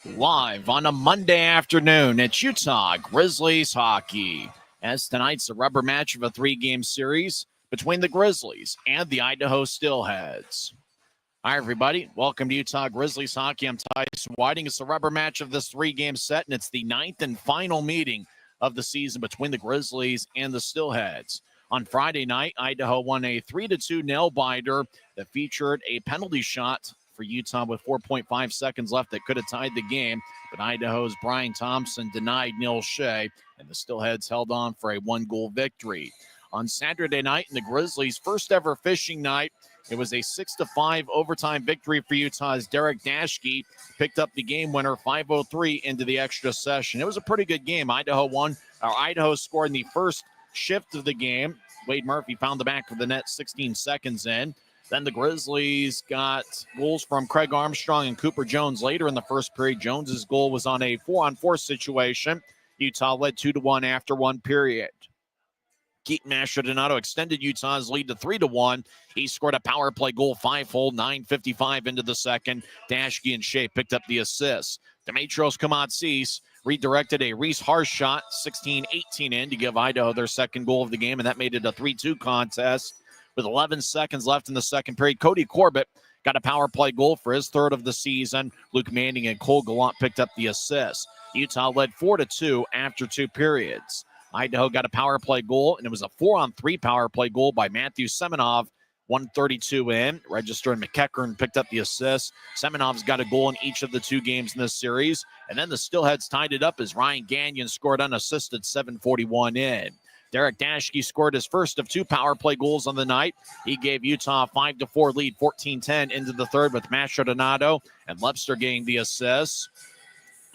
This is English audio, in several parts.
Live on a Monday afternoon, it's Utah Grizzlies hockey. As tonight's a rubber match of a three-game series between the Grizzlies and the Idaho Steelheads. Hi, everybody. Welcome to Utah Grizzlies hockey. I'm Tyson Whiting. It's a rubber match of this three-game set, and it's the ninth and final meeting of the season between the Grizzlies and the Steelheads. On Friday night, Idaho won a 3-2 nail-biter that featured a penalty shot for Utah with 4.5 seconds left that could have tied the game, but Idaho's Brian Thompson denied Neil Shea, and the Steelheads held on for a one-goal victory. On Saturday night, in the Grizzlies' first ever fishing night, it was a 6-5 overtime victory for Utah's Derek Dashke picked up the game winner 5:03 into the extra session. It was a pretty good game. Idaho scored in the first shift of the game. Wade Murphy found the back of the net 16 seconds in. Then the Grizzlies got goals from Craig Armstrong and Cooper Jones later in the first period. Jones's goal was on a 4-on-4 situation. Utah led 2-1 after one period. Keaton Mastrodonato extended Utah's lead to 3-1. He scored a power play goal, 5-hole, 9:55 into the second. Dashke and Shea picked up the assists. Demetrios Komatsis redirected a Reese Harsh shot, 16-18 in, to give Idaho their second goal of the game, and that made it a 3-2 contest. With 11 seconds left in the second period, Cody Corbett got a power play goal for his third of the season. Luke Manning and Cole Gallant picked up the assists. Utah led 4-2 after two periods. Idaho got a power play goal, and it was a 4-on-3 power play goal by Matthew Semenov. 1:32 in. Register and McEachern picked up the assist. Semenov's got a goal in each of the two games in this series. And then the Steelheads tied it up as Ryan Gagnon scored unassisted, 7:41 in. Derek Dashke scored his first of two power play goals on the night. He gave Utah a 5-4 lead, 14-10 into the third, with Mastrodonato and Lepster getting the assists.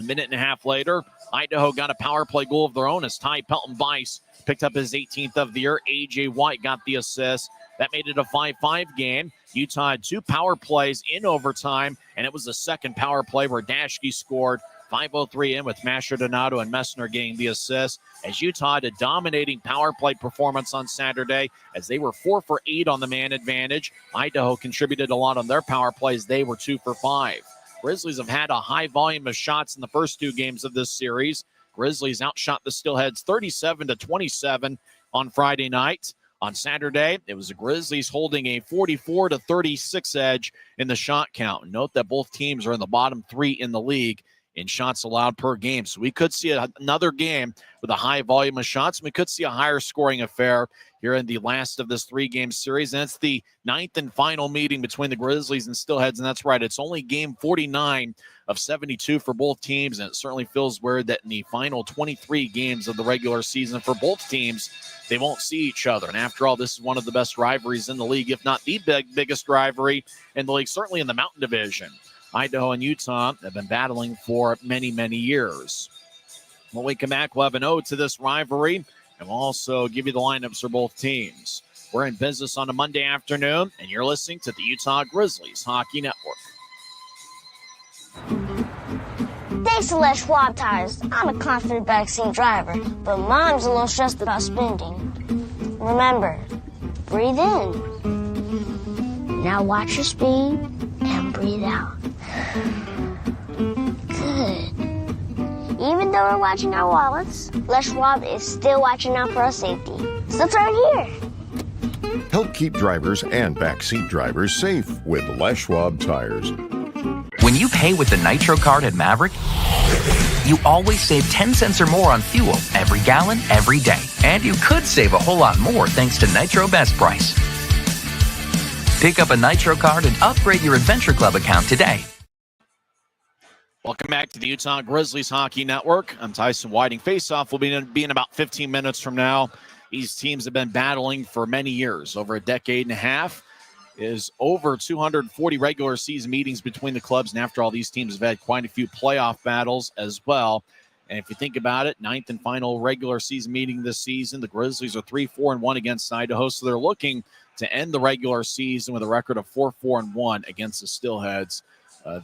A minute and a half later, Idaho got a power play goal of their own as Ty Pelton-Weiss picked up his 18th of the year. A.J. White got the assist. That made it a 5-5 game. Utah had two power plays in overtime, and it was the second power play where Dashke scored. 5:03 in with Mastrodonato and Messner getting the assist, as Utah had a dominating power play performance on Saturday as they were 4 for 8 on the man advantage. Idaho contributed a lot on their power plays. They were 2 for 5. Grizzlies have had a high volume of shots in the first two games of this series. Grizzlies outshot the Steelheads 37-27 on Friday night. On Saturday, it was the Grizzlies holding a 44-36 edge in the shot count. Note that both teams are in the bottom three in the league in shots allowed per game. So we could see another game with a high volume of shots. We could see a higher scoring affair here in the last of this three-game series. And it's the ninth and final meeting between the Grizzlies and Steelheads. And that's right, it's only game 49 of 72 for both teams. And it certainly feels weird that in the final 23 games of the regular season for both teams, they won't see each other. And after all, this is one of the best rivalries in the league, if not the biggest rivalry in the league, certainly in the Mountain Division. Idaho and Utah have been battling for many, many years. When we come back, we'll have an ode to this rivalry, and we'll also give you the lineups for both teams. We're in business on a Monday afternoon, and you're listening to the Utah Grizzlies Hockey Network. Thanks to Les Schwab Tires, I'm a confident backseat driver, but Mom's a little stressed about spending. Remember, breathe in. Now watch your speed and breathe out. Good. Even though we're watching our wallets, Les Schwab is still watching out for our safety. So turn here. Help keep drivers and backseat drivers safe with Les Schwab Tires. When you pay with the Nitro card at Maverik, you always save 10 cents or more on fuel every gallon, every day. And you could save a whole lot more thanks to Nitro Best Price. Pick up a Nitro card and upgrade your Adventure Club account today. Welcome back to the Utah Grizzlies Hockey Network. I'm Tyson Whiting. Face-off will be in about 15 minutes from now. These teams have been battling for many years, over a decade and a half. Is over 240 regular season meetings between the clubs, and after all, these teams have had quite a few playoff battles as well. And if you think about it, ninth and final regular season meeting this season, the Grizzlies are 3-4-1 against Idaho, so they're looking to end the regular season with a record of 4-4-1 against the Steelheads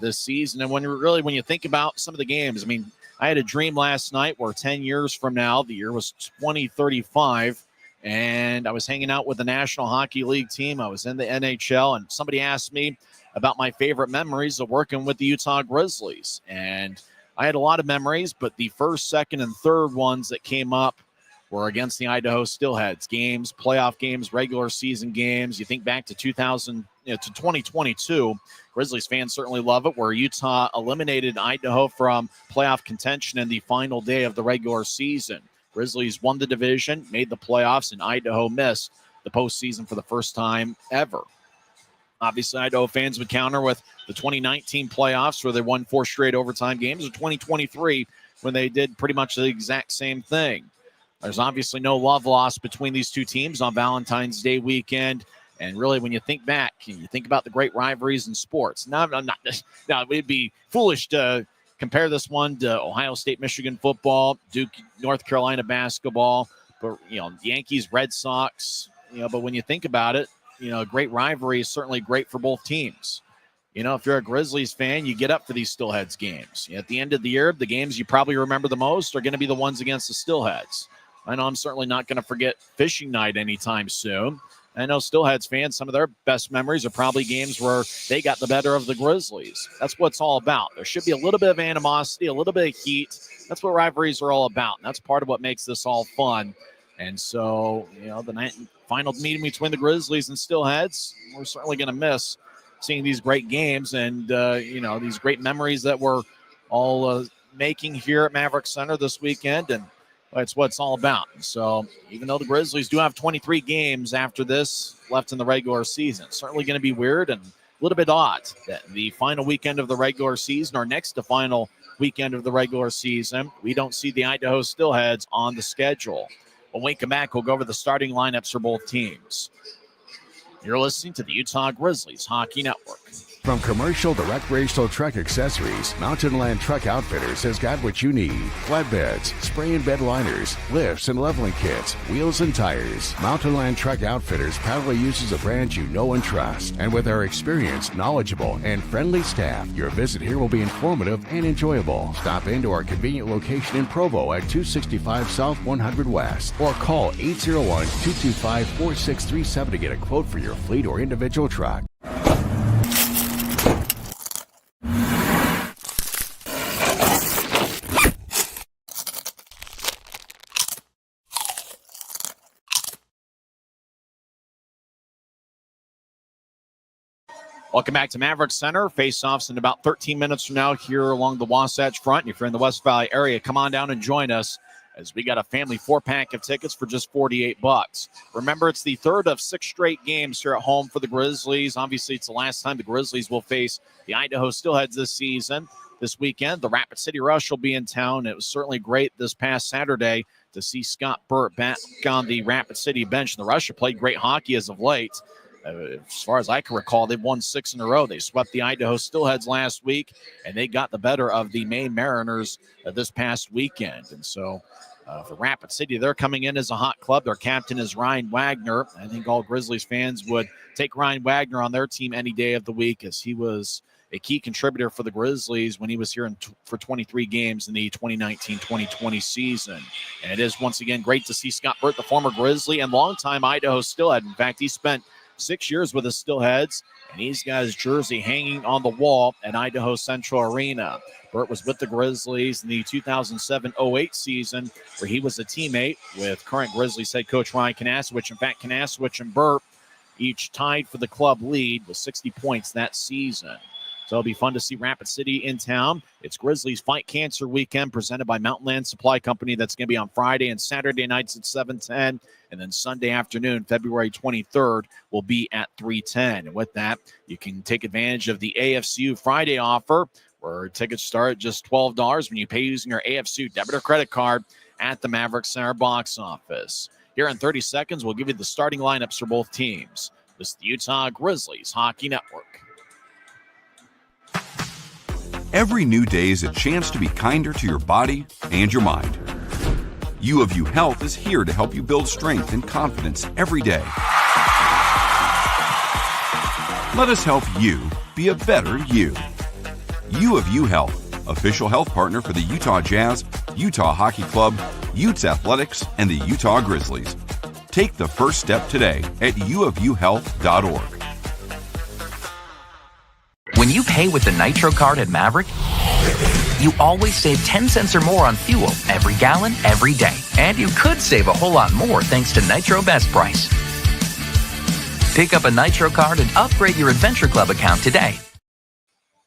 this season. And when you think about some of the games, I mean, I had a dream last night where 10 years from now, the year was 2035, and I was hanging out with the National Hockey League team. I was in the NHL, and somebody asked me about my favorite memories of working with the Utah Grizzlies. And I had a lot of memories, but the first, second, and third ones that came up were against the Idaho Steelheads. Games, playoff games, regular season games. You think back to 2022. Grizzlies fans certainly love it, where Utah eliminated Idaho from playoff contention in the final day of the regular season. Grizzlies won the division, made the playoffs, and Idaho missed the postseason for the first time ever. Obviously, Idaho fans would counter with the 2019 playoffs, where they won 4 straight overtime games, or 2023, when they did pretty much the exact same thing. There's obviously no love lost between these two teams on Valentine's Day weekend. And really, when you think back, you think about the great rivalries in sports. Now, it'd be foolish to compare this one to Ohio State, Michigan football, Duke, North Carolina basketball, but, Yankees, Red Sox, but when you think about it, a great rivalry is certainly great for both teams. If you're a Grizzlies fan, you get up for these Steelheads games. At the end of the year, the games you probably remember the most are going to be the ones against the Steelheads. I know I'm certainly not going to forget fishing night anytime soon. I know Steelheads fans, some of their best memories are probably games where they got the better of the Grizzlies. That's what it's all about. There should be a little bit of animosity, a little bit of heat. That's what rivalries are all about. And that's part of what makes this all fun. And so, the final meeting between the Grizzlies and Steelheads, we're certainly going to miss seeing these great games and, these great memories that we're all making here at Maverik Center this weekend. And it's what it's all about. So even though the Grizzlies do have 23 games after this left in the regular season, it's certainly going to be weird and a little bit odd that the final weekend of the regular season, or next to final weekend of the regular season, we don't see the Idaho Steelheads on the schedule. When we come back, we'll go over the starting lineups for both teams. You're listening to the Utah Grizzlies Hockey Network. From commercial to recreational truck accessories, Mountain Land Truck Outfitters has got what you need. Flatbeds, spray and bed liners, lifts and leveling kits, wheels and tires. Mountain Land Truck Outfitters proudly uses a brand you know and trust. And with our experienced, knowledgeable, and friendly staff, your visit here will be informative and enjoyable. Stop into our convenient location in Provo at 265 South 100 West, or call 801-225-4637 to get a quote for your fleet or individual truck. Welcome back to Maverik Center. Face-offs in about 13 minutes from now here along the Wasatch Front. And if you're in the West Valley area, come on down and join us as we got a family 4-pack of tickets for just $48. Remember, it's the third of 6 straight games here at home for the Grizzlies. Obviously, it's the last time the Grizzlies will face the Idaho Steelheads this season. This weekend, the Rapid City Rush will be in town. It was certainly great this past Saturday to see Scott Burt back on the Rapid City bench. The Rush have played great hockey as of late. As far as I can recall, they've won 6 in a row. They swept the Idaho Steelheads last week, and they got the better of the Maine Mariners this past weekend. And so for Rapid City, they're coming in as a hot club. Their captain is Ryan Wagner. I think all Grizzlies fans would take Ryan Wagner on their team any day of the week, as he was a key contributor for the Grizzlies when he was here for 23 games in the 2019-2020 season. And it is, once again, great to see Scott Burt, the former Grizzly and longtime Idaho Steelhead. In fact, he spent 6 years with the Steelheads, and he's got his jersey hanging on the wall at Idaho Central Arena. Burt was with the Grizzlies in the 2007-08 season, where he was a teammate with current Grizzlies head coach Ryan Kanasowicz. In fact, Kanasowicz and Burt each tied for the club lead with 60 points that season. So it'll be fun to see Rapid City in town. It's Grizzlies Fight Cancer Weekend presented by Mountain Land Supply Company. That's going to be on Friday and Saturday nights at 7:10. And then Sunday afternoon, February 23rd, will be at 3:10. And with that, you can take advantage of the AFCU Friday offer, where tickets start at just $12 when you pay using your AFCU debit or credit card at the Maverik Center box office. Here in 30 seconds, we'll give you the starting lineups for both teams. This is the Utah Grizzlies Hockey Network. Every new day is a chance to be kinder to your body and your mind. U of U Health is here to help you build strength and confidence every day. Let us help you be a better you. U of U Health, official health partner for the Utah Jazz, Utah Hockey Club, Utes Athletics, and the Utah Grizzlies. Take the first step today at uofuhealth.org. When you pay with the Nitro card at Maverik, You always save 10 cents or more on fuel every gallon, every day. And you could save a whole lot more thanks to Nitro Best Price. Pick up a Nitro card and upgrade your Adventure Club account today.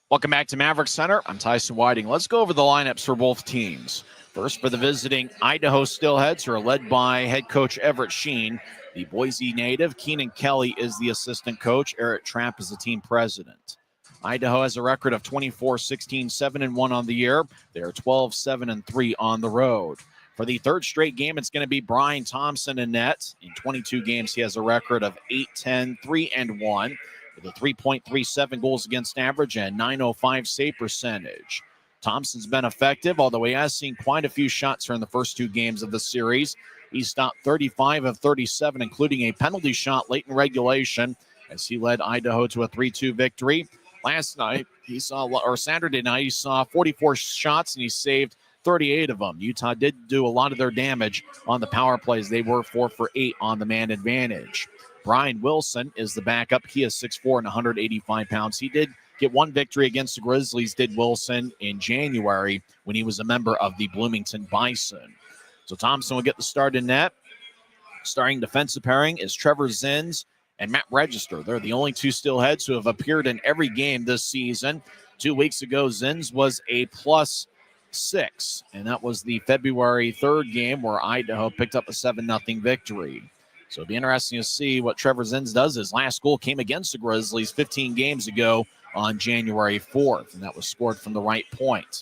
Welcome back to Maverik Center. I'm Tyson Whiting. Let's go over the lineups for both teams. First, for the visiting Idaho Steelheads, who are led by head coach Everett Sheen. The Boise native, Keenan Kelly, is the assistant coach. Eric Trapp is the team president. Idaho has a record of 24-16, 7-1 on the year. They are 12-7-3 on the road. For the third straight game, it's going to be Brian Thompson in net. In 22 games, he has a record of 8-10, 3-1, with a 3.37 goals against average and 905 save percentage. Thompson's been effective, although he has seen quite a few shots during the first two games of the series. He stopped 35 of 37, including a penalty shot late in regulation, as he led Idaho to a 3-2 victory. Saturday night, he saw 44 shots and he saved 38 of them. Utah did do a lot of their damage on the power plays. They were 4 for 8 on the man advantage. Brian Wilson is the backup. He is 6'4" and 185 pounds. He did get one victory against the Grizzlies, did Wilson, in January when he was a member of the Bloomington Bison. So Thompson will get the start in net. Starting defensive pairing is Trevor Zins and Matt Register. They're the only two Steelheads who have appeared in every game this season. 2 weeks ago, Zins was a +6, and that was the February 3rd game where Idaho picked up a 7-0 victory. So it'll be interesting to see what Trevor Zins does. His last goal came against the Grizzlies 15 games ago on January 4th, and that was scored from the right point.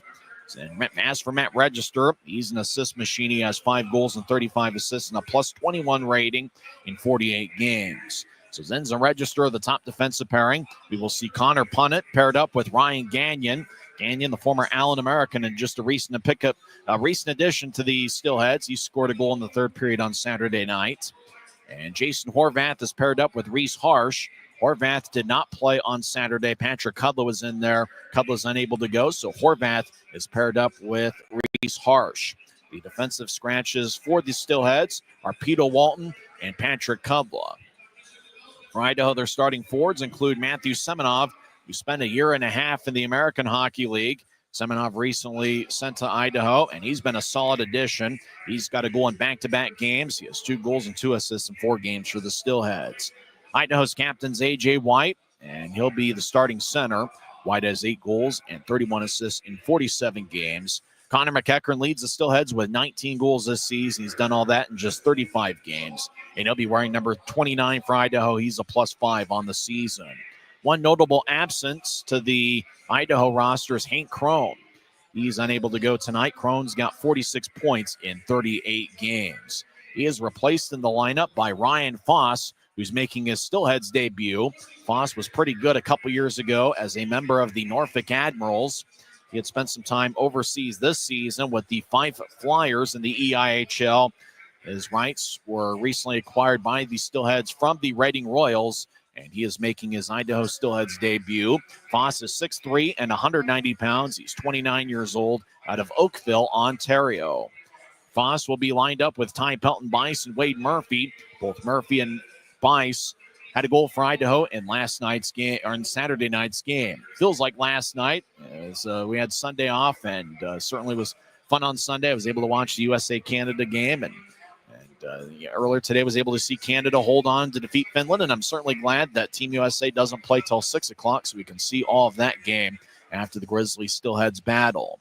And as for Matt Register, he's an assist machine. He has 5 goals and 35 assists and a +21 rating in 48 games. So Zins and Register are the top defensive pairing. We will see Connor Punnett paired up with Ryan Gagnon. Gagnon, the former Allen American, and just a recent addition to the Steelheads. He scored a goal in the third period on Saturday night. And Jason Horvath is paired up with Reese Harsh. Horvath did not play on Saturday. Patrick Kudla was in there. Kudla's unable to go, so Horvath is paired up with Reese Harsh. The defensive scratches for the Steelheads are Peter Walton and Patrick Kudla. For Idaho, their starting forwards include Matthew Semenov, who spent a year and a half in the American Hockey League. Semenov recently sent to Idaho, and he's been a solid addition. He's got a goal in back-to-back games. He has 2 goals and 2 assists in 4 games for the Steelheads. Idaho's captain's A.J. White, and he'll be the starting center. White has 8 goals and 31 assists in 47 games. Connor McEachern leads the Steelheads with 19 goals this season. He's done all that in just 35 games. And he'll be wearing number 29 for Idaho. He's a +5 on the season. One notable absence to the Idaho roster is Hank Crone. He's unable to go tonight. Crone's got 46 points in 38 games. He is replaced in the lineup by Ryan Foss, who's making his Steelheads debut. Foss was pretty good a couple years ago as a member of the Norfolk Admirals. He had spent some time overseas this season with the Fife Flyers in the EIHL. His rights were recently acquired by the Steelheads from the Reading Royals, and he is making his Idaho Steelheads debut. Foss is 6'3" and 190 pounds. He's 29 years old, out of Oakville, Ontario. Foss will be lined up with Ty Pelton Bice and Wade Murphy. Both Murphy and Bice had a goal for Idaho in last night's game, or in Saturday night's game. Feels like last night, as we had Sunday off, and certainly was fun on Sunday. I was able to watch the USA-Canada game, and earlier today was able to see Canada hold on to defeat Finland, and I'm certainly glad that Team USA doesn't play till 6 o'clock so we can see all of that game after the Grizzlies Steelheads battle.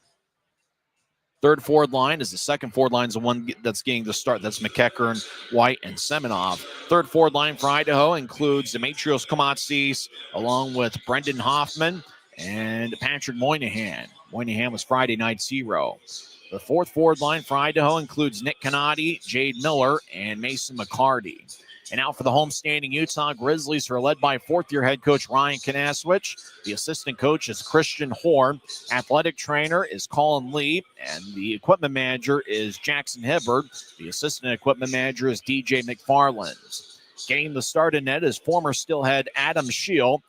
Third forward line is the second forward line is the one that's getting the start. That's McEachern, White, and Semenov. Third forward line for Idaho includes Demetrios Komatsis, along with Brendan Hoffman and Patrick Moynihan. Moynihan was Friday night's hero. The fourth forward line for Idaho includes Nick Canati, Jade Miller, and Mason McCarty. And now for the homestanding Utah Grizzlies, who are led by fourth-year head coach Ryan Kanaswich. The assistant coach is Christian Horn. Athletic trainer is Colin Lee. And the equipment manager is Jackson Hibbard. The assistant equipment manager is DJ McFarland. Getting the start in net is former Steelhead Adam Scheel.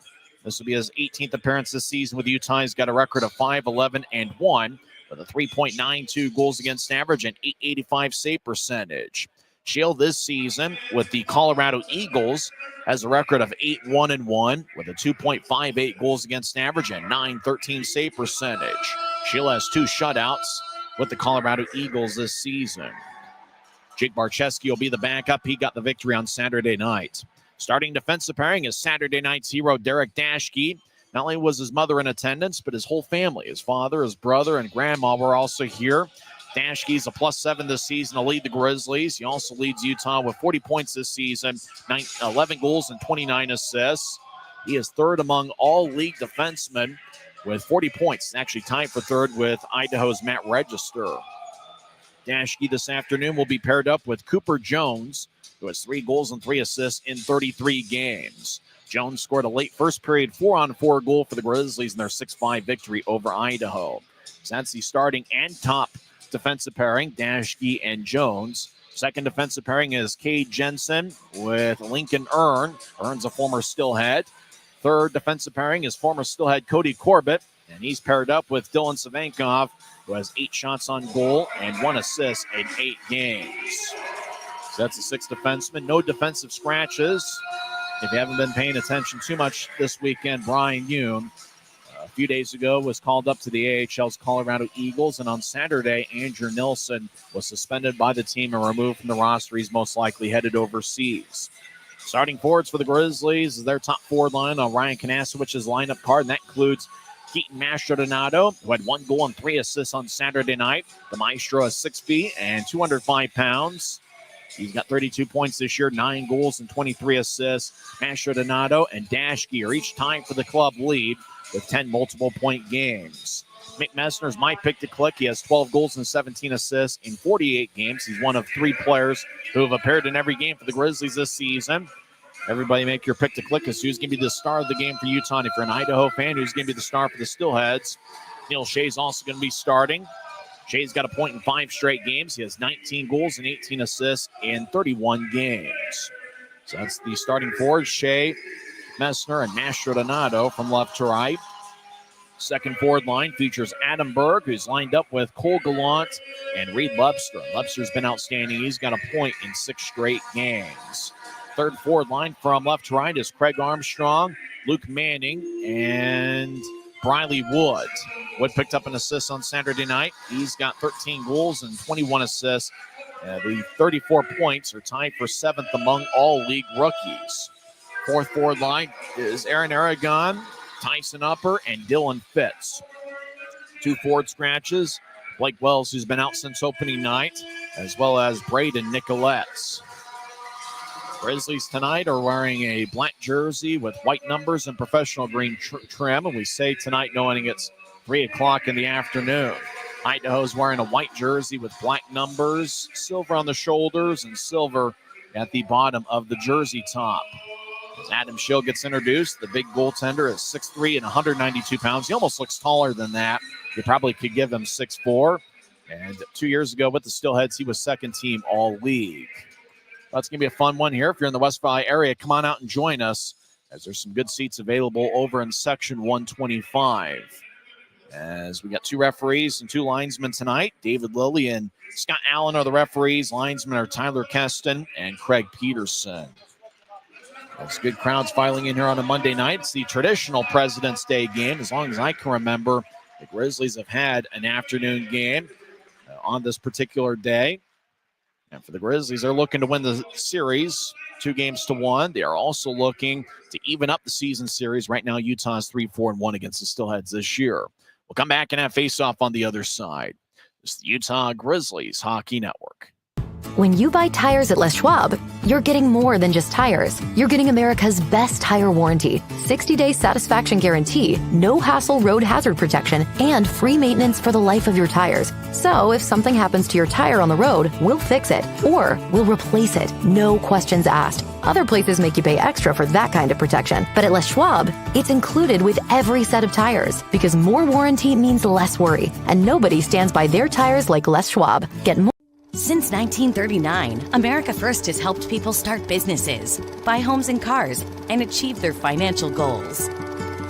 This will be his 18th appearance this season with Utah. He's got a record of 5-11-1 with a 3.92 goals against average and 885 save percentage. Scheel this season with the Colorado Eagles has a record of 8-1-1 with a 2.58 goals against average and 913 save percentage. Sheila has 2 shutouts with the Colorado Eagles this season. Jake Barczewski will be the backup. He got the victory on Saturday night. Starting defensive pairing is Saturday night's hero, Derek Dashke. Not only was his mother in attendance, but his whole family, his father, his brother, and grandma were also here. Dashke's a +7 this season to lead the Grizzlies. He also leads Utah with 40 points this season, 11 goals and 29 assists. He is third among all league defensemen with 40 points. Actually tied for third with Idaho's Matt Register. Dashke this afternoon will be paired up with Cooper Jones, who has 3 goals and 3 assists in 33 games. Jones scored a late first period 4-on-4 goal for the Grizzlies in their 6-5 victory over Idaho. So that's the starting and top defensive pairing, Dashke and Jones. Second defensive pairing is Cade Jensen with Lincoln Earn. Earn's a former Steelhead. Third defensive pairing is former Steelhead Cody Corbett, and he's paired up with Dylan Savankov, who has 8 shots on goal and 1 assist in 8 games. So that's the 6th defenseman. No defensive scratches. If you haven't been paying attention too much this weekend, Brian Yoon, a few days ago, was called up to the AHL's Colorado Eagles, and on Saturday, Andrew Nilsson was suspended by the team and removed from the roster. He's most likely headed overseas. Starting forwards for the Grizzlies is their top forward line on Ryan Kanasowicz's lineup card, and that includes Keaton Mastrodonato, who had 1 goal and 3 assists on Saturday night. The Maestro is 6 feet and 205 pounds. He's got 32 points this year, 9 goals and 23 assists. Mastrodonato and Dashke are each tied for the club lead with 10 multiple-point games. Mick Messner's my pick to click. He has 12 goals and 17 assists in 48 games. He's one of 3 players who have appeared in every game for the Grizzlies this season. Everybody make your pick to click as who's going to be the star of the game for Utah. And if you're an Idaho fan, who's going to be the star for the Steelheads? Neil Shea's also going to be starting. Shea's got a point in 5 straight games. He has 19 goals and 18 assists in 31 games. So that's the starting forwards, Shea, Messner, and Mastrodonato from left to right. Second forward line features Adam Berg, who's lined up with Cole Gallant and Reed Lepster. Lepster's been outstanding. He's got a point in 6 straight games. Third forward line from left to right is Craig Armstrong, Luke Manning, and Briley Wood. Wood picked up an assist on Saturday night. He's got 13 goals and 21 assists. The 34 points are tied for 7th among all league rookies. Fourth forward line is Aaron Aragon, Tyson Upper, and Dylan Fitz. 2 forward scratches, Blake Wells, who's been out since opening night, as well as Braden Nicolettes. Grizzlies tonight are wearing a black jersey with white numbers and professional green trim, and we say tonight knowing it's 3 o'clock in the afternoon. Idaho's wearing a white jersey with black numbers, silver on the shoulders, and silver at the bottom of the jersey top. As Adam Schill gets introduced, the big goaltender is 6'3" and 192 pounds. He almost looks taller than that. You probably could give him 6'4". And 2 years ago with the Steelheads, he was second team all league. That's going to be a fun one here. If you're in the West Valley area, come on out and join us, as there's some good seats available over in section 125. As we got 2 referees and 2 linesmen tonight. David Lilly and Scott Allen are the referees. Linesmen are Tyler Keston and Craig Peterson. There's good crowds filing in here on a Monday night. It's the traditional President's Day game. As long as I can remember, the Grizzlies have had an afternoon game on this particular day. And for the Grizzlies, they're looking to win the series 2-1. They are also looking to even up the season series. Right now, Utah's 3-4-1 against the Steelheads this year. We'll come back and have face-off on the other side. It's the Utah Grizzlies Hockey Network. When you buy tires at Les Schwab, you're getting more than just tires. You're getting America's best tire warranty, 60-day satisfaction guarantee, no hassle road hazard protection, and free maintenance for the life of your tires. So if something happens to your tire on the road, we'll fix it, or we'll replace it, no questions asked. Other places make you pay extra for that kind of protection. But at Les Schwab, it's included with every set of tires, because more warranty means less worry, and nobody stands by their tires like Les Schwab. Get more. Since 1939, America First has helped people start businesses, buy homes and cars, and achieve their financial goals.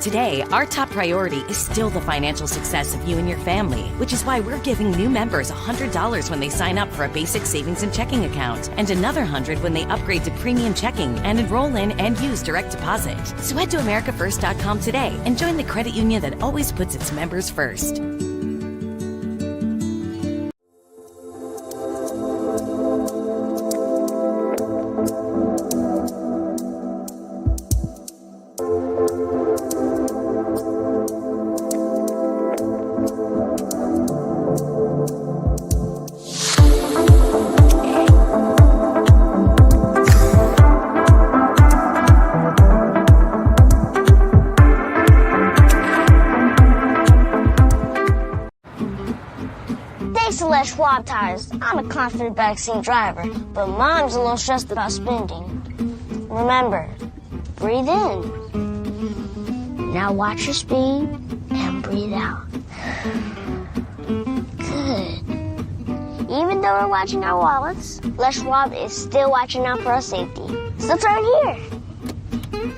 Today, our top priority is still the financial success of you and your family, which is why we're giving new members $100 when they sign up for a basic savings and checking account, and another $100 when they upgrade to premium checking and enroll in and use direct deposit. So head to AmericaFirst.com today and join the credit union that always puts its members first. Thanks to Les Schwab tires, I'm a confident backseat driver, but Mom's a little stressed about spending. Remember, breathe in. Now watch your speed and breathe out. Good. Even though we're watching our wallets, Les Schwab is still watching out for our safety. So turn here.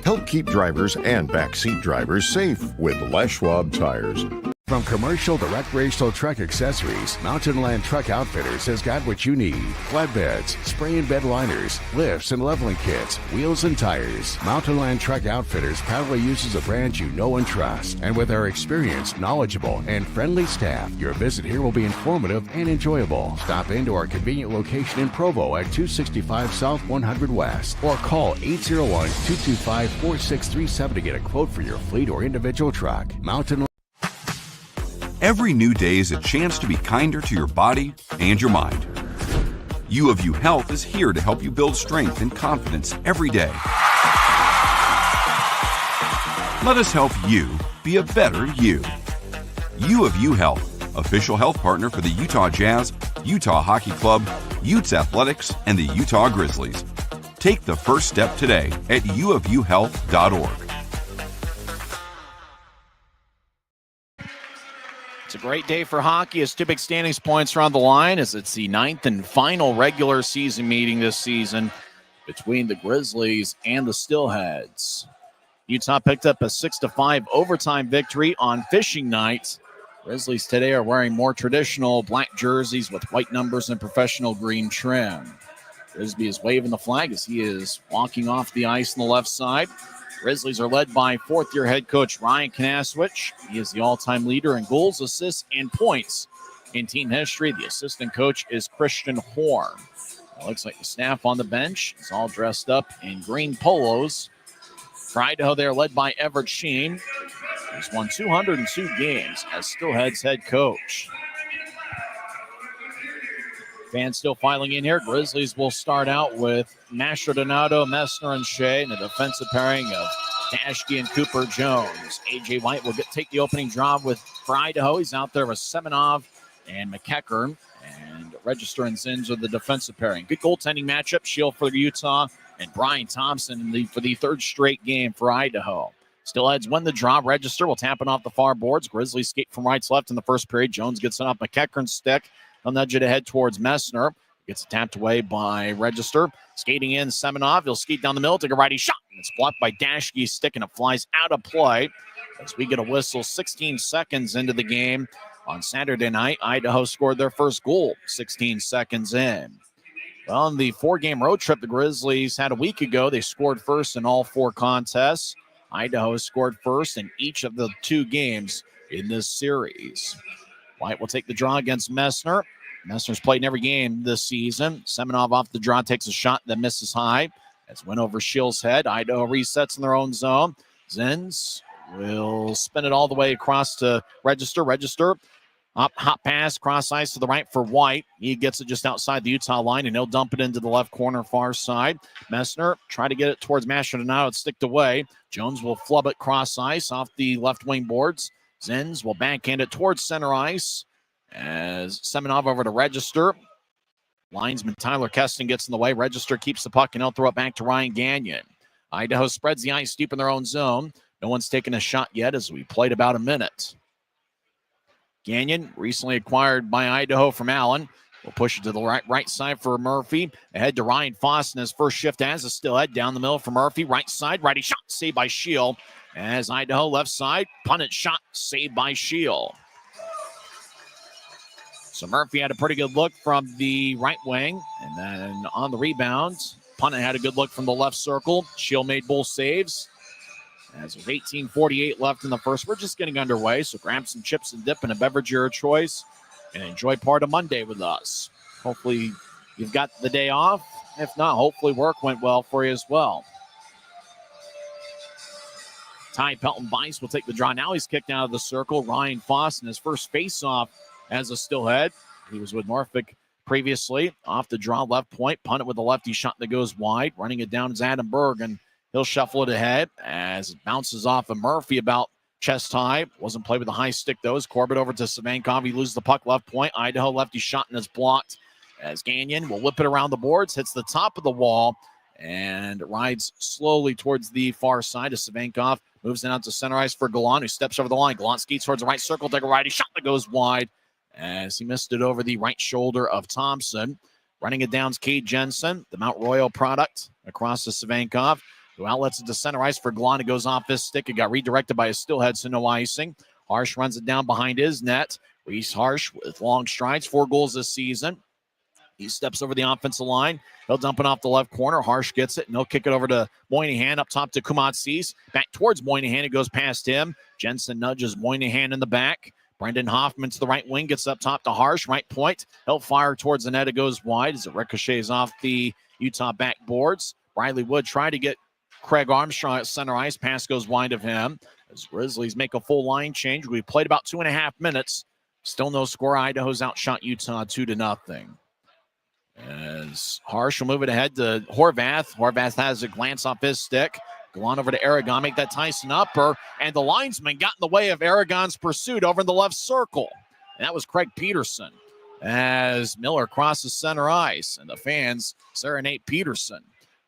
Help keep drivers and backseat drivers safe with Les Schwab tires. From commercial to recreational truck accessories, Mountain Land Truck Outfitters has got what you need. Flatbeds, spray and bed liners, lifts and leveling kits, wheels and tires. Mountain Land Truck Outfitters proudly uses a brand you know and trust. And with our experienced, knowledgeable, and friendly staff, your visit here will be informative and enjoyable. Stop into our convenient location in Provo at 265 South 100 West or call 801-225-4637 to get a quote for your fleet or individual truck. Mountain Every new day is a chance to be kinder to your body and your mind. U of U Health is here to help you build strength and confidence every day. Let us help you be a better you. U of U Health, official health partner for the Utah Jazz, Utah Hockey Club, Utes Athletics, and the Utah Grizzlies. Take the first step today at uofuhealth.org. It's a great day for hockey as two big standings points are on the line as it's the 9th and final regular season meeting this season between the Grizzlies and the Steelheads. Utah picked up a 6-5 overtime victory on fishing night. Grizzlies today are wearing more traditional black jerseys with white numbers and professional green trim. Frisbee is waving the flag as he is walking off the ice on the left side. Grizzlies are led by fourth-year head coach Ryan Knaswich. He is the all-time leader in goals, assists, and points in team history. The assistant coach is Christian Horn. It looks like the staff on the bench is all dressed up in green polos. For Idaho, they're led by Everett Sheen, who's won 202 games as Steelheads head coach. Fans still filing in here. Grizzlies will start out with Mastrodonato, Messner, and Shea, and a defensive pairing of Dashke and Cooper Jones. A.J. White will take the opening draw for Idaho. He's out there with Semenov and McEachern, and Register and Zins are the defensive pairing. Good goaltending matchup. Shield for Utah and Brian Thompson for the third straight game for Idaho. Steelheads win the draw. Register will tap it off the far boards. Grizzlies skate from right to left in the first period. Jones gets it off McEachern's stick. He'll nudge it ahead towards Messner. Gets tapped away by Register. Skating in, Semenov. He'll skate down the middle, take a righty shot. It's blocked by Dashke's stick, and it flies out of play as we get a whistle 16 seconds into the game. On Saturday night, Idaho scored their first goal 16 seconds in. Well, on the four-game road trip the Grizzlies had a week ago, they scored first in all four contests. Idaho scored first in each of the two games in this series. White will take the draw against Messner. Messner's played in every game this season. Semenov off the draw takes a shot that misses high. That's win over Shield's head. Idaho resets in their own zone. Zins will spin it all the way across to Register. Register, hot pass, cross ice to the right for White. He gets it just outside the Utah line, and he'll dump it into the left corner far side. Messner try to get it towards Mastrodonato. It's sticked away. Jones will flub it cross ice off the left wing boards. Zins will backhand it towards center ice as Semenov over to Register. Linesman Tyler Keston gets in the way. Register keeps the puck, and he'll throw it back to Ryan Gagnon. Idaho spreads the ice deep in their own zone. No one's taken a shot yet as we played about a minute. Gagnon, recently acquired by Idaho from Allen, will push it to the right side for Murphy. Ahead to Ryan Foss in his first shift as a Steelhead. Down the middle for Murphy. Right side, righty shot, saved by Shield. As Idaho left side, punted shot, saved by Shield. So Murphy had a pretty good look from the right wing. And then on the rebound, Punnet had a good look from the left circle. Shield made both saves. As with 18:48 left in the first, we're just getting underway. So grab some chips and dip and a beverage of your choice and enjoy part of Monday with us. Hopefully you've got the day off. If not, hopefully work went well for you as well. Ty Pelton-Weiss will take the draw. Now he's kicked out of the circle. Ryan Foss in his first face-off as a Steelhead. He was with Norfolk previously. Off the draw, left point. Punt it with a lefty shot that goes wide. Running it down is Adam Berg, and he'll shuffle it ahead as it bounces off of Murphy about chest high. Wasn't played with a high stick, though. As Corbett over to Savankov. He loses the puck left point. Idaho lefty shot and is blocked. As Gagnon will whip it around the boards, hits the top of the wall, and rides slowly towards the far side as Savankov moves in out to center ice for Gallant, who steps over the line. Gallant skates towards the right circle, take a righty shot that goes wide as he missed it over the right shoulder of Thompson. Running it down is Cade Jensen, the Mount Royal product, across to Savankov, who outlets it to center ice for Gallant. It goes off his stick. It got redirected by a Steelhead, so no icing. Harsh runs it down behind his net. Reese Harsh with long strides, 4 goals this season. He steps over the offensive line. He'll dump it off the left corner. Harsh gets it, and he'll kick it over to Moynihan up top to Kumatsis. Back towards Moynihan. It goes past him. Jensen nudges Moynihan in the back. Brendan Hoffman to the right wing. Gets up top to Harsh. Right point. He'll fire towards the net. It goes wide as it ricochets off the Utah backboards. Riley Wood tried to get Craig Armstrong at center ice. Pass goes wide of him. As Grizzlies make a full line change. We played about 2.5 minutes. Still no score. Idaho's outshot Utah 2-0. As Harsh will move it ahead to Horvath. Horvath has a glance off his stick. Go on over to Aragon, make that Tyson upper, and the linesman got in the way of Aragon's pursuit over in the left circle. And that was Craig Peterson as Miller crosses center ice, and the fans serenade Peterson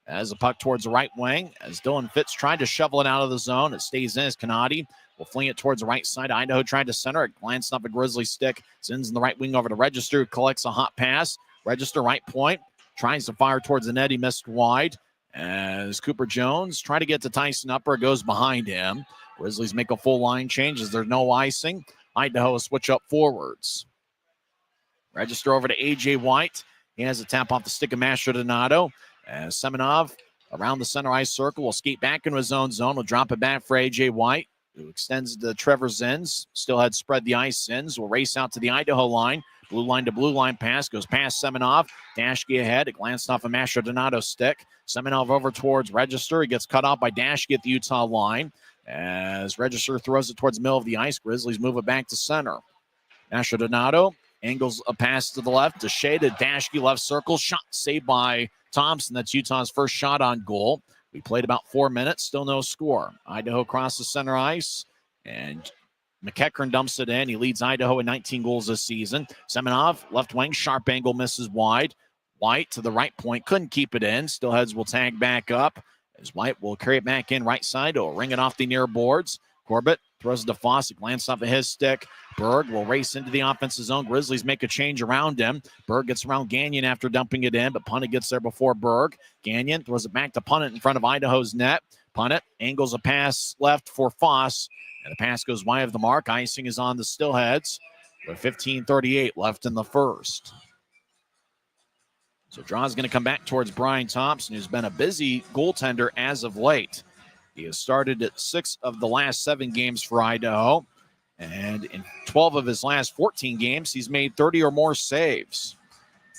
as the puck towards the right wing. As Dylan Fitz tried to shovel it out of the zone, it stays in as Kanadi will fling it towards the right side. Idaho tried to center it, glanced off a Grizzly stick, sends in the right wing over to Register, who collects a hot pass. Register right point, tries to fire towards the net. He missed wide as Cooper Jones tried to get to Tyson upper, goes behind him. Grizzlies make a full line change as there's no icing. Idaho switch up forwards. Register over to A.J. White. He has a tap off the stick of Mastrodonato. As Semenov around the center ice circle will skate back into his own zone. Will drop it back for A.J. White, who extends to Trevor Zins. Still had spread the ice. Zins will race out to the Idaho line. Blue line to blue line pass goes past Semenov. Dashke ahead. It glanced off a Mastrodonato stick. Semenov over towards Register. He gets cut off by Dashke at the Utah line. As Register throws it towards the middle of the ice, Grizzlies move it back to center. Mastrodonato angles a pass to the left to shaded Dashke left circle. Shot saved by Thompson. That's Utah's first shot on goal. We played about 4 minutes. Still no score. Idaho crosses center ice. And McEachern dumps it in. He leads Idaho in 19 goals this season. Semenov, left wing, sharp angle, misses wide. White to the right point, couldn't keep it in. Steelheads will tag back up as White will carry it back in right side. He'll ring it off the near boards. Corbett throws it to Foss. It glanced off of his stick. Berg will race into the offensive zone. Grizzlies make a change around him. Berg gets around Gagnon after dumping it in, but Punnett gets there before Berg. Gagnon throws it back to Punnett in front of Idaho's net. Punnett angles a pass left for Foss. And the pass goes wide of the mark. Icing is on the Steelheads with 15:38 left in the first. So draw is going to come back towards Brian Thompson, who's been a busy goaltender as of late. He has started at 6 of the last 7 games for Idaho. And in 12 of his last 14 games, he's made 30 or more saves.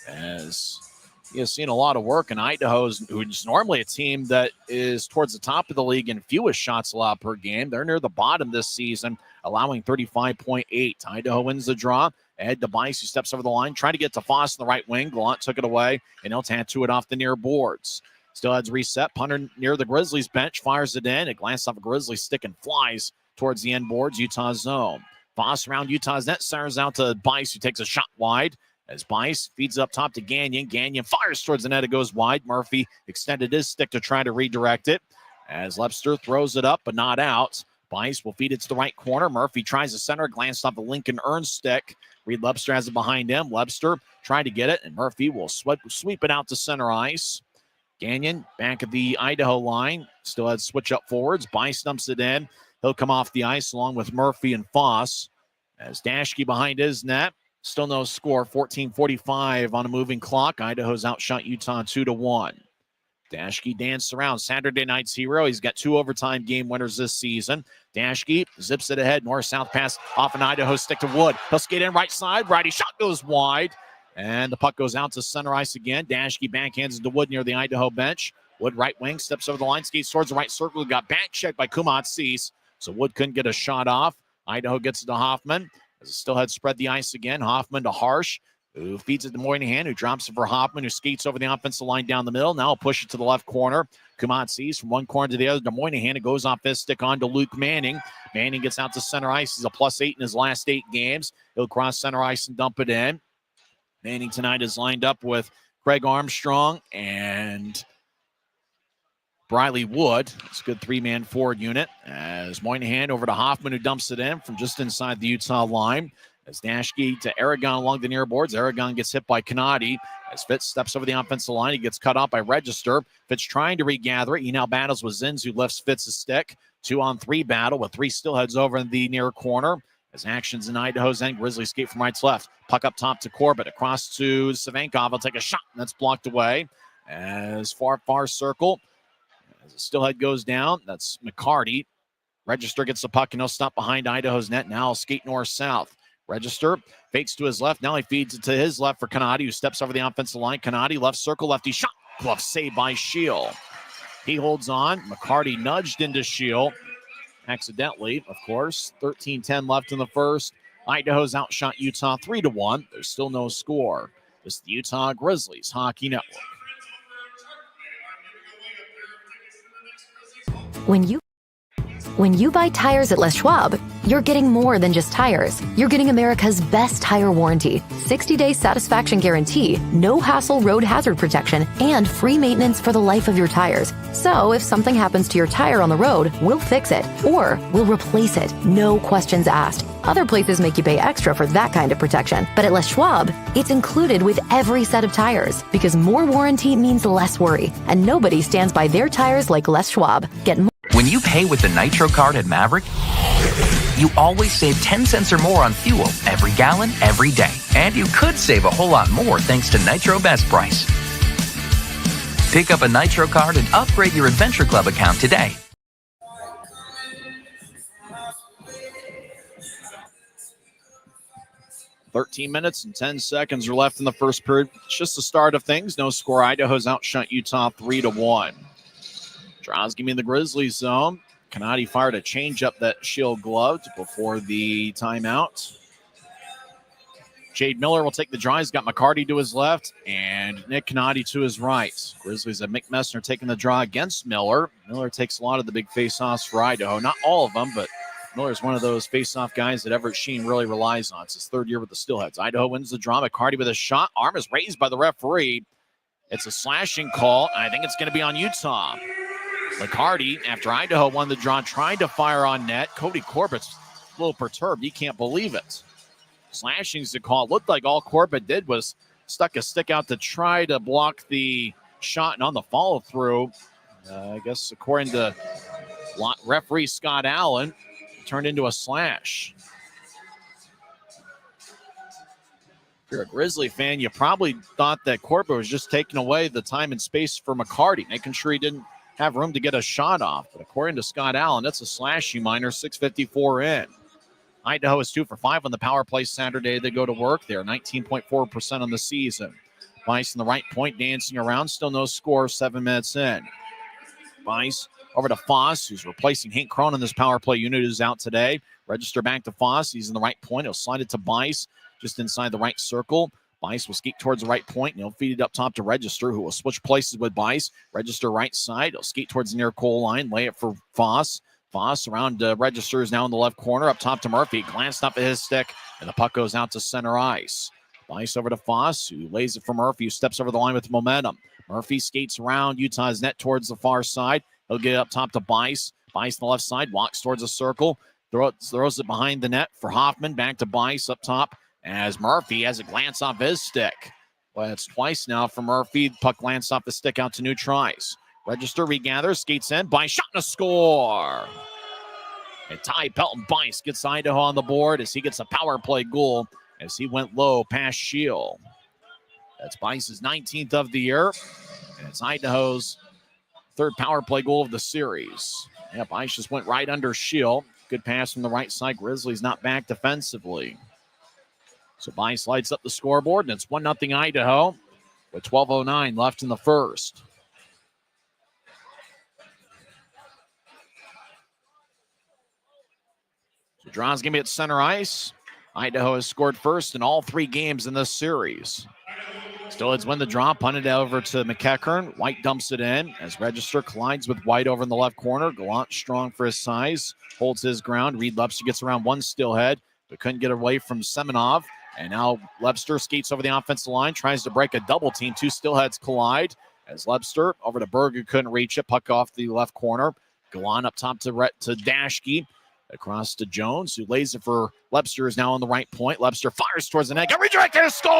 As he has seen a lot of work in Idaho's, who's normally a team that is towards the top of the league in fewest shots allowed per game. They're near the bottom this season, allowing 35.8. Idaho wins the draw. Ahead to Bice, who steps over the line, trying to get to Foss in the right wing. Gallant took it away, and he'll tattoo it off the near boards. Steelheads reset. Punter near the Grizzlies bench, fires it in. It glances off a Grizzlies stick and flies towards the end boards, Utah's zone. Foss around Utah's net, centers out to Bice, who takes a shot wide. As Bice feeds up top to Gagnon. Gagnon fires towards the net. It goes wide. Murphy extended his stick to try to redirect it. As Lepster throws it up, but not out. Bice will feed it to the right corner. Murphy tries to center. Glanced off the Lincoln Ernst stick. Reed Lepster has it behind him. Lepster trying to get it, and Murphy will sweep it out to center ice. Gagnon back at the Idaho line. Still had switch up forwards. Bice dumps it in. He'll come off the ice along with Murphy and Foss. As Dashke behind his net. Still no score. 14:45 on a moving clock. Idaho's outshot Utah 2-1. Dashke danced around. Saturday night's hero. He's got 2 overtime game winners this season. Dashke zips it ahead. North-south pass off an Idaho stick to Wood. He'll skate in right side. Righty shot goes wide. And the puck goes out to center ice again. Dashke backhands it to Wood near the Idaho bench. Wood right wing. Steps over the line. Skates towards the right circle. Got back checked by Kumatsis. So Wood couldn't get a shot off. Idaho gets it to Hoffman. As it still had spread the ice again. Hoffman to Harsh. who feeds it to Moynihan, who drops it for Hoffman, who skates over the offensive line down the middle. Now he'll push it to the left corner. Kumant sees from one corner to the other to Moynihan. It goes off his stick on to Luke Manning. Manning gets out to center ice. He's a +8 in his last 8 games. He'll cross center ice and dump it in. Manning tonight is lined up with Craig Armstrong and Briley Wood. It's a good 3-man forward unit. As Moynihan over to Hoffman, who dumps it in from just inside the Utah line. As Dashke to Aragon along the near boards. Aragon gets hit by Kanadi. As Fitz steps over the offensive line, he gets cut off by Register. Fitz trying to regather it. He now battles with Zins, who lifts Fitz's stick. 2-on-3 battle with 3 Steelheads over in the near corner. As actions in Idaho's end, Grizzlies skate from right to left. Puck up top to Corbett. Across to Savankov. He'll take a shot, and that's blocked away. As far circle. As the Steelhead goes down, that's McCarty. Register gets the puck, and he'll stop behind Idaho's net. Now he'll skate north-south. Register fakes to his left. Now he feeds it to his left for Kanadi, who steps over the offensive line. Kanadi, left circle, lefty shot. Glove saved by Shield. He holds on. McCarty nudged into Shield. Accidentally, of course. 13-10 left in the first. Idaho's outshot Utah 3-1. There's still no score. This is the Utah Grizzlies Hockey Network. When you buy tires at Les Schwab, you're getting more than just tires. You're getting America's best tire warranty, 60-day satisfaction guarantee, no hassle road hazard protection, and free maintenance for the life of your tires. So if something happens to your tire on the road, we'll fix it, or we'll replace it, no questions asked. Other places make you pay extra for that kind of protection. But at Les Schwab, it's included with every set of tires, because more warranty means less worry, and nobody stands by their tires like Les Schwab. Get more. When you pay with the Nitro card at Maverik, you always save 10 cents or more on fuel every gallon, every day. And you could save a whole lot more thanks to Nitro Best Price. Pick up a Nitro card and upgrade your Adventure Club account today. .13 and 10 seconds are left in the first period. It's just the start of things. No score. Idaho's outshot Utah 3-1. Drozgame in the Grizzlies zone. Kanadi fired a changeup that Shield gloved before the timeout. Jade Miller will take the draw. He's got McCarty to his left and Nick Kanadi to his right. Grizzlies have Mick Messner taking the draw against Miller. Miller takes a lot of the big face-offs for Idaho. Not all of them, but Miller's one of those face-off guys that Everett Sheen really relies on. It's his 3rd year with the Steelheads. Idaho wins the draw. McCarty with a shot. Arm is raised by the referee. It's a slashing call, and I think it's going to be on Utah. McCarty, after Idaho won the draw, tried to fire on net. Cody Corbett's a little perturbed. He can't believe it. Slashing's the call. It looked like all Corbett did was stuck a stick out to try to block the shot, and on the follow-through, I guess according to referee Scott Allen, it turned into a slash. If you're a Grizzly fan, you probably thought that Corbett was just taking away the time and space for McCarty, making sure he didn't have room to get a shot off. But according to Scott Allen, that's a slash, you minor, 6:54 in. Idaho is 2 for 5 on the power play Saturday. They go to work. They're 19.4% on the season. Bice in the right point, dancing around. Still no score, 7 minutes in. Bice over to Foss, who's replacing Hank Cronin. This power play unit is out today. Register back to Foss. He's in the right point. He'll slide it to Bice just inside the right circle. Bice will skate towards the right point, and he'll feed it up top to Register, who will switch places with Bice. Register right side. He'll skate towards the near goal line, lay it for Foss. Foss around Register is now in the left corner, up top to Murphy. Glanced up at his stick, and the puck goes out to center ice. Bice over to Foss, who lays it for Murphy, who steps over the line with momentum. Murphy skates around Utah's net towards the far side. He'll get it up top to Bice. Bice on the left side, walks towards a circle, throws it behind the net for Hoffman. Back to Bice up top as Murphy has a glance off his stick. Well, it's twice now for Murphy. Puck glanced off the stick out to new tries. Register regathers, skates in, Bice shot and a score. And Ty Pelton Bice gets Idaho on the board as he gets a power play goal as he went low past Shield. That's Bice's 19th of the year, and it's Idaho's 3rd power play goal of the series. Yeah, Bice just went right under Shield. Good pass from the right side. Grizzlies not back defensively. So Bice lights up the scoreboard, and it's 1-0 Idaho with 12:09 left in the first. So Dron's going to be at center ice. Idaho has scored first in all 3 games in this series. Steelheads win the draw, punted over to McEachern. White dumps it in as Register collides with White over in the left corner. Gallant, strong for his size, holds his ground. Reed Lebster gets around one Steelhead, but couldn't get away from Semenov. And now Lebster skates over the offensive line, tries to break a double team. 2 Steelheads collide as Lebster over to Berg, who couldn't reach it. Puck off the left corner. Gallant up top to Dashke. Across to Jones, who lays it for Lebster, is now on the right point. Lebster fires towards the net. Got redirected to score!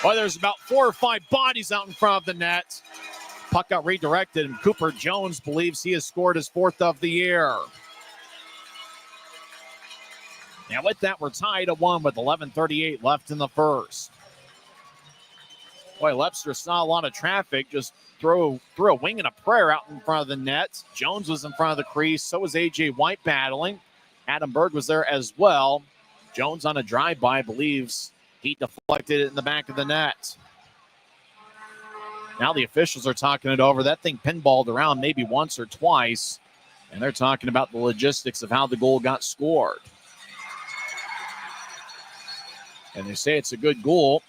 Well, there's about 4 or 5 bodies out in front of the net. Puck got redirected, and Cooper Jones believes he has scored his 4th of the year. Now with that, we're tied at 1 with 11:38 left in the first. Boy, Lebster saw a lot of traffic, just threw a wing and a prayer out in front of the net. Jones was in front of the crease. So was A.J. White battling. Adam Berg was there as well. Jones on a drive-by believes he deflected it in the back of the net. Now the officials are talking it over. That thing pinballed around maybe once or twice, and they're talking about the logistics of how the goal got scored. And they say it's a good goal.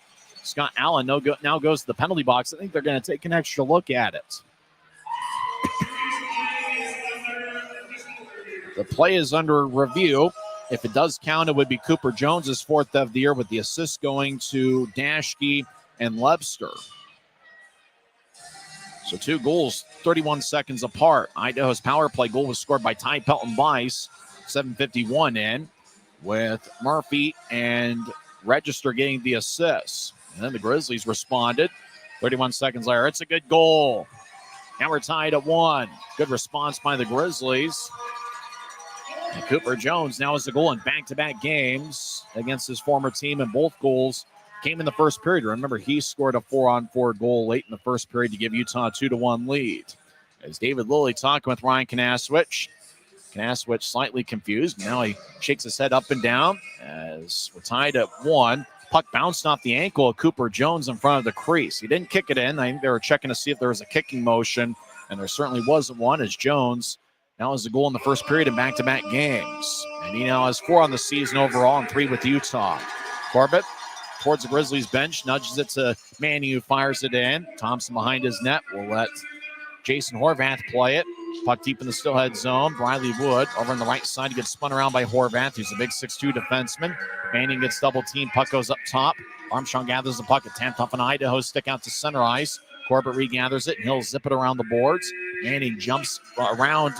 Scott Allen now goes to the penalty box. I think they're going to take an extra look at it. The play is under review. If it does count, it would be Cooper Jones' 4th of the year, with the assist going to Dashke and Lebster. So 2 goals, 31 seconds apart. Idaho's power play goal was scored by Ty Pelton-Bice, 7:51 in, with Murphy and Register getting the assists. And then the Grizzlies responded. 31 seconds later, it's a good goal. Now we're tied at 1. Good response by the Grizzlies. And Cooper Jones now has a goal in back-to-back games against his former team, and both goals came in the first period. Remember, he scored a 4-on-4 goal late in the first period to give Utah a 2-1 lead. As David Lilly talking with Ryan Kanaswich. Kanaswich slightly confused. Now he shakes his head up and down as we're tied at 1. Puck bounced off the ankle of Cooper Jones in front of the crease. He didn't kick it in. I think they were checking to see if there was a kicking motion, and there certainly wasn't one, as Jones now has a goal in the first period in back-to-back games. And he now has 4 on the season overall and 3 with Utah. Corbett towards the Grizzlies bench, nudges it to Manny, who fires it in. Thompson behind his net will let Jason Horvath play it. Puck deep in the Steelhead zone. Briley Wood over on the right side. He gets spun around by Horvath, who's a big 6'2 defenseman. Manning gets double teamed. Puck goes up top. Armstrong gathers the puck at 10th off an Idaho stick out to center ice. Corbett regathers it, and he'll zip it around the boards. Manning jumps around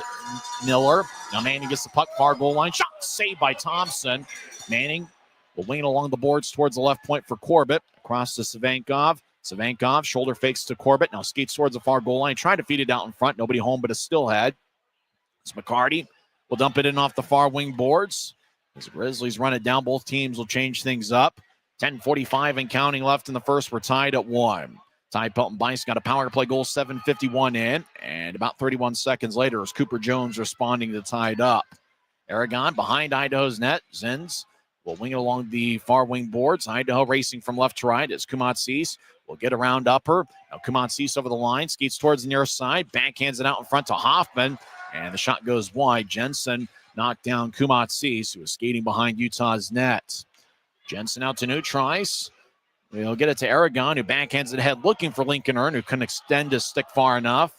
Miller. Now Manning gets the puck, far goal line. Shot saved by Thompson. Manning will wing it along the boards towards the left point for Corbett. Across to Savankov. Savankov shoulder fakes to Corbett. Now skates towards the far goal line. Tried to feed it out in front. Nobody home but a Steelhead. It's McCarty. Will dump it in off the far wing boards. As the Grizzlies run it down, both teams will change things up. 10:45 and counting left in the first. We're tied at 1. Ty Pelton-Bice got a power play goal, 7:51 in. And about 31 seconds later is Cooper Jones responding to tie it up. Aragon behind Idaho's net. Zins will wing it along the far wing boards. Idaho racing from left to right as Kumatsis will get around upper. Now Kumatsis over the line, skates towards the near side, backhands it out in front to Hoffman, and the shot goes wide. Jensen knocked down Kumatsis, who was skating behind Utah's net. Jensen out to neutralize. We'll get it to Aragon, who backhands it ahead, looking for Lincoln Earn, who couldn't extend his stick far enough.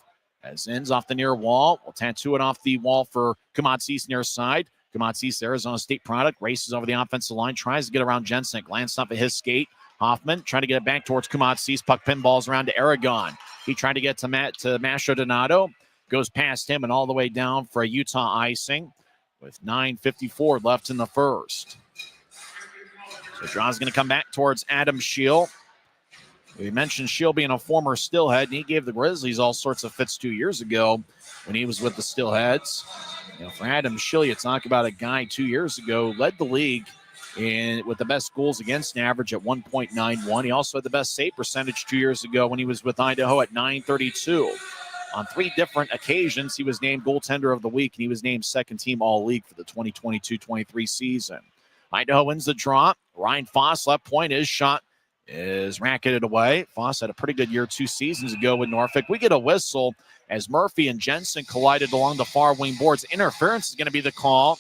As ends off the near wall, will tattoo it off the wall for Kumatsis near side. Kumatsis, Arizona State product, races over the offensive line, tries to get around Jensen, glanced up at his skate. Hoffman trying to get it back towards Kumatsis. Puck pinballs around to Aragon. He tried to get to Masho Donato. Goes past him and all the way down for a Utah icing with 9:54 left in the first. So draw's going to come back towards Adam Scheel. We mentioned Scheel being a former Steelhead, and he gave the Grizzlies all sorts of fits 2 years ago when he was with the Steelheads. You know, for Adam Scheel, you talk about a guy 2 years ago, led the league with the best goals against average at 1.91. He also had the best save percentage 2 years ago when he was with Idaho at 932. On 3 different occasions, he was named goaltender of the week, and he was named second team all-league for the 2022-23 season. Idaho wins the draw. Ryan Foss, left point, his shot is racketed away. Foss had a pretty good year 2 seasons ago with Norfolk. We get a whistle as Murphy and Jensen collided along the far wing boards. Interference is going to be the call.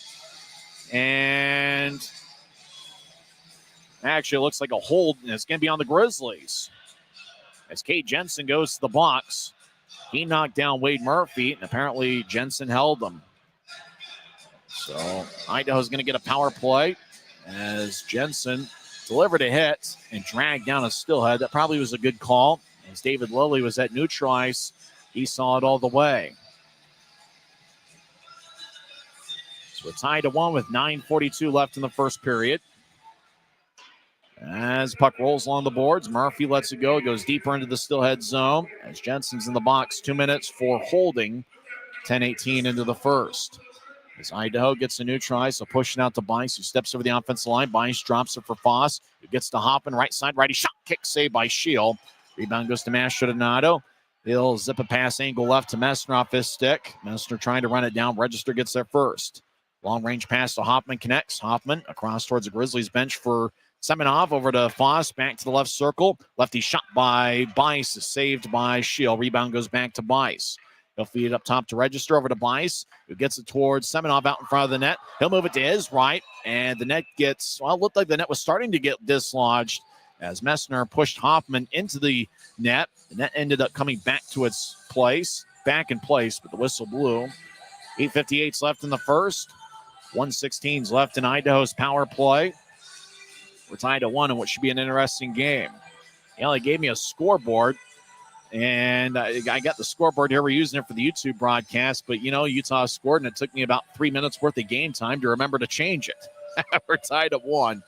And actually, it looks like a hold, and it's going to be on the Grizzlies. As Kate Jensen goes to the box, he knocked down Wade Murphy, and apparently Jensen held him. So Idaho's going to get a power play as Jensen delivered a hit and dragged down a Steelhead. That probably was a good call. As David Lilly was at neutral ice, he saw it all the way. So we're tied to 1 with 9:42 left in the first period. As puck rolls along the boards, Murphy lets it go. It goes deeper into the Steelhead zone. As Jensen's in the box, 2 minutes for holding. 10:18 into the first. As Idaho gets a new try, so pushing out to Bice, who steps over the offensive line. Bice drops it for Foss, who gets to Hoffman, right side, righty shot, kick saved by Shield. Rebound goes to Mastrodonado. He'll zip a pass angle left to Messner off his stick. Messner trying to run it down. Register gets there first. Long range pass to Hoffman, connects. Hoffman across towards the Grizzlies bench for Semenov, over to Foss, back to the left circle. Lefty shot by Bice, saved by Shield. Rebound goes back to Bice. He'll feed it up top to Register, over to Bice, who gets it towards Semenov out in front of the net. He'll move it to his right, and the net gets, well, it looked like the net was starting to get dislodged as Messner pushed Hoffman into the net. The net ended up coming back to its place, back in place, but the whistle blew. 8:58 left in the first. 1:16 left in Idaho's power play. We're tied at 1 in what should be an interesting game. They gave me a scoreboard, and I got the scoreboard here. We're using it for the YouTube broadcast, but, Utah scored, and it took me about 3 minutes worth of game time to remember to change it. We're tied at 1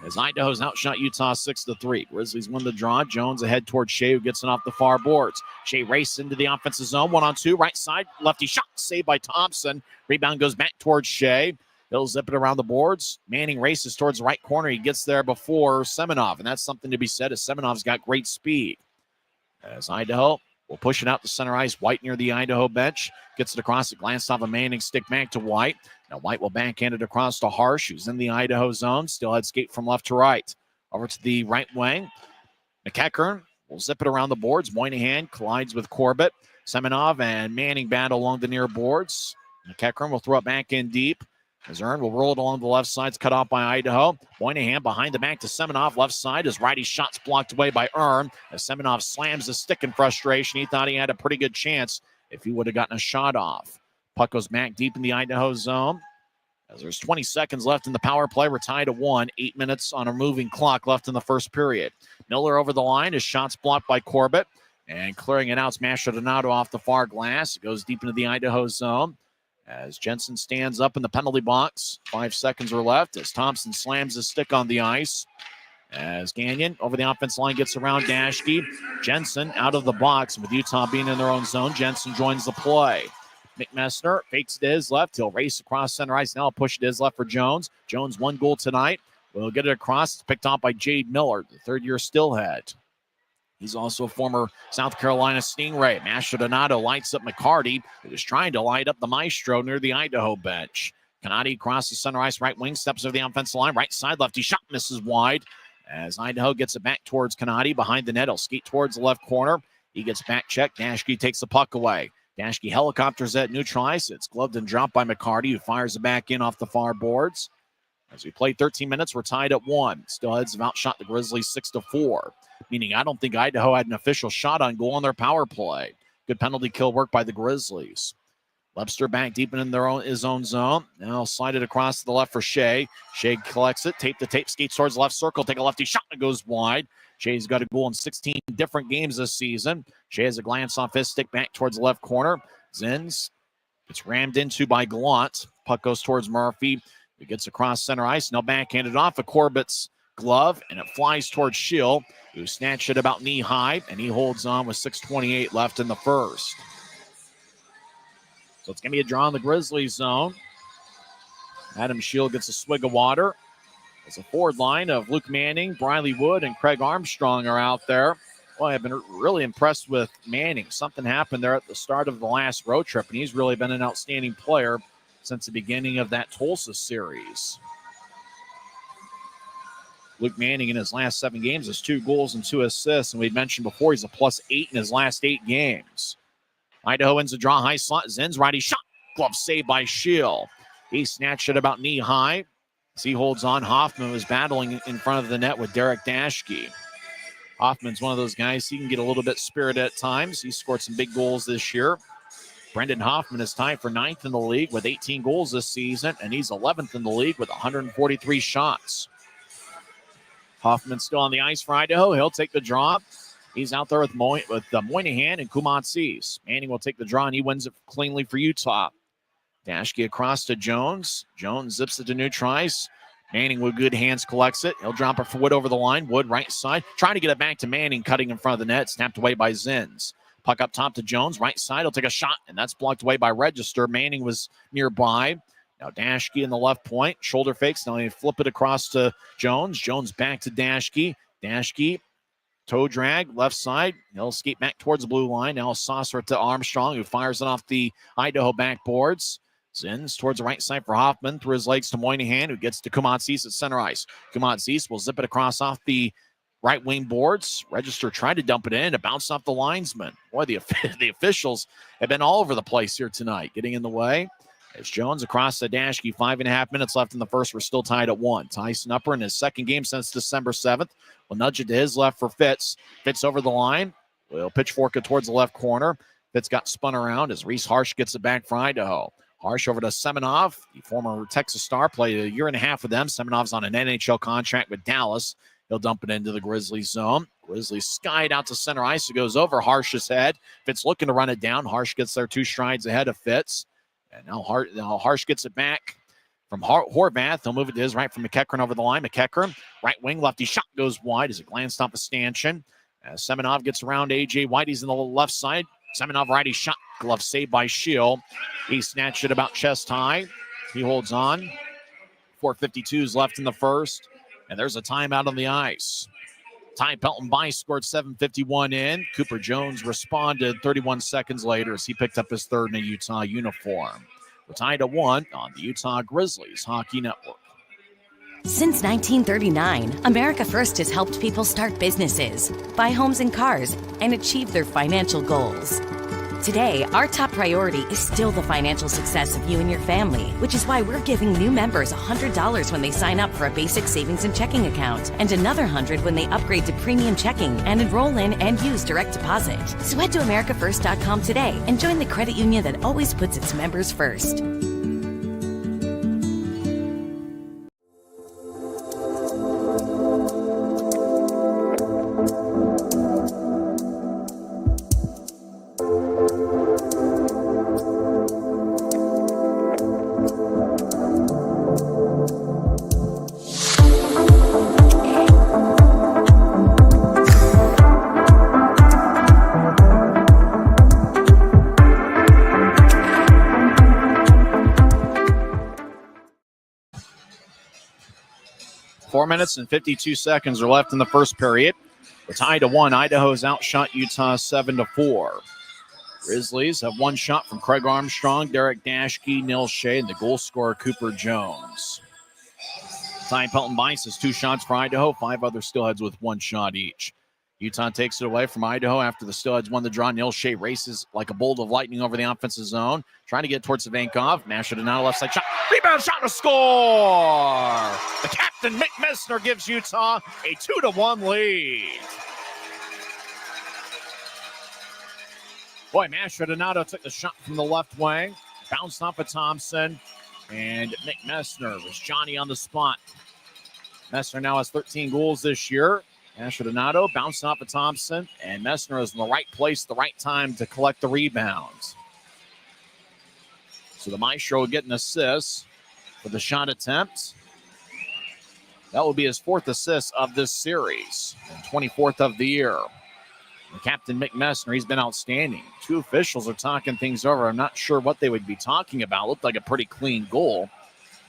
as Idaho's outshot Utah 6-3. Grizzlies win the draw. Jones ahead towards Shea, who gets it off the far boards. Shea races into the offensive zone. 1-on-2, right side. Lefty shot, saved by Thompson. Rebound goes back towards Shea. He'll zip it around the boards. Manning races towards the right corner. He gets there before Semenov, and that's something to be said as Semenov's got great speed. As Idaho will push it out to center ice. White near the Idaho bench. Gets it across. It glanced off of Manning. Stick back to White. Now White will backhand it across to Harsh, who's in the Idaho zone. Still had skate from left to right. Over to the right wing. McEachern will zip it around the boards. Moynihan collides with Corbett. Semenov and Manning battle along the near boards. McEachern will throw it back in deep. As Ern will roll it along the left side. It's cut off by Idaho. Moynihan behind the back to Semenov. Left side as righty shots blocked away by Ern. As Semenov slams the stick in frustration. He thought he had a pretty good chance if he would have gotten a shot off. Puck goes back deep in the Idaho zone. As there's 20 seconds left in the power play, we're tied at 1. 8 minutes on a moving clock left in the first period. Miller over the line. His shot's blocked by Corbett. And clearing it out, Mastrodonado off the far glass. It goes deep into the Idaho zone. As Jensen stands up in the penalty box. 5 seconds are left as Thompson slams his stick on the ice. As Gagnon over the offense line gets around Dashke. Jensen out of the box with Utah being in their own zone. Jensen joins the play. McMessner fakes it to his left. He'll race across center ice. Now push it to his left for Jones. Jones 1 goal tonight. Will get it across. It's picked off by Jade Miller, the third-year Steelhead. He's also a former South Carolina Stingray. Mastrodonado lights up McCarty, who is trying to light up the Maestro near the Idaho bench. Canati crosses center ice, right wing, steps over the offensive line. Right side, lefty shot misses wide. As Idaho gets it back towards Canati behind the net. He'll skate towards the left corner. He gets back checked. Dashke takes the puck away. Dashke helicopters at neutral ice. It's gloved and dropped by McCarty, who fires it back in off the far boards. As we play 13 minutes, we're tied at 1. Steelheads have outshot the Grizzlies 6-4. Meaning I don't think Idaho had an official shot on goal on their power play. Good penalty kill work by the Grizzlies. Webster back deep in his own zone. Now slide it across to the left for Shea. Shea collects it, tape to tape, skates towards the left circle, take a lefty shot, and it goes wide. Shea's got a goal in 16 different games this season. Shea has a glance off his stick back towards the left corner. Zins gets rammed into by Gallant. Puck goes towards Murphy. He gets across center ice. Now backhanded off of Corbett's glove, and it flies towards Schill, who snatched it about knee high, and he holds on with 6:28 left in the first. So it's going to be a draw in the Grizzlies zone. Adam Schill gets a swig of water. It's a forward line of Luke Manning, Briley Wood, and Craig Armstrong are out there. Well, I've been really impressed with Manning. Something happened there at the start of the last road trip, and he's really been an outstanding player since the beginning of that Tulsa series. Luke Manning in his last 7 games has 2 goals and 2 assists, and we'd mentioned before he's a +8 in his last 8 games. Idaho wins the draw, high slot. Zinn's righty shot. Glove saved by Shield. He snatched it about knee high. As he holds on, Hoffman was battling in front of the net with Derek Dashke. Hoffman's one of those guys, he can get a little bit spirited at times. He scored some big goals this year. Brendan Hoffman is tied for 9th in the league with 18 goals this season, and he's 11th in the league with 143 shots. Hoffman's still on the ice for Idaho. He'll take the draw. He's out there with Moynihan and Kumatsis. Manning will take the draw, and he wins it cleanly for Utah. Dashke across to Jones. Jones zips it to Neutrice. Manning with good hands collects it. He'll drop it for Wood over the line. Wood right side. Trying to get it back to Manning, cutting in front of the net. Snapped away by Zins. Puck up top to Jones. Right side. He'll take a shot, and that's blocked away by Register. Manning was nearby. Now Dashke in the left point. Shoulder fakes. Now they flip it across to Jones. Jones back to Dashke. Dashke. Toe drag, left side. He'll skate back towards the blue line. Now saucer it to Armstrong, who fires it off the Idaho backboards. Zins towards the right side for Hoffman. Through his legs to Moynihan, who gets to Kumatsis at center ice. Kumatsis will zip it across off the right wing boards. Register tried to dump it in. It bounced off the linesman. Boy, the officials have been all over the place here tonight, getting in the way. As Jones across the Dashke, 5.5 minutes left in the first. We're still tied at 1. Tyson Upper in his second game since December 7th. Will nudge it to his left for Fitz. Fitz over the line. Will pitchfork it towards the left corner. Fitz got spun around as Reese Harsh gets it back for Idaho. Harsh over to Semenov, the former Texas star, played a year and a half with them. Semenov's on an NHL contract with Dallas. He'll dump it into the Grizzlies zone. Grizzlies skied out to center ice. It goes over Harsh's head. Fitz looking to run it down. Harsh gets there 2 strides ahead of Fitz. And now Harsh gets it back from Horvath. He'll move it to his right from McEachern over the line. McEachern, right wing, lefty shot goes wide as it glanced off a stanchion. As Semenov gets around A.J. White, he's in the left side. Semenov righty shot, glove saved by Shield. He snatched it about chest high. He holds on. 4:52 is left in the first. And there's a timeout on the ice. Ty Pelton Bice scored 7:51 in. Cooper Jones responded 31 seconds later as he picked up his third in a Utah uniform. We're tied at 1 on the Utah Grizzlies Hockey Network. Since 1939, America First has helped people start businesses, buy homes and cars, and achieve their financial goals. Today, our top priority is still the financial success of you and your family, which is why we're giving new members $100 when they sign up for a basic savings and checking account, and another $100 when they upgrade to premium checking and enroll in and use direct deposit. So head to AmericaFirst.com today and join the credit union that always puts its members first. Minutes and 52 seconds are left in the first period. We're tied to 1. Idaho's outshot Utah 7-4. Grizzlies have one shot from Craig Armstrong, Derek Dashke, Nil Shea, and the goal scorer Cooper Jones. Ty Pelton Bice has 2 shots for Idaho, 5 other Steelheads with 1 shot each. Utah takes it away from Idaho after the Steelheads won the draw. Nil Shea races like a bolt of lightning over the offensive zone, trying to get towards Savankov. Masher to now left side shot. Rebound shot to score! The captain, Mick Messner, gives Utah a 2-1 lead. Boy, Masher Donato took the shot from the left wing. Bounced off of Thompson. And Mick Messner was Johnny on the spot. Messner now has 13 goals this year. Masher Donato bounced off of Thompson, and Messner is in the right place at the right time to collect the rebounds. So the Maestro will get an assist for the shot attempt. That will be his 4th assist of this series, and 24th of the year. And Captain Mick Messner, he's been outstanding. 2 officials are talking things over. I'm not sure what they would be talking about. Looked like a pretty clean goal.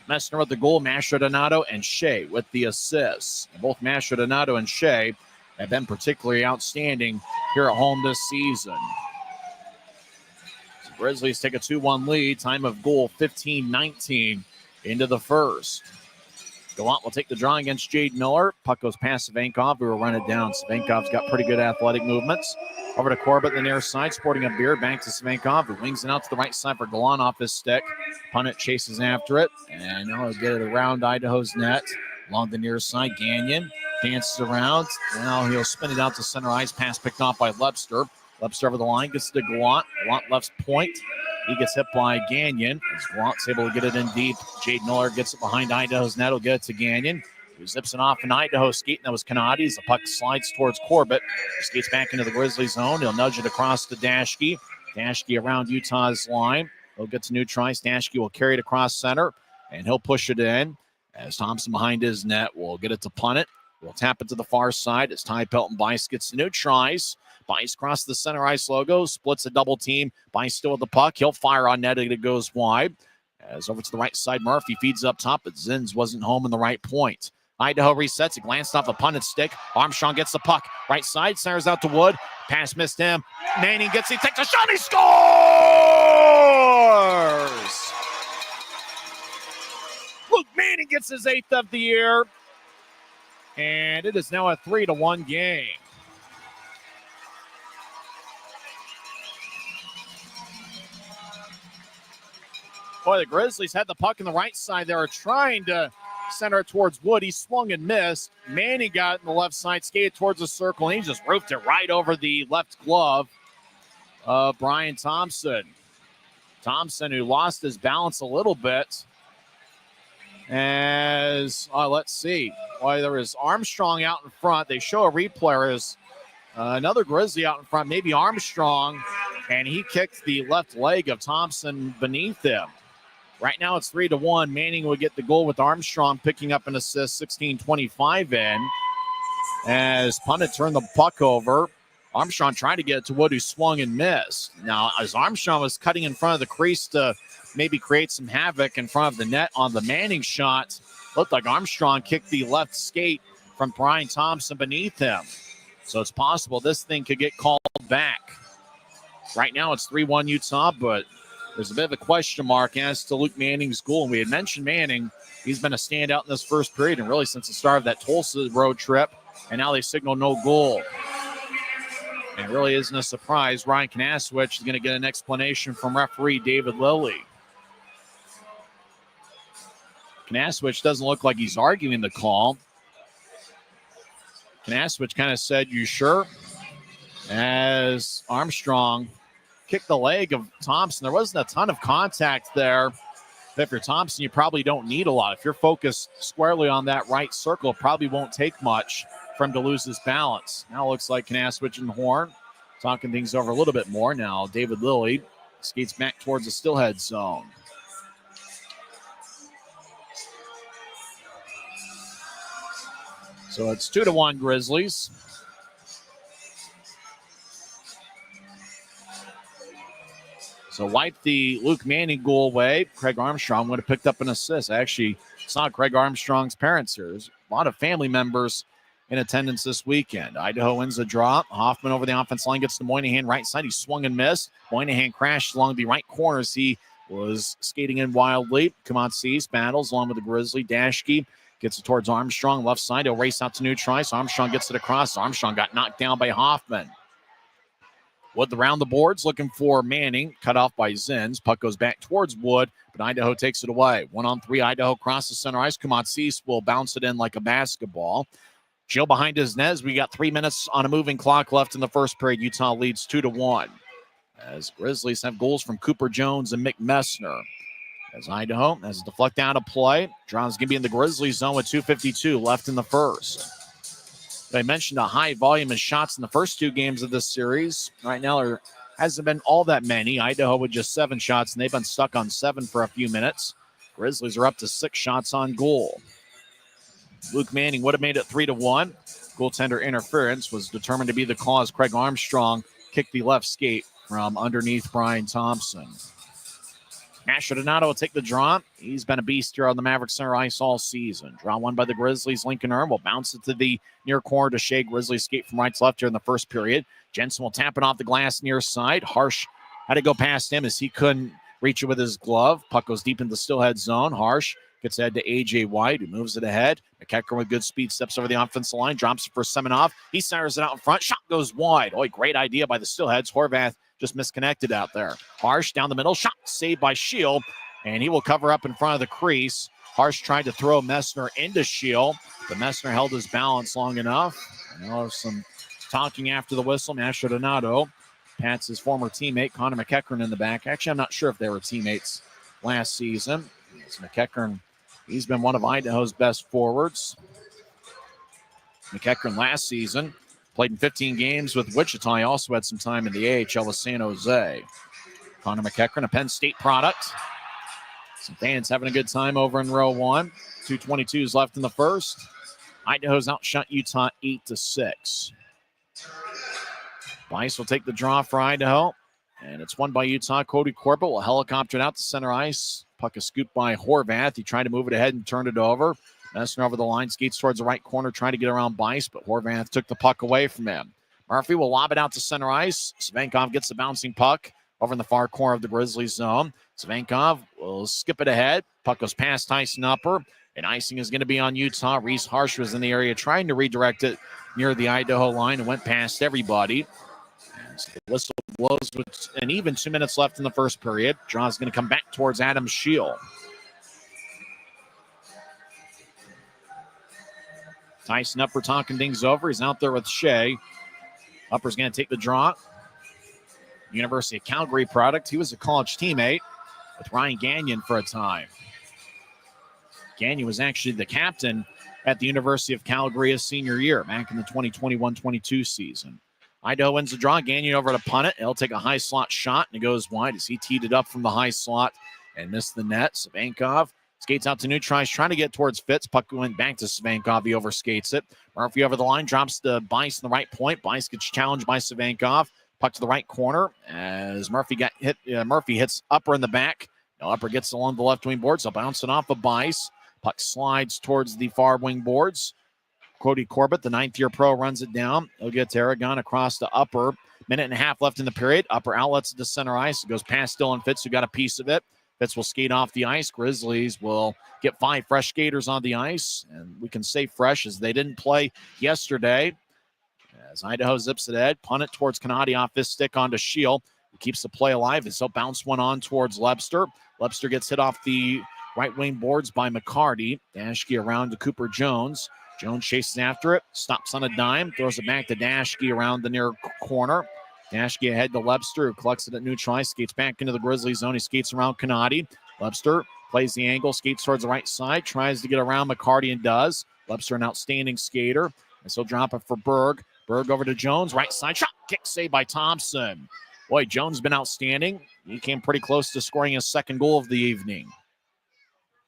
Messner with the goal, Masher Donato and Shea with the assists. And both Masher Donato and Shea have been particularly outstanding here at home this season. So Grizzlies take a 2-1 lead. Time of goal 15-19 into the first. Gallant will take the draw against Jade Miller. Puck goes past Svankov, who will run it down. Svankov's got pretty good athletic movements. Over to Corbett, the near side, sporting a beer. Back to Svankov, who wings it out to the right side for Gallant off his stick. Punnett chases after it, and now he'll get it around Idaho's net. Along the near side, Gagnon dances around. Now he'll spin it out to center ice. Pass picked off by Lepster. Lepster over the line, gets to Gallant. Gallant left point. He gets hit by Gagnon. As Gallant's able to get it in deep. Jade Miller gets it behind Idaho's net. He'll get it to Gagnon, who zips it off an Idaho skate. That was Canadi's. The puck slides towards Corbett. He skates back into the Grizzly zone. He'll nudge it across to Dashke. Dashke around Utah's line. He'll get to neutral ice. Dashke will carry it across center, and he'll push it in. As Thompson behind his net will get it to Punnett. We'll tap it to the far side as Ty Pelton-Bice gets the neutral ice. Bice across the center ice logo, splits a double team. Bice still with the puck. He'll fire on net and it goes wide. As over to the right side, Murphy feeds up top, but Zins wasn't home in the right point. Idaho resets. It glanced off the Punnett's stick. Armstrong gets the puck. Right side, centers out to Wood. Pass missed him. Manning gets it. Takes a shot. He scores! Luke Manning gets his 8th of the year. And it is now a 3-1 game. Boy, the Grizzlies had the puck in the right side. They were trying to center it towards Wood. He swung and missed. Manning got it in the left side, skated towards the circle, and he just roofed it right over the left glove of Brian Thompson. Thompson, who lost his balance a little bit. As, let's see. Well, there was Armstrong out in front. They show a replay. There's another Grizzly out in front, maybe Armstrong, and he kicked the left leg of Thompson beneath him. Right now it's 3-1. Manning would get the goal with Armstrong picking up an assist, 16-25 in. As Punnett turned the puck over, Armstrong trying to get it to Wood, who swung and missed. Now, as Armstrong was cutting in front of the crease to maybe create some havoc in front of the net on the Manning shot, looked like Armstrong kicked the left skate from Brian Thompson beneath him. So it's possible this thing could get called back. Right now it's 3-1 Utah, but there's a bit of a question mark as to Luke Manning's goal. And we had mentioned Manning. He's been a standout in this first period and really since the start of that Tulsa road trip. And now they signal no goal. And it really isn't a surprise. Ryan Knaswich is going to get an explanation from referee David Lilly. Knaswich doesn't look like he's arguing the call. Knaswich kind of said, "You sure?" As Armstrong kicked the leg of Thompson. There wasn't a ton of contact there. But if you're Thompson, you probably don't need a lot. If you're focused squarely on that right circle, it probably won't take much for him to lose his balance. Now it looks like Knaswich and Horn talking things over a little bit more. Now David Lilly skates back towards the Steelhead zone. So it's 2-1 Grizzlies. So wipe the Luke Manning goal away. Craig Armstrong would have picked up an assist. I actually saw Craig Armstrong's parents here. There's a lot of family members in attendance this weekend. Idaho wins the draw. Hoffman over the offense line gets to Moynihan right side. He swung and missed. Moynihan crashed along the right corner as he was skating in wildly. Kamatsis battles along with the Grizzly. Dashke gets it towards Armstrong. Left side. He'll race out to neutral ice. Armstrong gets it across. Armstrong got knocked down by Hoffman. Wood around the boards looking for Manning. Cut off by Zins. Puck goes back towards Wood, but Idaho takes it away. 1-on-3. Idaho crosses center ice. Kamatsis will bounce it in like a basketball. Jill behind his net as we got 3 minutes on a moving clock left in the first period. Utah leads 2-1. As Grizzlies have goals from Cooper Jones and Mick Messner. As Idaho has a deflect out of play. Drown's going to be in the Grizzlies zone with 2:52 left in the first. I mentioned a high volume of shots in the first two games of this series. Right now, there hasn't been all that many. Idaho with just 7 shots, and they've been stuck on 7 for a few minutes. Grizzlies are up to 6 shots on goal. Luke Manning would have made it 3-1. Goaltender interference was determined to be the cause. Craig Armstrong kicked the left skate from underneath Brian Thompson. Asher Donato will take the draw. He's been a beast here on the Maverik Center ice all season. Draw won by the Grizzlies. Lincoln Erm will bounce it to the near corner to Shea. Grizzlies skate from right to left here in the first period. Jensen will tap it off the glass near side. Harsh had to go past him as he couldn't reach it with his glove. Puck goes deep into the Steelhead zone. Harsh Gets ahead to A.J. White, who moves it ahead. McEachern with good speed steps over the offensive line, drops it for Semenoff. He centers it out in front. Shot goes wide. Oh, great idea by the Steelheads. Horvath just misconnected out there. Harsh down the middle. Shot saved by Shield, and he will cover up in front of the crease. Harsh tried to throw Messner into Shield, but Messner held his balance long enough. Now some talking after the whistle. Mastro Donato pats his former teammate, Connor McEachern, in the back. Actually, I'm not sure if they were teammates last season. It's McEachern. He's been one of Idaho's best forwards. McEachern last season played in 15 games with Wichita. He also had some time in the AHL with San Jose. Connor McEachern, a Penn State product. Some fans having a good time over in row one. 2:22 left in the first. Idaho's outshot Utah 8-6. Bice will take the draw for Idaho, and it's won by Utah. Cody Corbett will helicopter it out to center ice. Puck is scooped by Horvath. He tried to move it ahead and turned it over. Messner over the line, skates towards the right corner, trying to get around Bice, but Horvath took the puck away from him. Murphy will lob it out to center ice. Svankov gets the bouncing puck over in the far corner of the Grizzlies zone. Svankov will skip it ahead. Puck goes past Tyson Upper, and icing is going to be on Utah. Reese Harsh was in the area trying to redirect it near the Idaho line and went past everybody. So the whistle blows with an even 2 minutes left in the first period. Draw is going to come back towards Adam Shield. Tyson Upper talking things over. He's out there with Shea. Upper's going to take the draw. University of Calgary product. He was a college teammate with Ryan Gagnon for a time. Gagnon was actually the captain at the University of Calgary his senior year back in the 2021-22 season. Idaho wins the draw. Gagnon over to punt it. He'll take a high slot shot, and it goes wide as he teed it up from the high slot and missed the net. Svankov skates out to Neutron, trying to get towards Fitz. Puck went back to Svankov. He overskates it. Murphy over the line, drops to Bice in the right point. Bice gets challenged by Svankov. Puck to the right corner as Murphy got hit. Murphy hits Upper in the back. Now Upper gets along the left wing boards. So bouncing off of Bice. Puck slides towards the far wing boards. Cody Corbett, the ninth-year pro, runs it down. He'll get to Aragon across to Upper. Minute and a half left in the period. Upper outlets to center ice. It goes past Dylan Fitz, who got a piece of it. Fitz will skate off the ice. Grizzlies will get 5 fresh skaters on the ice. And we can say fresh as they didn't play yesterday. As Idaho zips it ahead, punt it towards Canadi off his stick onto Shield. He keeps the play alive as he'll bounce one on towards Lebster. Lebster gets hit off the right wing boards by McCarty. Dashke around to Cooper Jones. Jones chases after it, stops on a dime, throws it back to Dashke around the near corner. Dashke ahead to Lebster, who collects it at neutral ice, skates back into the Grizzly zone. He skates around Canadi. Lebster plays the angle, skates towards the right side, tries to get around McCarty and does. Lebster, an outstanding skater, and so drop it for Berg. Berg over to Jones, right side shot, kick saved by Thompson. Boy, Jones has been outstanding. He came pretty close to scoring his second goal of the evening.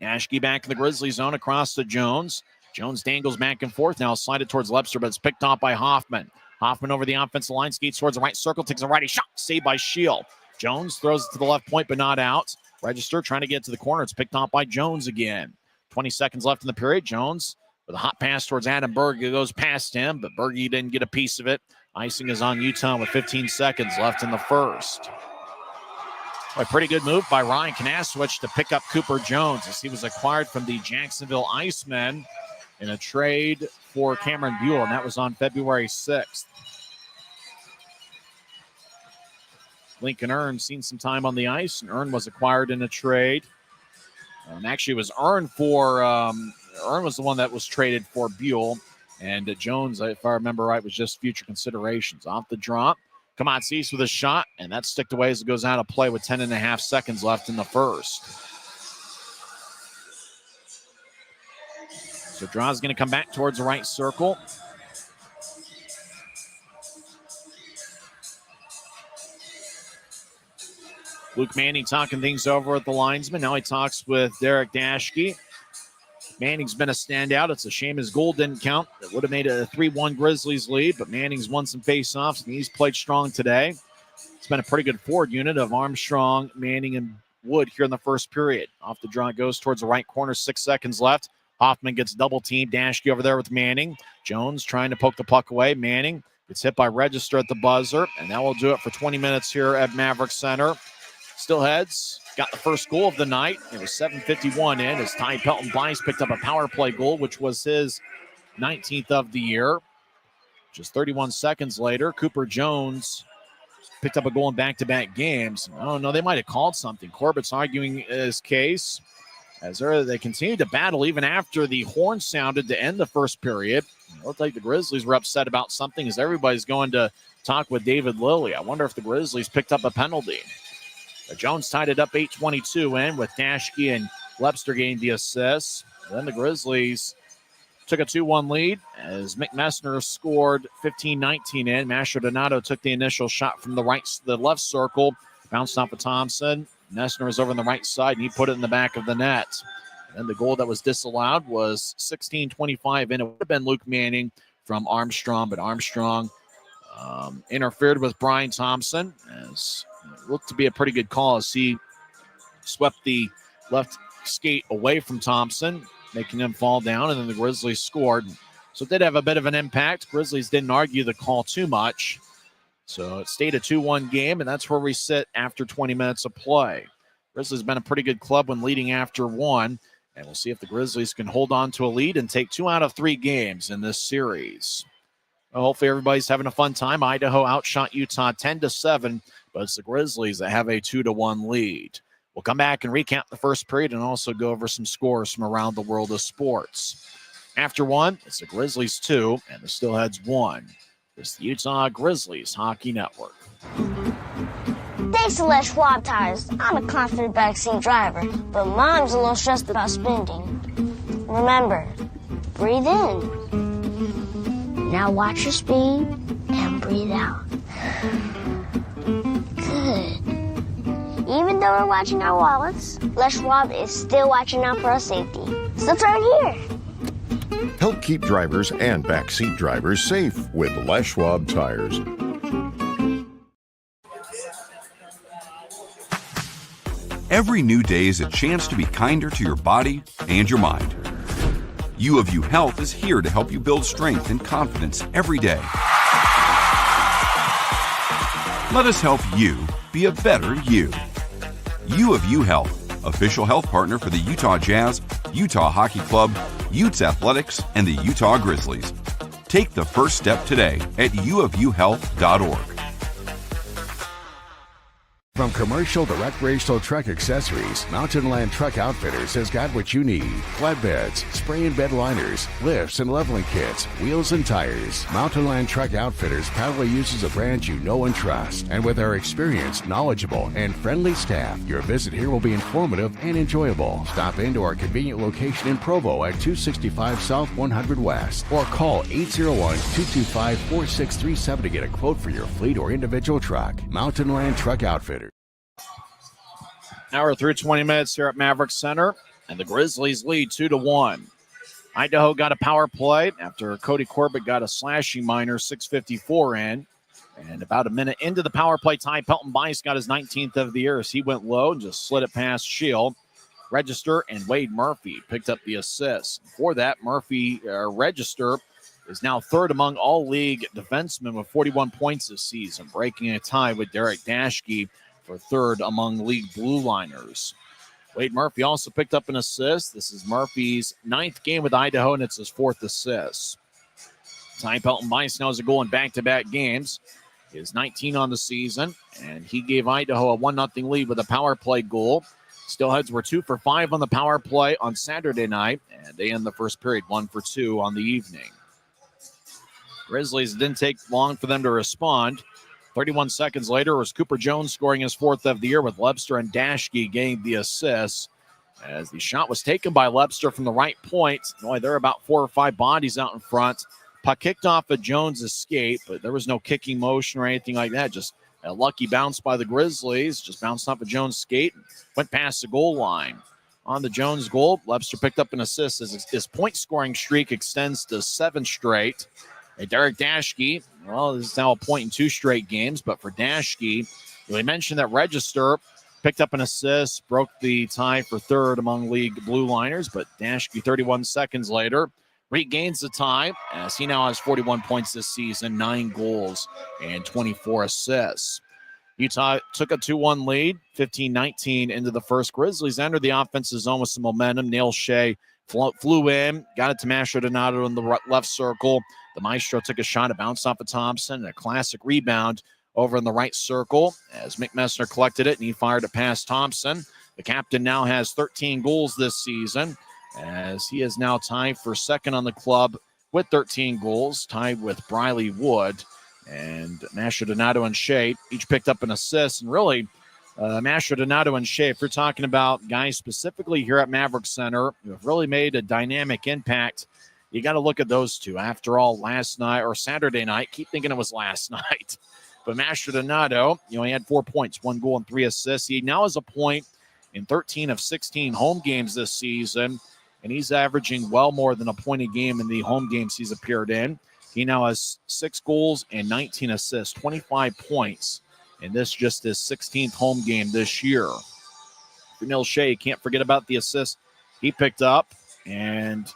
Dashke back in the Grizzly zone across to Jones. Jones dangles back and forth. Now slide it towards Lebster, but it's picked off by Hoffman. Hoffman over the offensive line, skates towards the right circle, takes a righty shot, saved by Shield. Jones throws it to the left point, but not out. Register trying to get to the corner. It's picked off by Jones again. 20 seconds left in the period. Jones with a hot pass towards Adam Berge. It goes past him, but Berge didn't get a piece of it. Icing is on Utah with 15 seconds left in the first. A pretty good move by Ryan Kanaswich to pick up Cooper Jones as he was acquired from the Jacksonville Icemen in a trade for Cameron Buell, and that was on February 6th. Lincoln Earn seen some time on the ice, and Earn was acquired in a trade. Actually, it was Earn was the one that was traded for Buell, and Jones, if I remember right, was just future considerations. Off the drop, Kamatsis with a shot, and that's sticked away as it goes out of play with 10.5 seconds left in the first. So Draw's going to come back towards the right circle. Luke Manning talking things over with the linesman. Now he talks with Derek Dashke. Manning's been a standout. It's a shame his goal didn't count. It would have made a 3-1 Grizzlies lead, but Manning's won some faceoffs, and he's played strong today. It's been a pretty good forward unit of Armstrong, Manning, and Wood here in the first period. Off the draw, it goes towards the right corner, 6 seconds left. Hoffman gets double-teamed. Dashke over there with Manning. Jones trying to poke the puck away. Manning gets hit by Register at the buzzer, and that will do it for 20 minutes here at Maverik Center. Steelheads got the first goal of the night. It was 7:51 in as Ty Pelton-Bice picked up a power play goal, which was his 19th of the year. Just 31 seconds later, Cooper Jones picked up a goal in back-to-back games. Oh, no, they might have called something. Corbett's arguing his case as they continued to battle even after the horn sounded to end the first period. It looked like the Grizzlies were upset about something as everybody's going to talk with David Lilly. I wonder if the Grizzlies picked up a penalty. But Jones tied it up 8:22 in with Dashke and Lepster gained the assists. Then the Grizzlies took a 2-1 lead as Mick Messner scored 15-19 in. Masher Donato took the initial shot from the left circle, bounced off of Thompson. Messner was over on the right side, and he put it in the back of the net. And the goal that was disallowed was 16:25 in. It would have been Luke Manning from Armstrong, but Armstrong interfered with Brian Thompson. As it looked to be a pretty good call as he swept the left skate away from Thompson, making him fall down, and then the Grizzlies scored. So it did have a bit of an impact. Grizzlies didn't argue the call too much. So it stayed a 2-1 game, and that's where we sit after 20 minutes of play. Grizzlies been a pretty good club when leading after one, and we'll see if the Grizzlies can hold on to a lead and take 2 out of 3 games in this series. Well, hopefully everybody's having a fun time. Idaho outshot Utah 10-7, but it's the Grizzlies that have a 2-1 lead. We'll come back and recap the first period and also go over some scores from around the world of sports. After one, it's the Grizzlies 2 and the Steelheads 1. It's the Utah Grizzlies Hockey Network. Thanks to Les Schwab Tires, I'm a confident backseat driver, but Mom's a little stressed about spending. Remember, breathe in. Now watch your speed and breathe out. Good. Even though we're watching our wallets, Les Schwab is still watching out for our safety. So turn here. Help keep drivers and backseat drivers safe with Les Schwab Tires. Every new day is a chance to be kinder to your body and your mind. U of U Health is here to help you build strength and confidence every day. Let us help you be a better you. U of U Health, official health partner for the Utah Jazz, Utah Hockey Club, Utes Athletics, and the Utah Grizzlies. Take the first step today at uofuhealth.org. From commercial to recreational truck accessories, Mountain Land Truck Outfitters has got what you need. Flatbeds, spray and bed liners, lifts and leveling kits, wheels and tires. Mountain Land Truck Outfitters proudly uses a brand you know and trust. And with our experienced, knowledgeable, and friendly staff, your visit here will be informative and enjoyable. Stop into our convenient location in Provo at 265 South 100 West or call 801-225-4637 to get a quote for your fleet or individual truck. Mountain Land Truck Outfitters. Now we're through 20 minutes here at Maverik Center, and the Grizzlies lead 2-1. Idaho got a power play after Cody Corbett got a slashing minor, 6:54 in. And about a minute into the power play, Ty Pelton-Bice got his 19th of the year as he went low and just slid it past Shield. Register and Wade Murphy picked up the assist. For that, Register is now third among all league defensemen with 41 points this season, breaking a tie with Derek Dashke for third among league blue liners. Wade Murphy also picked up an assist. This is Murphy's 9th game with Idaho, and it's his 4th assist. Ty Pelton-Bice now has a goal in back-to-back games. He is 19 on the season, and he gave Idaho a 1-0 lead with a power play goal. Steelheads were 2 for 5 on the power play on Saturday night, and they end the first period 1 for 2 on the evening. Grizzlies didn't take long for them to respond. 31 seconds later was Cooper Jones scoring his 4th of the year with Lepster and Dashke getting the assists. As the shot was taken by Lepster from the right point. Boy, there are about 4 or 5 bodies out in front. Puck kicked off of Jones' skate, but there was no kicking motion or anything like that. Just a lucky bounce by the Grizzlies. Just bounced off of Jones' skate and went past the goal line. On the Jones goal, Lepster picked up an assist as his point-scoring streak extends to 7 straight. And Derek Dashke, well, this is now a point in 2 straight games, but for Dashke, we mentioned that Register picked up an assist, broke the tie for third among league blue liners, but Dashke 31 seconds later regains the tie as he now has 41 points this season, 9 goals, and 24 assists. Utah took a 2-1 lead, 15-19 into the first. Grizzlies entered the offensive zone with some momentum. Neil Shea flew in, got it to Mastro Donato in the left circle. The Maestro took a shot, it bounced off of Thompson, and a classic rebound over in the right circle as Mick Messner collected it, and he fired it past Thompson. The captain now has 13 goals this season, as he is now tied for second on the club with 13 goals, tied with Briley Wood. And Mastro Donato and Shea each picked up an assist. And really, Mastro Donato and Shea, if you're talking about guys specifically here at Maverik Center who have really made a dynamic impact, you got to look at those two. After all, last night or Saturday night, keep thinking it was last night. But Mastro Donato, he had 4 points, 1 goal and 3 assists. He now has a point in 13 of 16 home games this season, and he's averaging well more than a point a game in the home games he's appeared in. He now has 6 goals and 19 assists, 25 points, and this just his 16th home game this year. For Neil Shea, you can't forget about the assist he picked up, and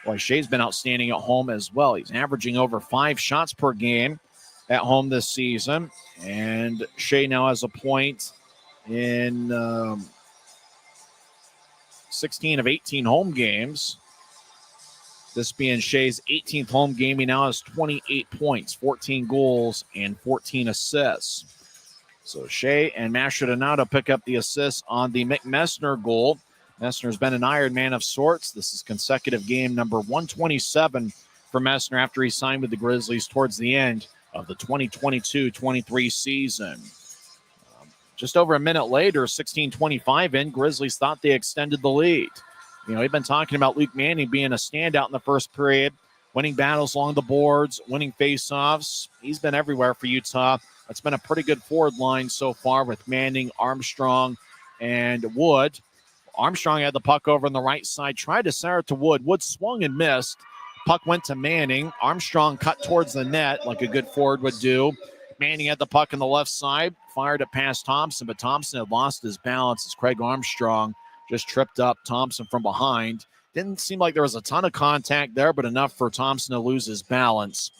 boy, Shea's been outstanding at home as well. He's averaging over 5 shots per game at home this season, and Shea now has a point in 16 of 18 home games. This being Shea's 18th home game, he now has 28 points, 14 goals, and 14 assists. So Shea and Mastro Donato pick up the assists on the Mick Messner goal. Messner's been an Iron Man of sorts. This is consecutive game number 127 for Messner after he signed with the Grizzlies towards the end of the 2022-23 season. Just over a minute later, 16:25 in, Grizzlies thought they extended the lead. We've been talking about Luke Manning being a standout in the first period, winning battles along the boards, winning faceoffs. He's been everywhere for Utah. It's been a pretty good forward line so far with Manning, Armstrong, and Wood. Armstrong had the puck over on the right side, tried to center it to Wood. Wood swung and missed. Puck went to Manning. Armstrong cut towards the net like a good forward would do. Manning had the puck on the left side, fired it past Thompson, but Thompson had lost his balance as Craig Armstrong just tripped up Thompson from behind. Didn't seem like there was a ton of contact there, but enough for Thompson to lose his balance.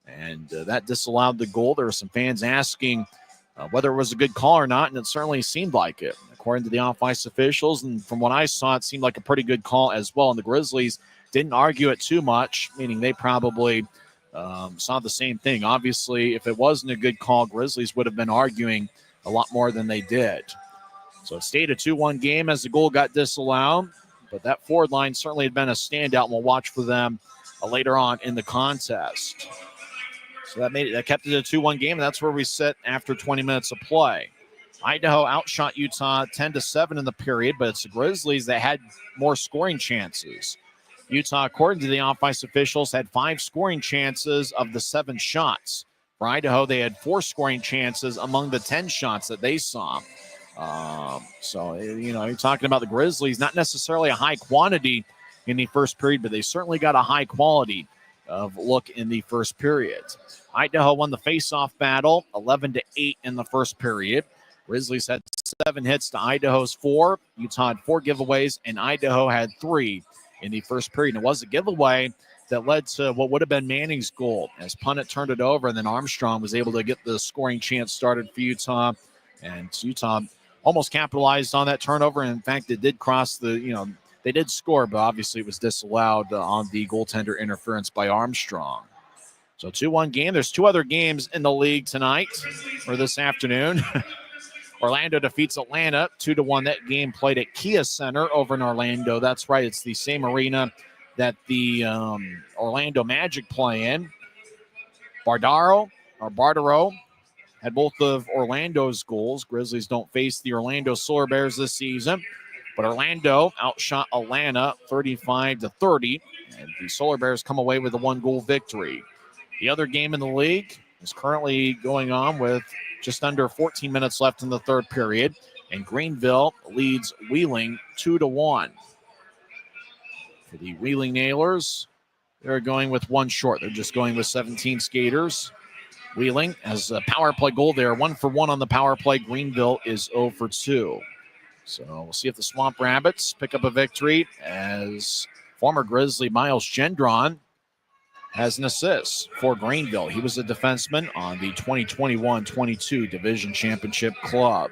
And that disallowed the goal. There were some fans asking whether it was a good call or not, and it certainly seemed like it. According to the off-ice officials, and from what I saw, it seemed like a pretty good call as well. And the Grizzlies didn't argue it too much, meaning they probably saw the same thing. Obviously, if it wasn't a good call, Grizzlies would have been arguing a lot more than they did. So it stayed a 2-1 game as the goal got disallowed, but that forward line certainly had been a standout, and we'll watch for them later on in the contest. So that kept it a 2-1 game, and that's where we sit after 20 minutes of play. Idaho outshot Utah 10-7 in the period, but it's the Grizzlies that had more scoring chances. Utah, according to the off-ice officials, had 5 scoring chances of the 7 shots. For Idaho, they had 4 scoring chances among the 10 shots that they saw. You're talking about the Grizzlies, not necessarily a high quantity in the first period, but they certainly got a high quality of look in the first period. Idaho won the face-off battle 11-8 in the first period. Grizzlies had 7 hits to Idaho's 4. Utah had 4 giveaways, and Idaho had 3 in the first period. It was a giveaway that led to what would have been Manning's goal as Punnett turned it over, and then Armstrong was able to get the scoring chance started for Utah. And Utah almost capitalized on that turnover. And in fact, it did cross they did score, but obviously it was disallowed on the goaltender interference by Armstrong. So 2-1 game. There's 2 other games in the league tonight or this afternoon. Orlando defeats Atlanta 2-1. That game played at Kia Center over in Orlando. That's right. It's the same arena that the Orlando Magic play in. Bardaro had both of Orlando's goals. Grizzlies don't face the Orlando Solar Bears this season, but Orlando outshot Atlanta 35-30, and the Solar Bears come away with a 1-goal victory. The other game in the league is currently going on with just under 14 minutes left in the third period, and Greenville leads Wheeling 2-1. For the Wheeling Nailers, they're going with 1 short. They're just going with 17 skaters. Wheeling has a power play goal there, 1 for 1 on the power play. Greenville is 0 for 2. So we'll see if the Swamp Rabbits pick up a victory as former Grizzly Miles Gendron has an assist for Greenville. He was a defenseman on the 2021-22 Division Championship club.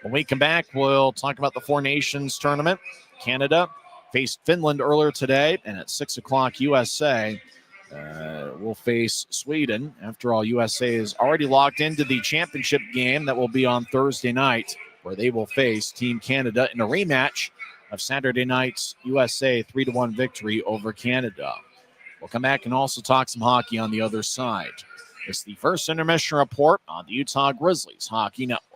When we come back, we'll talk about the Four Nations tournament. Canada faced Finland earlier today, and at 6 o'clock, USA will face Sweden. After all, USA is already locked into the championship game that will be on Thursday night, where they will face Team Canada in a rematch of Saturday night's USA 3-1 victory over Canada. We'll come back and also talk some hockey on the other side. It's the first intermission report on the Utah Grizzlies Hockey Network.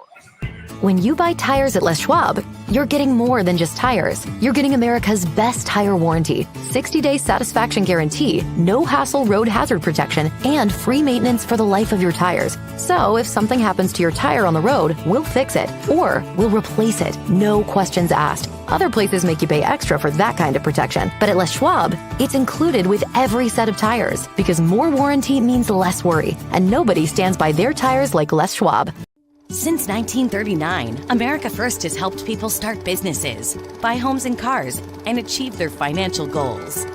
When you buy tires at Les Schwab, you're getting more than just tires. You're getting America's best tire warranty, 60-day satisfaction guarantee, no hassle road hazard protection, and free maintenance for the life of your tires. So if something happens to your tire on the road, we'll fix it, or we'll replace it, no questions asked. Other places make you pay extra for that kind of protection, but at Les Schwab, it's included with every set of tires, because more warranty means less worry, and nobody stands by their tires like Les Schwab. Since 1939, America First has helped people start businesses, buy homes and cars, and achieve their financial goals.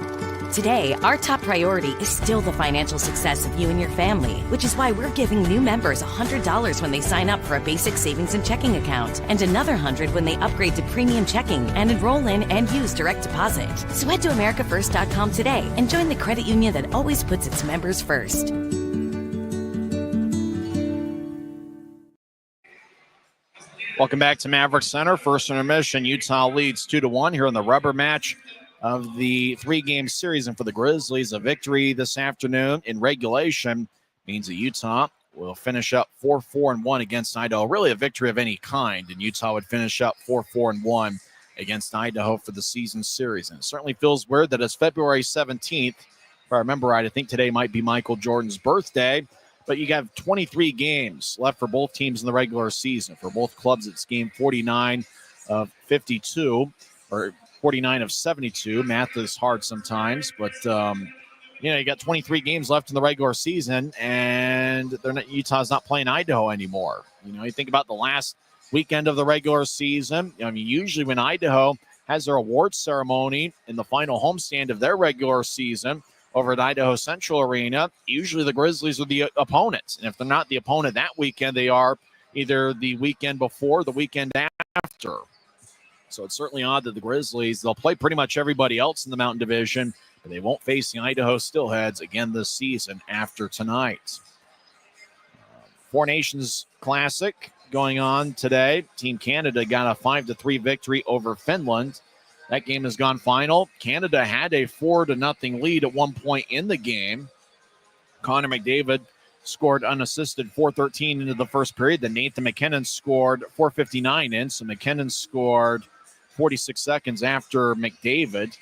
Today, our top priority is still the financial success of you and your family, which is why we're giving new members $100 when they sign up for a basic savings and checking account, and another $100 when they upgrade to premium checking and enroll in and use direct deposit. So head to AmericaFirst.com today and join the credit union that always puts its members first. Welcome back to Maverik Center. First intermission, Utah leads 2-1 here in the rubber match of the three-game series. And for the Grizzlies, a victory this afternoon in regulation means that Utah will finish up 4-4-1 against Idaho. Really a victory of any kind, and Utah would finish up 4-4-1 against Idaho for the season series. And it certainly feels weird that it's February 17th. If I remember right, I think today might be Michael Jordan's birthday. But you have 23 games left for both teams in the regular season. For both clubs, it's game 49 of 52, or 49 of 72. Math is hard sometimes, but you got 23 games left in the regular season, and Utah's not playing Idaho anymore. You think about the last weekend of the regular season. Usually when Idaho has their award ceremony in the final homestand of their regular season over at Idaho Central Arena, usually the Grizzlies are the opponents. And if they're not the opponent that weekend, they are either the weekend before, the weekend after. So it's certainly odd that the Grizzlies, they'll play pretty much everybody else in the Mountain Division, but they won't face the Idaho Steelheads again this season after tonight. Four Nations Classic going on today. Team Canada got a 5-3 victory over Finland. That game has gone final. Canada had a 4-0 lead at one point in the game. Connor McDavid scored unassisted 4:13 into the first period. Then Nathan McKinnon scored 4:59 in. So McKinnon scored 46 seconds after McDavid.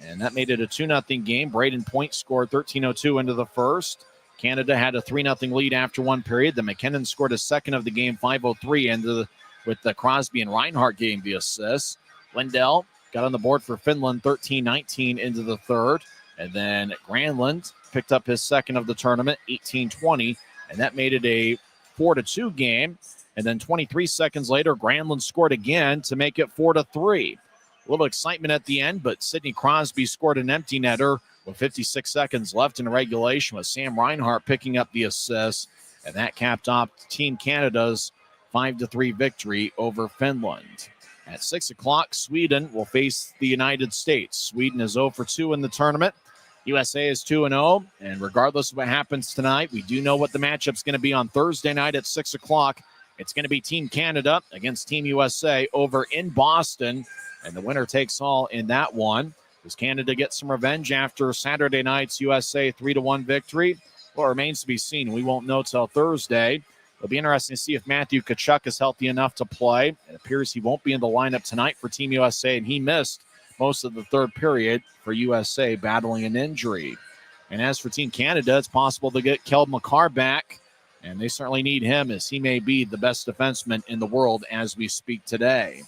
And that made it a 2-0 game. Braden Point scored 13:02 into the first. Canada had a 3-0 lead after one period. Then McKinnon scored a second of the game, 5:03 with the Crosby and Reinhart getting the assists. Lindell got on the board for Finland 13-19 into the third. And then Granlund picked up his second of the tournament, 18-20. And that made it a 4-2 game. And then 23 seconds later, Granlund scored again to make it 4-3. A little excitement at the end, but Sidney Crosby scored an empty netter with 56 seconds left in regulation, with Sam Reinhart picking up the assist. And that capped off Team Canada's 5-3 victory over Finland. At 6 o'clock, Sweden will face the United States. Sweden is 0-2 in the tournament. USA is 2-0. And regardless of what happens tonight, we do know what the matchup's going to be on Thursday night at 6 o'clock. It's going to be Team Canada against Team USA over in Boston. And the winner takes all in that one. Does Canada get some revenge after Saturday night's USA 3-1 victory? Well, it remains to be seen. We won't know till Thursday. It'll be interesting to see if Matthew Tkachuk is healthy enough to play. It appears he won't be in the lineup tonight for Team USA, and he missed most of the third period for USA, battling an injury. And as for Team Canada, it's possible to get Kel McCarr back, and they certainly need him, as he may be the best defenseman in the world as we speak today.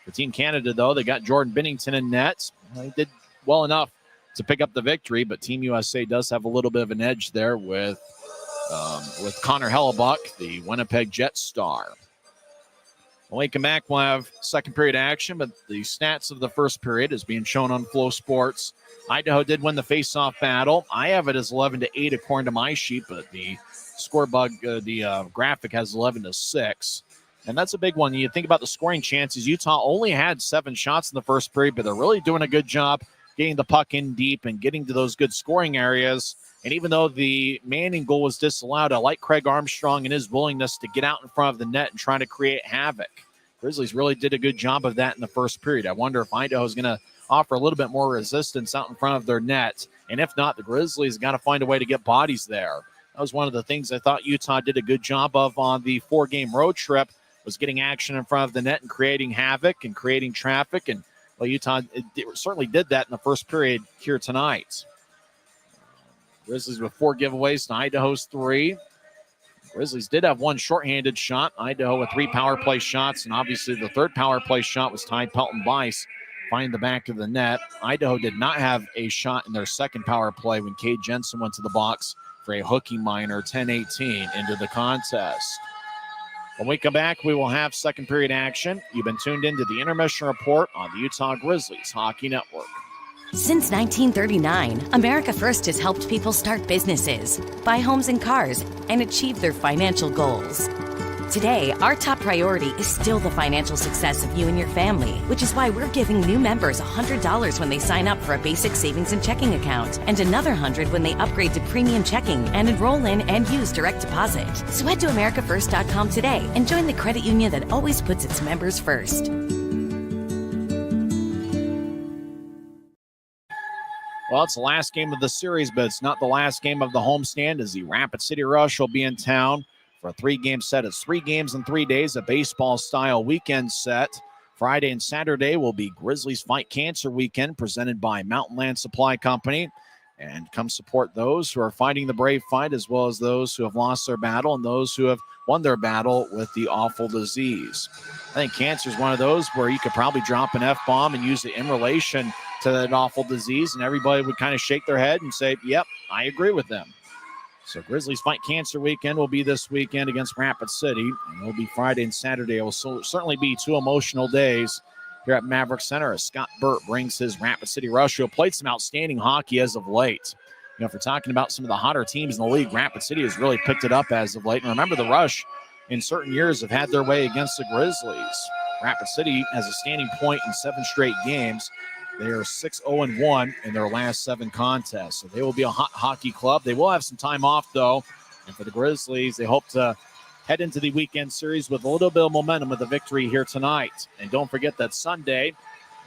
For Team Canada, though, they got Jordan Binnington in net. He did well enough to pick up the victory, but Team USA does have a little bit of an edge there with Connor Hellebuck, the Winnipeg Jets star. When we come back, we'll have second period action, but the stats of the first period is being shown on Flow Sports. Idaho did win the face-off battle. I have it as 11-8 according to my sheet, but the graphic has 11-6. And that's a big one. You think about the scoring chances. Utah only had 7 shots in the first period, but they're really doing a good job getting the puck in deep and getting to those good scoring areas. And even though the Manning goal was disallowed, I like Craig Armstrong and his willingness to get out in front of the net and try to create havoc. Grizzlies really did a good job of that in the first period. I wonder if Idaho's going to offer a little bit more resistance out in front of their net. And if not, the Grizzlies got to find a way to get bodies there. That was one of the things I thought Utah did a good job of on the 4-game road trip, was getting action in front of the net and creating havoc and creating traffic. And well, Utah certainly did that in the first period here tonight. Grizzlies with 4 giveaways to Idaho's 3. Grizzlies did have 1 shorthanded shot. Idaho with 3 power play shots, and obviously the third power play shot was Ty Pelton-Bice finding the back of the net. Idaho did not have a shot in their second power play when Cade Jensen went to the box for a hooking minor, 10-18 into the contest. When we come back, we will have second period action. You've been tuned into the Intermission Report on the Utah Grizzlies Hockey Network. Since 1939, America First has helped people start businesses, buy homes and cars, and achieve their financial goals. Today, our top priority is still the financial success of you and your family, which is why we're giving new members $100 when they sign up for a basic savings and checking account, and another $100 when they upgrade to premium checking and enroll in and use direct deposit. So head to americafirst.com today and join the credit union that always puts its members first. Well, it's the last game of the series, but it's not the last game of the homestand, as the Rapid City Rush will be in town for a 3-game set. It's 3 games in 3 days, a baseball-style weekend set. Friday and Saturday will be Grizzlies Fight Cancer Weekend, presented by Mountain Land Supply Company. And come support those who are fighting the brave fight, as well as those who have lost their battle and those who have won their battle with the awful disease. I think cancer is one of those where you could probably drop an F-bomb and use it in relation to that awful disease, and everybody would kind of shake their head and say, yep, I agree with them. So Grizzlies Fight Cancer Weekend will be this weekend against Rapid City, and it will be Friday and Saturday. It will certainly be 2 emotional days here at Maverik Center as Scott Burt brings his Rapid City Rush, who played some outstanding hockey as of late. You know, if we're talking about some of the hotter teams in the league, Rapid City has really picked it up as of late. And remember, the Rush in certain years have had their way against the Grizzlies. Rapid City has a standing point in 7 straight games. They are 6-0-1 in their last 7 contests. So they will be a hot hockey club. They will have some time off, though. And for the Grizzlies, they hope to head into the weekend series with a little bit of momentum with a victory here tonight. And don't forget that Sunday,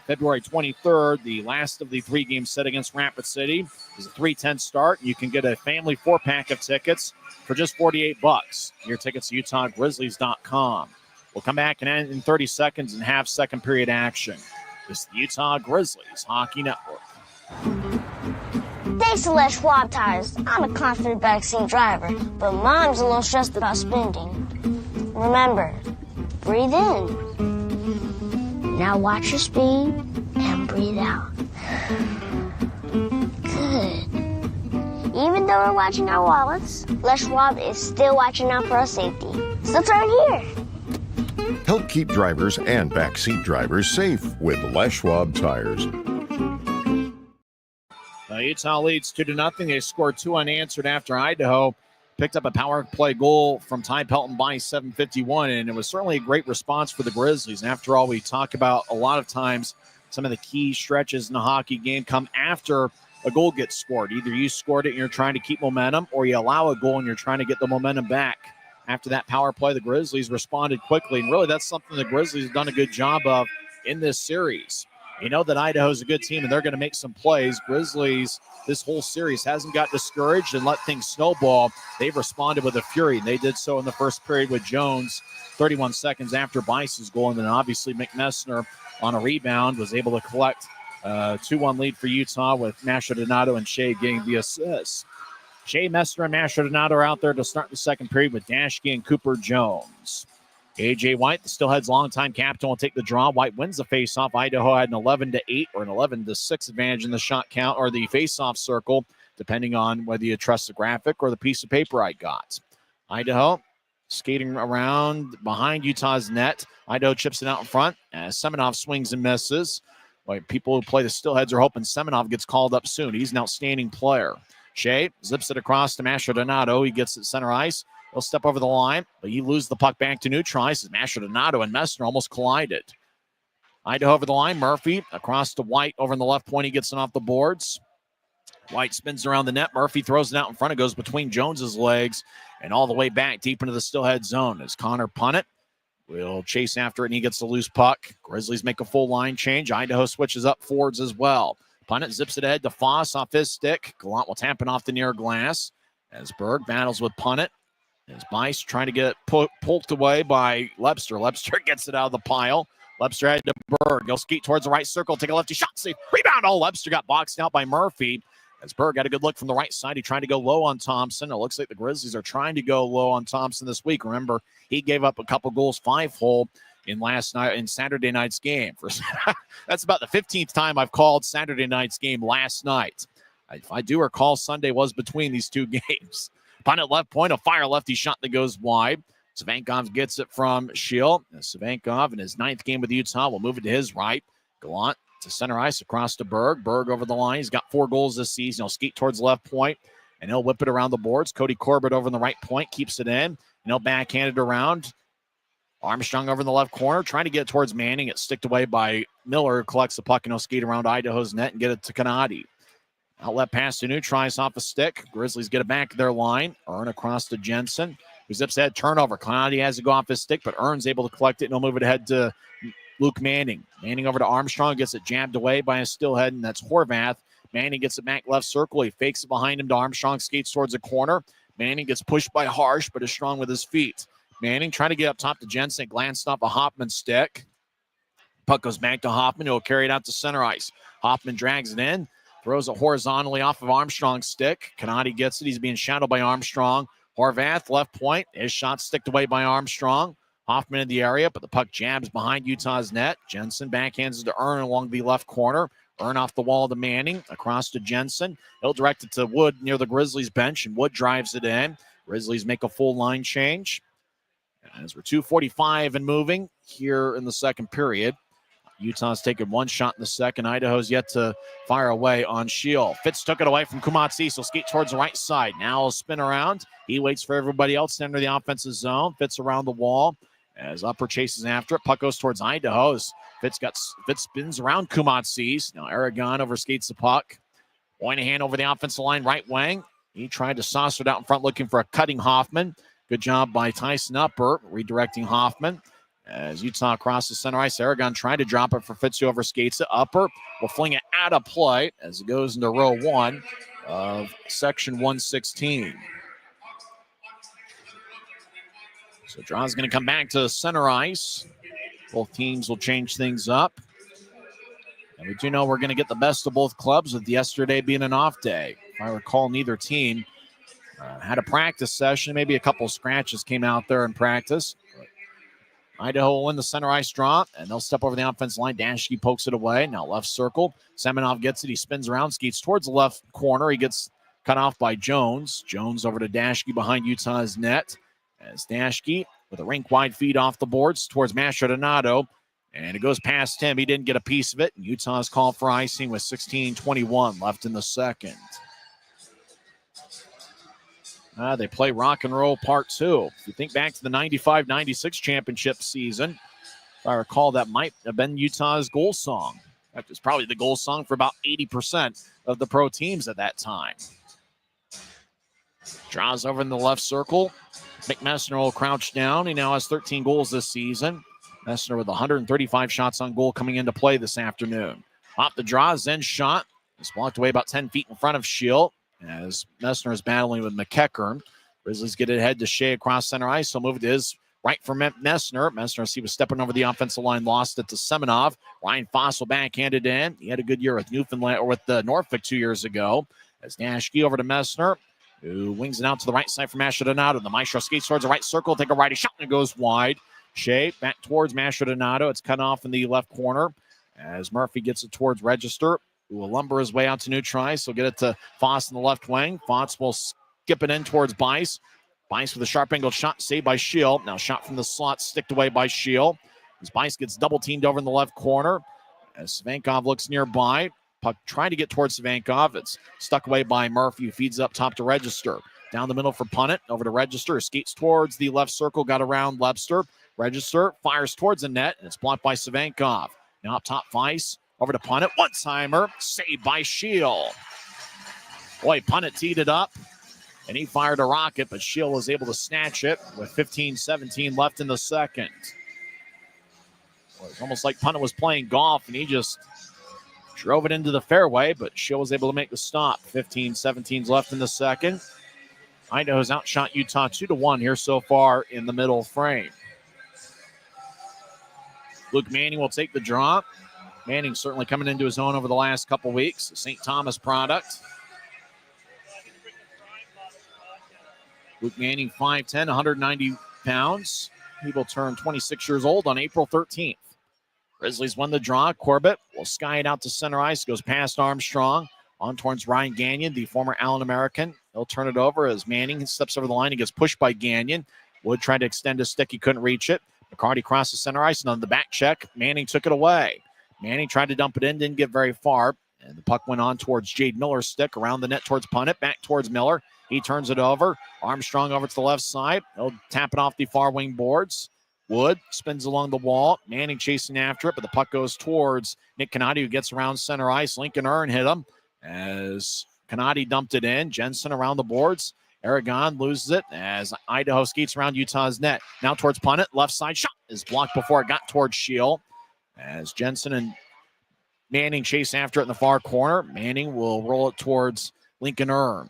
February 23rd, the last of the 3-game set against Rapid City is a 3:10 start. You can get a family 4-pack of tickets for just $48. Your tickets to UtahGrizzlies.com. We'll come back and end in 30 seconds and have second period action. This is the Utah Grizzlies Hockey Network. Thanks to Les Schwab Tires, I'm a confident backseat driver, but Mom's a little stressed about spending. Remember, breathe in. Now watch your speed and breathe out. Good. Even though we're watching our wallets, Les Schwab is still watching out for our safety. So turn here. Help keep drivers and backseat drivers safe with Les Schwab Tires. Utah leads 2-0. They scored 2 unanswered after Idaho picked up a power play goal from Ty Pelton-Bice 7:51, and it was certainly a great response for the Grizzlies. And after all, we talk about a lot of times some of the key stretches in the hockey game come after a goal gets scored. Either you scored it and you're trying to keep momentum, or you allow a goal and you're trying to get the momentum back. After that power play, the Grizzlies responded quickly, and really that's something the Grizzlies have done a good job of in this series. You know that Idaho's a good team, and they're going to make some plays. Grizzlies, this whole series, hasn't got discouraged and let things snowball. They've responded with a fury, and they did so in the first period with Jones 31 seconds after Bice's goal, and then obviously McMessner on a rebound was able to collect a 2-1 lead for Utah with Masha Donato and Shea getting the assist. Shea Messner and Masha Donato are out there to start the second period with Dashke and Cooper Jones. A.J. White, the Steelheads' longtime captain, will take the draw. White wins the faceoff. Idaho had an 11-8 or an 11-6 advantage in the shot count or the faceoff circle, depending on whether you trust the graphic or the piece of paper I got. Idaho skating around behind Utah's net. Idaho chips it out in front as Semenov swings and misses. Like people who play the Steelheads are hoping Semenov gets called up soon. He's an outstanding player. Shea zips it across to Mastrodonato. He gets it center ice. He'll step over the line, but he loses the puck back to neutral ice as Mastrodonato and Messner almost collided. Idaho over the line. Murphy across to White over in the left point. He gets it off the boards. White spins around the net. Murphy throws it out in front. It goes between Jones's legs and all the way back deep into the Steelhead zone as Connor Punnett will chase after it, and he gets the loose puck. Grizzlies make a full line change. Idaho switches up forwards as well. Punnett zips it ahead to Foss off his stick. Gallant will tap it off the near glass as Berg battles with Punnett. As Bice trying to get pulled away by Lepster. Lepster gets it out of the pile. Lepster head to Berg. He'll skeet towards the right circle. Take a lefty shot. Save. Rebound. Oh, Lepster got boxed out by Murphy. As Berg got a good look from the right side. He tried to go low on Thompson. It looks like the Grizzlies are trying to go low on Thompson this week. Remember, he gave up a couple goals 5-hole in Saturday night's game. That's about the 15th time I've called Saturday night's game last night. If I do recall, Sunday was between these two games. Punnett left point, a fire lefty shot that goes wide. Savankov gets it from Schill. Savankov in his 9th game with Utah will move it to his right. Gallant to center ice across to Berg. Berg over the line. He's got 4 goals this season. He'll skeet towards left point, and he'll whip it around the boards. Cody Corbett over in the right point, keeps it in, and he'll backhand it around. Armstrong over in the left corner, trying to get it towards Manning. It's sticked away by Miller, who collects the puck, and he'll skate around Idaho's net and get it to Kanadi. Outlet pass to tries off a stick. Grizzlies get it back to their line. Earn across to Jensen, who zips ahead, turnover. Kanadi has to go off his stick, but Earn's able to collect it, and he'll move it ahead to Luke Manning. Manning over to Armstrong, gets it jabbed away by a Steelhead, and that's Horvath. Manning gets it back left circle. He fakes it behind him to Armstrong, skates towards the corner. Manning gets pushed by Harsh, but is strong with his feet. Manning trying to get up top to Jensen, glanced off a Hoffman stick. Puck goes back to Hoffman, who'll carry it out to center ice. Hoffman drags it in, throws it horizontally off of Armstrong's stick. Kanadi gets it. He's being shadowed by Armstrong. Horvath, left point. His shot sticked away by Armstrong. Hoffman in the area, but the puck jabs behind Utah's net. Jensen backhands it to Earn along the left corner. Earn off the wall to Manning, across to Jensen. He'll direct it to Wood near the Grizzlies bench, and Wood drives it in. Grizzlies make a full line change. As we're 2:45 and moving here in the second period. Utah's taken 1 shot in the second. Idaho's yet to fire away on Shield. Fitz took it away from Kumatsi, so skate towards the right side. Now he'll spin around. He waits for everybody else to enter the offensive zone. Fitz around the wall as Upper chases after it. Puck goes towards Idaho. Fitz spins around Kumatsi's. Now Aragon overskates the puck. Moynihan over the offensive line, right wing. He tried to saucer it out in front, looking for a cutting Hoffman. Good job by Tyson Upper, redirecting Hoffman. As Utah crosses center ice, Aragon trying to drop it for Fitz, who overskates it. Upper will fling it out of play as it goes into row 1 of section 116. So Draw's going to come back to center ice. Both teams will change things up. And we do know we're going to get the best of both clubs, with yesterday being an off day. If I recall, neither team had a practice session. Maybe a couple scratches came out there in practice. Idaho will win the center ice draw, and they'll step over the offensive line. Dashke pokes it away. Now left circle. Semenov gets it. He spins around, skates towards the left corner. He gets cut off by Jones. Jones over to Dashke behind Utah's net. As Dashke with a rink-wide feed off the boards towards Mastrodonato. And it goes past him. He didn't get a piece of it. And Utah's called for icing with 16:21 left in the second. They play rock and roll part 2. If you think back to the 95-96 championship season, if I recall, that might have been Utah's goal song. In fact, it was probably the goal song for about 80% of the pro teams at that time. Draws over in the left circle. McMessner will crouch down. He now has 13 goals this season. Messner with 135 shots on goal coming into play this afternoon. Off the draw, Zen shot. It's blocked away about 10 feet in front of Schill as Messner is battling with McEachern. Grizzlies get it ahead to Shea across center ice. He'll move it to his right for Messner. Messner, as he was stepping over the offensive line, lost it to Semenov. Ryan Fossil backhanded in. He had a good year with Newfoundland, or with Norfolk 2 years ago. As Dashke over to Messner, who wings it out to the right side for Mastrodonato. The Maestro skates towards the right circle, take a righty shot, and it goes wide. Shea back towards Mastrodonato. It's cut off in the left corner as Murphy gets it towards Register, who will lumber his way out to neutral ice. So get it to Foss in the left wing. Foss will skip it in towards Bice. Bice with a sharp angled shot, saved by Shield. Now shot from the slot, sticked away by Shield. As Bice gets double teamed over in the left corner. As Savankov looks nearby. Puck trying to get towards Savankov. It's stuck away by Murphy, who feeds up top to Register. Down the middle for Punnett, over to Register. Skates towards the left circle, got around Webster. Register fires towards the net, and it's blocked by Savankov. Now up top, Weiss, over to Punnett. One-timer, saved by Shield. Boy, Punnett teed it up, and he fired a rocket, but Shield was able to snatch it with 15-17 left in the second. Well, it's almost like Punnett was playing golf, and he just drove it into the fairway, but Shield was able to make the stop. 15-17 left in the second. Idaho's outshot Utah 2-1 here so far in the middle frame. Luke Manning will take the draw. Manning certainly coming into his own over the last couple weeks. St. Thomas product. Luke Manning, 5'10", 190 pounds. He will turn 26 years old on April 13th. Grizzlies won the draw. Corbett will sky it out to center ice. Goes past Armstrong. On towards Ryan Gagnon, the former Allen American. He'll turn it over as Manning steps over the line. He gets pushed by Gagnon. Wood tried to extend his stick. He couldn't reach it. McCarty crosses center ice, and on the back check, Manning took it away. Manning tried to dump it in, didn't get very far. And the puck went on towards Jade Miller's stick, around the net towards Punnett, back towards Miller. He turns it over. Armstrong over to the left side. He'll tap it off the far wing boards. Wood spins along the wall. Manning chasing after it, but the puck goes towards Nick Canati, who gets around center ice. Lincoln Earn hit him as Canati dumped it in. Jensen around the boards. Aragon loses it as Idaho skates around Utah's net. Now towards Punnett. Left side shot is blocked before it got towards Shield. As Jensen and Manning chase after it in the far corner. Manning will roll it towards Lincoln Earn.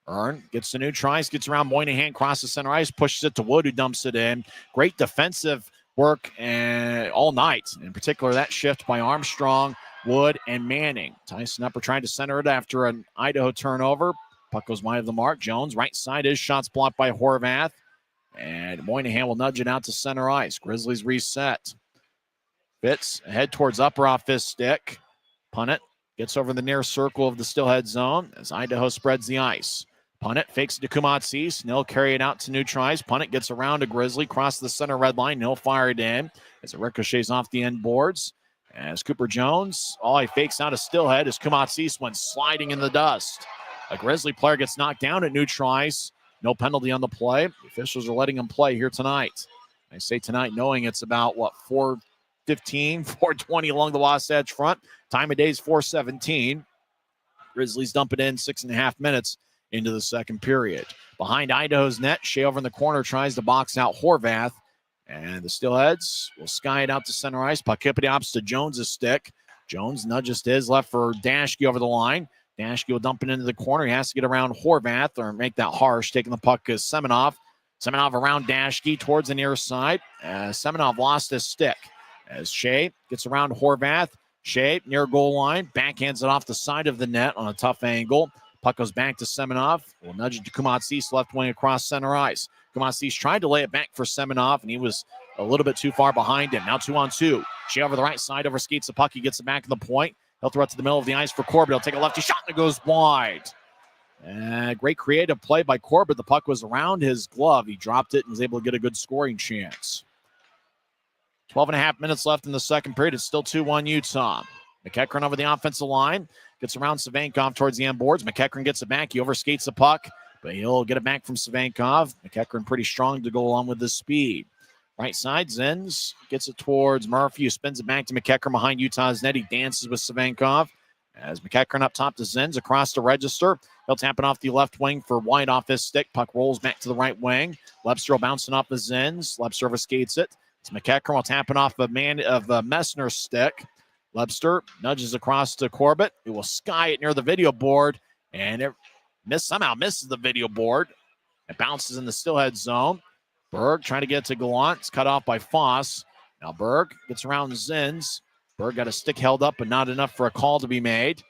Earn gets the new tries, gets around Moynihan, crosses center ice, pushes it to Wood, who dumps it in. Great defensive work all night. In particular, that shift by Armstrong, Wood, and Manning. Tyson Upper trying to center it after an Idaho turnover. Puck goes wide of the mark. Jones, right side, his shot's blocked by Horvath. And Moynihan will nudge it out to center ice. Grizzlies reset. Fitz ahead towards Upper off his stick. Punnett gets over the near circle of the Steelhead zone as Idaho spreads the ice. Punnett fakes it to Kumatsis. He'll carry it out to new tries. Punnett gets around a Grizzly, crosses the center red line. He'll fire it in as it ricochets off the end boards. As Cooper Jones, he fakes out a Steelhead as Kumatsis went sliding in the dust. A Grizzly player gets knocked down at new tries. No penalty on the play. The officials are letting him play here tonight. I say tonight knowing it's about, 4:15, 4:20 along the Wasatch front. Time of day is 4:17. Grizzlies dump it in 6.5 minutes into the second period. Behind Idaho's net, Shea over in the corner tries to box out Horvath. And the Steelheads will sky it out to center ice. Puck hippity hops to Jones' stick. Jones nudges to his left for Dashke over the line. Dashke will dump it into the corner. He has to get around Horvath or make that harsh. Taking the puck is Semenov. Semenov around Dashke towards the near side. Semenov lost his stick as Shea gets around Horvath. Shea near goal line. Backhands it off the side of the net on a tough angle. Puck goes back to Semenov. We'll nudge it to Kumatsis, left wing across center ice. Kumatsis tried to lay it back for Semenov, and he was a little bit too far behind him. Now 2-on-2. Shea over the right side, over skates the puck. He gets it back in the point. He'll throw it to the middle of the ice for Corbett. He'll take a lefty shot, and it goes wide. Great creative play by Corbett. The puck was around his glove. He dropped it and was able to get a good scoring chance. 12.5 minutes left in the second period. It's still 2-1 Utah. McEachern over the offensive line. Gets around Savankov towards the end boards. McEachern gets it back. He overskates the puck, but he'll get it back from Savankov. McEachern pretty strong to go along with the speed. Right side, Zenz gets it towards Murphy, who spins it back to McEachern behind Utah's net. He dances with Savankov. As McEachern up top to Zenz across the register. He'll tap it off the left wing for White off his stick. Puck rolls back to the right wing. Lebster bouncing off the Zenz. Lebster overskates it. It's McEachern will tap it off Messner's stick. Lebster nudges across to Corbett. He will sky it near the video board, and it somehow misses the video board. It bounces in the Steelhead zone. Berg trying to get to Gallant. It's cut off by Foss. Now Berg gets around Zenz. Berg got a stick held up, but not enough for a call to be made.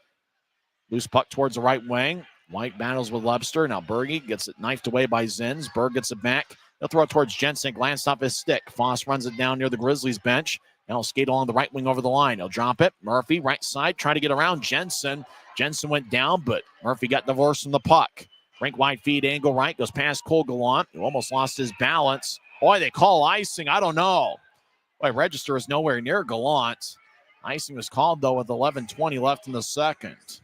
Loose puck towards the right wing. White battles with Lebster. Now Berge gets it knifed away by Zenz. Berg gets it back. He'll throw it towards Jensen. Glanced off his stick. Foss runs it down near the Grizzlies bench. Now he'll skate along the right wing over the line. He'll drop it. Murphy, right side, trying to get around Jensen. Jensen went down, but Murphy got divorced from the puck. Rink wide feed, angle right, goes past Cole Gallant, who almost lost his balance. Boy, they call icing. I don't know. Boy, register is nowhere near Gallant. Icing was called, though, with 11:20 left in the second.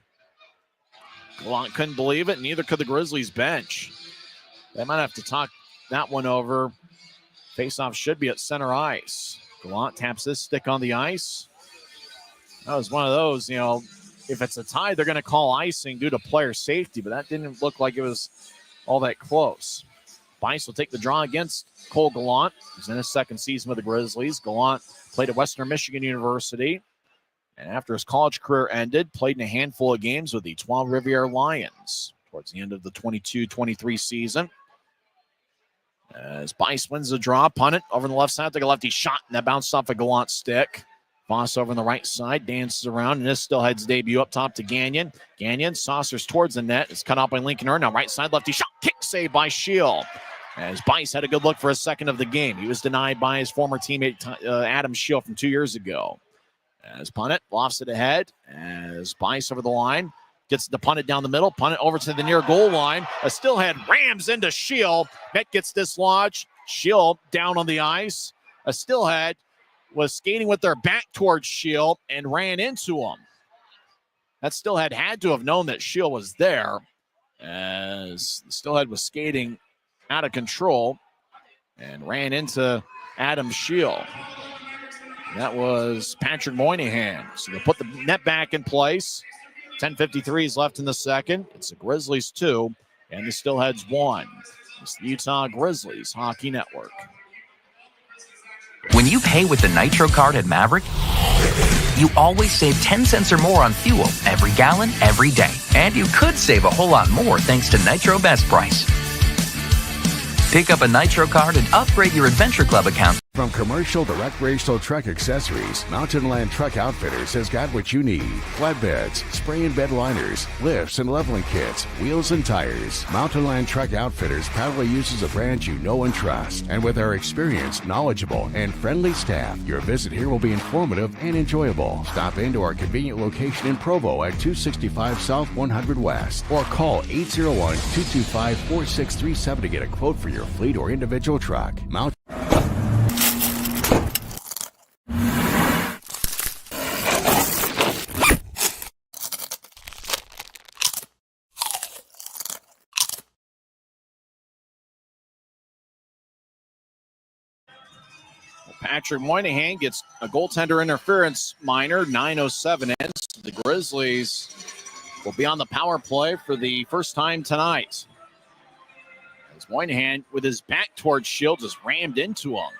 Gallant couldn't believe it, neither could the Grizzlies bench. They might have to talk that one over. Faceoff should be at center ice. Gallant taps this stick on the ice. That was one of those, if it's a tie, they're going to call icing due to player safety, but that didn't look like it was all that close. Bice will take the draw against Cole Gallant. He's in his second season with the Grizzlies. Gallant played at Western Michigan University, and after his college career ended, played in a handful of games with the Trois Rivières Lions towards the end of the 22-23 season. As Bice wins the draw, punt it over on the left side, take a lefty shot, and that bounced off a Gallant stick. Voss over on the right side, dances around, and this Steelheads debut up top to Gagnon. Gagnon saucers towards the net. It's cut off by Lincoln Earn. Now right side, lefty shot, kick save by Shield. As Bice had a good look for a second of the game. He was denied by his former teammate, Adam Shield, from 2 years ago. As punt it, lofts it ahead. As Bice over the line, gets the punt it down the middle, punt it over to the near goal line. A Steelhead rams into Shield. Net gets dislodged. Shield down on the ice. A Steelhead was skating with their back towards Shield and ran into him. That Steelhead had to have known that Shield was there, as the Steelhead was skating out of control and ran into Adam Shield. That was Patrick Moynihan. So they put the net back in place. 10:53 is left in the second. It's the Grizzlies 2 and the Steelheads 1. It's the Utah Grizzlies Hockey Network. When you pay with the Nitro card at Maverik, you always save 10 cents or more on fuel every gallon, every day. And you could save a whole lot more thanks to Nitro Best Price. Pick up a Nitro card and upgrade your Adventure Club account. From commercial to recreational truck accessories, Mountain Land Truck Outfitters has got what you need. Flatbeds, spray and bed liners, lifts and leveling kits, wheels and tires. Mountain Land Truck Outfitters proudly uses a brand you know and trust. And with our experienced, knowledgeable, and friendly staff, your visit here will be informative and enjoyable. Stop into our convenient location in Provo at 265 South 100 West or call 801-225-4637 to get a quote for your fleet or individual truck. Patrick Moynihan gets a goaltender interference minor. 9:07 ends. The Grizzlies will be on the power play for the first time tonight. As Moynihan, with his back towards Shield, just rammed into him.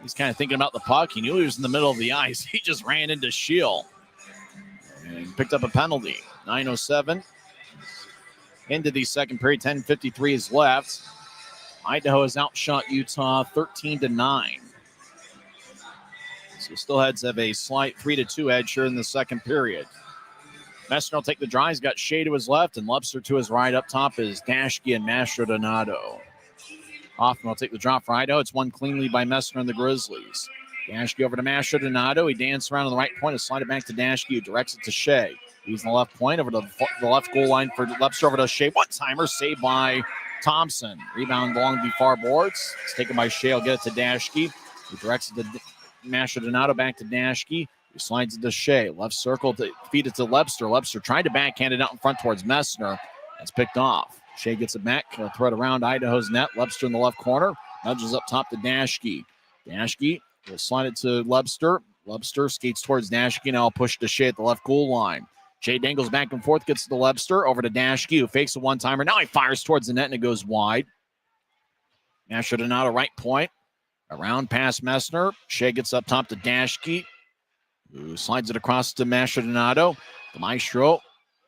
He's kind of thinking about the puck. He knew he was in the middle of the ice. He just ran into Shield and picked up a penalty. 9:07 into the second period. 10:53 is left. Idaho has outshot Utah 13-9. So Steelheads have a slight 3-2 edge here in the second period. Messner will take the draw. He's got Shea to his left and Lubster to his right. Up top is Dashke and Mastrodonato. Hoffman will take the draw for Idaho. It's won cleanly by Messner and the Grizzlies. Dashke over to Mastrodonato. He dances around on the right point and slide it back to Dashke, who directs it to Shea. He's on the left point over to the left goal line for Lubster over to Shea. One-timer saved by Thompson. Rebound along the far boards. It's taken by Shea. He'll get it to Dashke, who directs it to Mastrodonato back to Dashke. He slides it to Shea. Left circle to feed it to Lebster. Lebster tried to backhand it out in front towards Messner. That's picked off. Shea gets it back. He'll throw it around Idaho's net. Lebster in the left corner. Nudges up top to Dashke. Dashke will slide it to Lebster. Lebster skates towards Dashke. Now push to Shea at the left goal line. Shea dangles back and forth. Gets to the Lebster. Over to Dashke, who fakes a one-timer. Now he fires towards the net and it goes wide. Mastrodonato right point. Around past Messner. Shea gets up top to Dashke, who slides it across to Mastrodonato. The Maestro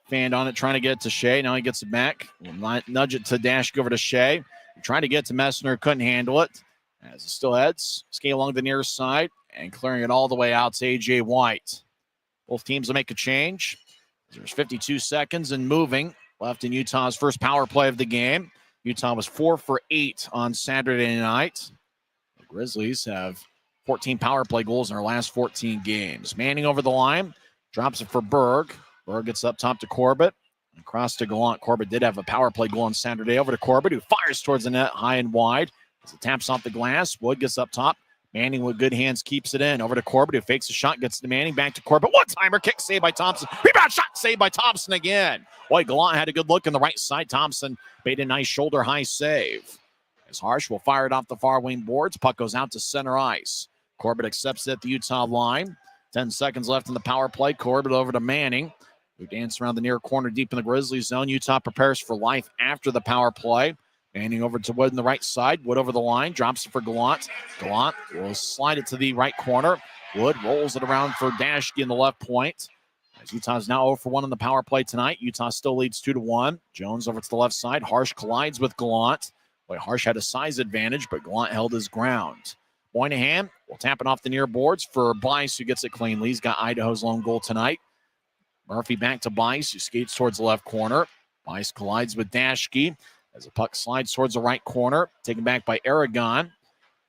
fanned on it, trying to get it to Shea. Now he gets it back. We'll nudge it to Dashke over to Shea. Trying to get to Messner, couldn't handle it. As the Steelheads skate along the near side and clearing it all the way out to A.J. White. Both teams will make a change. There's 52 seconds and moving left in Utah's first power play of the game. Utah was 4 for 8 on Saturday night. Grizzlies have 14 power play goals in their last 14 games. Manning over the line, drops it for Berg. Berg gets up top to Corbett. Across to Gallant. Corbett did have a power play goal on Saturday. Over to Corbett, who fires towards the net high and wide. As it taps off the glass, Wood gets up top. Manning with good hands keeps it in. Over to Corbett, who fakes a shot, gets to Manning. Back to Corbett. One-timer, kick saved by Thompson. Rebound shot saved by Thompson again. Boy, Gallant had a good look on the right side. Thompson made a nice shoulder-high save. As Harsh will fire it off the far wing boards. Puck goes out to center ice. Corbett accepts it at the Utah line. 10 seconds left in the power play. Corbett over to Manning, who danced around the near corner deep in the Grizzlies zone. Utah prepares for life after the power play. Manning over to Wood on the right side. Wood over the line. Drops it for Gallant. Gallant will slide it to the right corner. Wood rolls it around for Dashke in the left point. As Utah's now 0 for 1 on the power play tonight. Utah still leads 2-1. Jones over to the left side. Harsh collides with Gallant. Boy, Harsh had a size advantage, but Gallant held his ground. Moynihan will tap it off the near boards for Bice, who gets it cleanly. He's got Idaho's lone goal tonight. Murphy back to Bice, who skates towards the left corner. Bice collides with Dashke as the puck slides towards the right corner. Taken back by Aragon.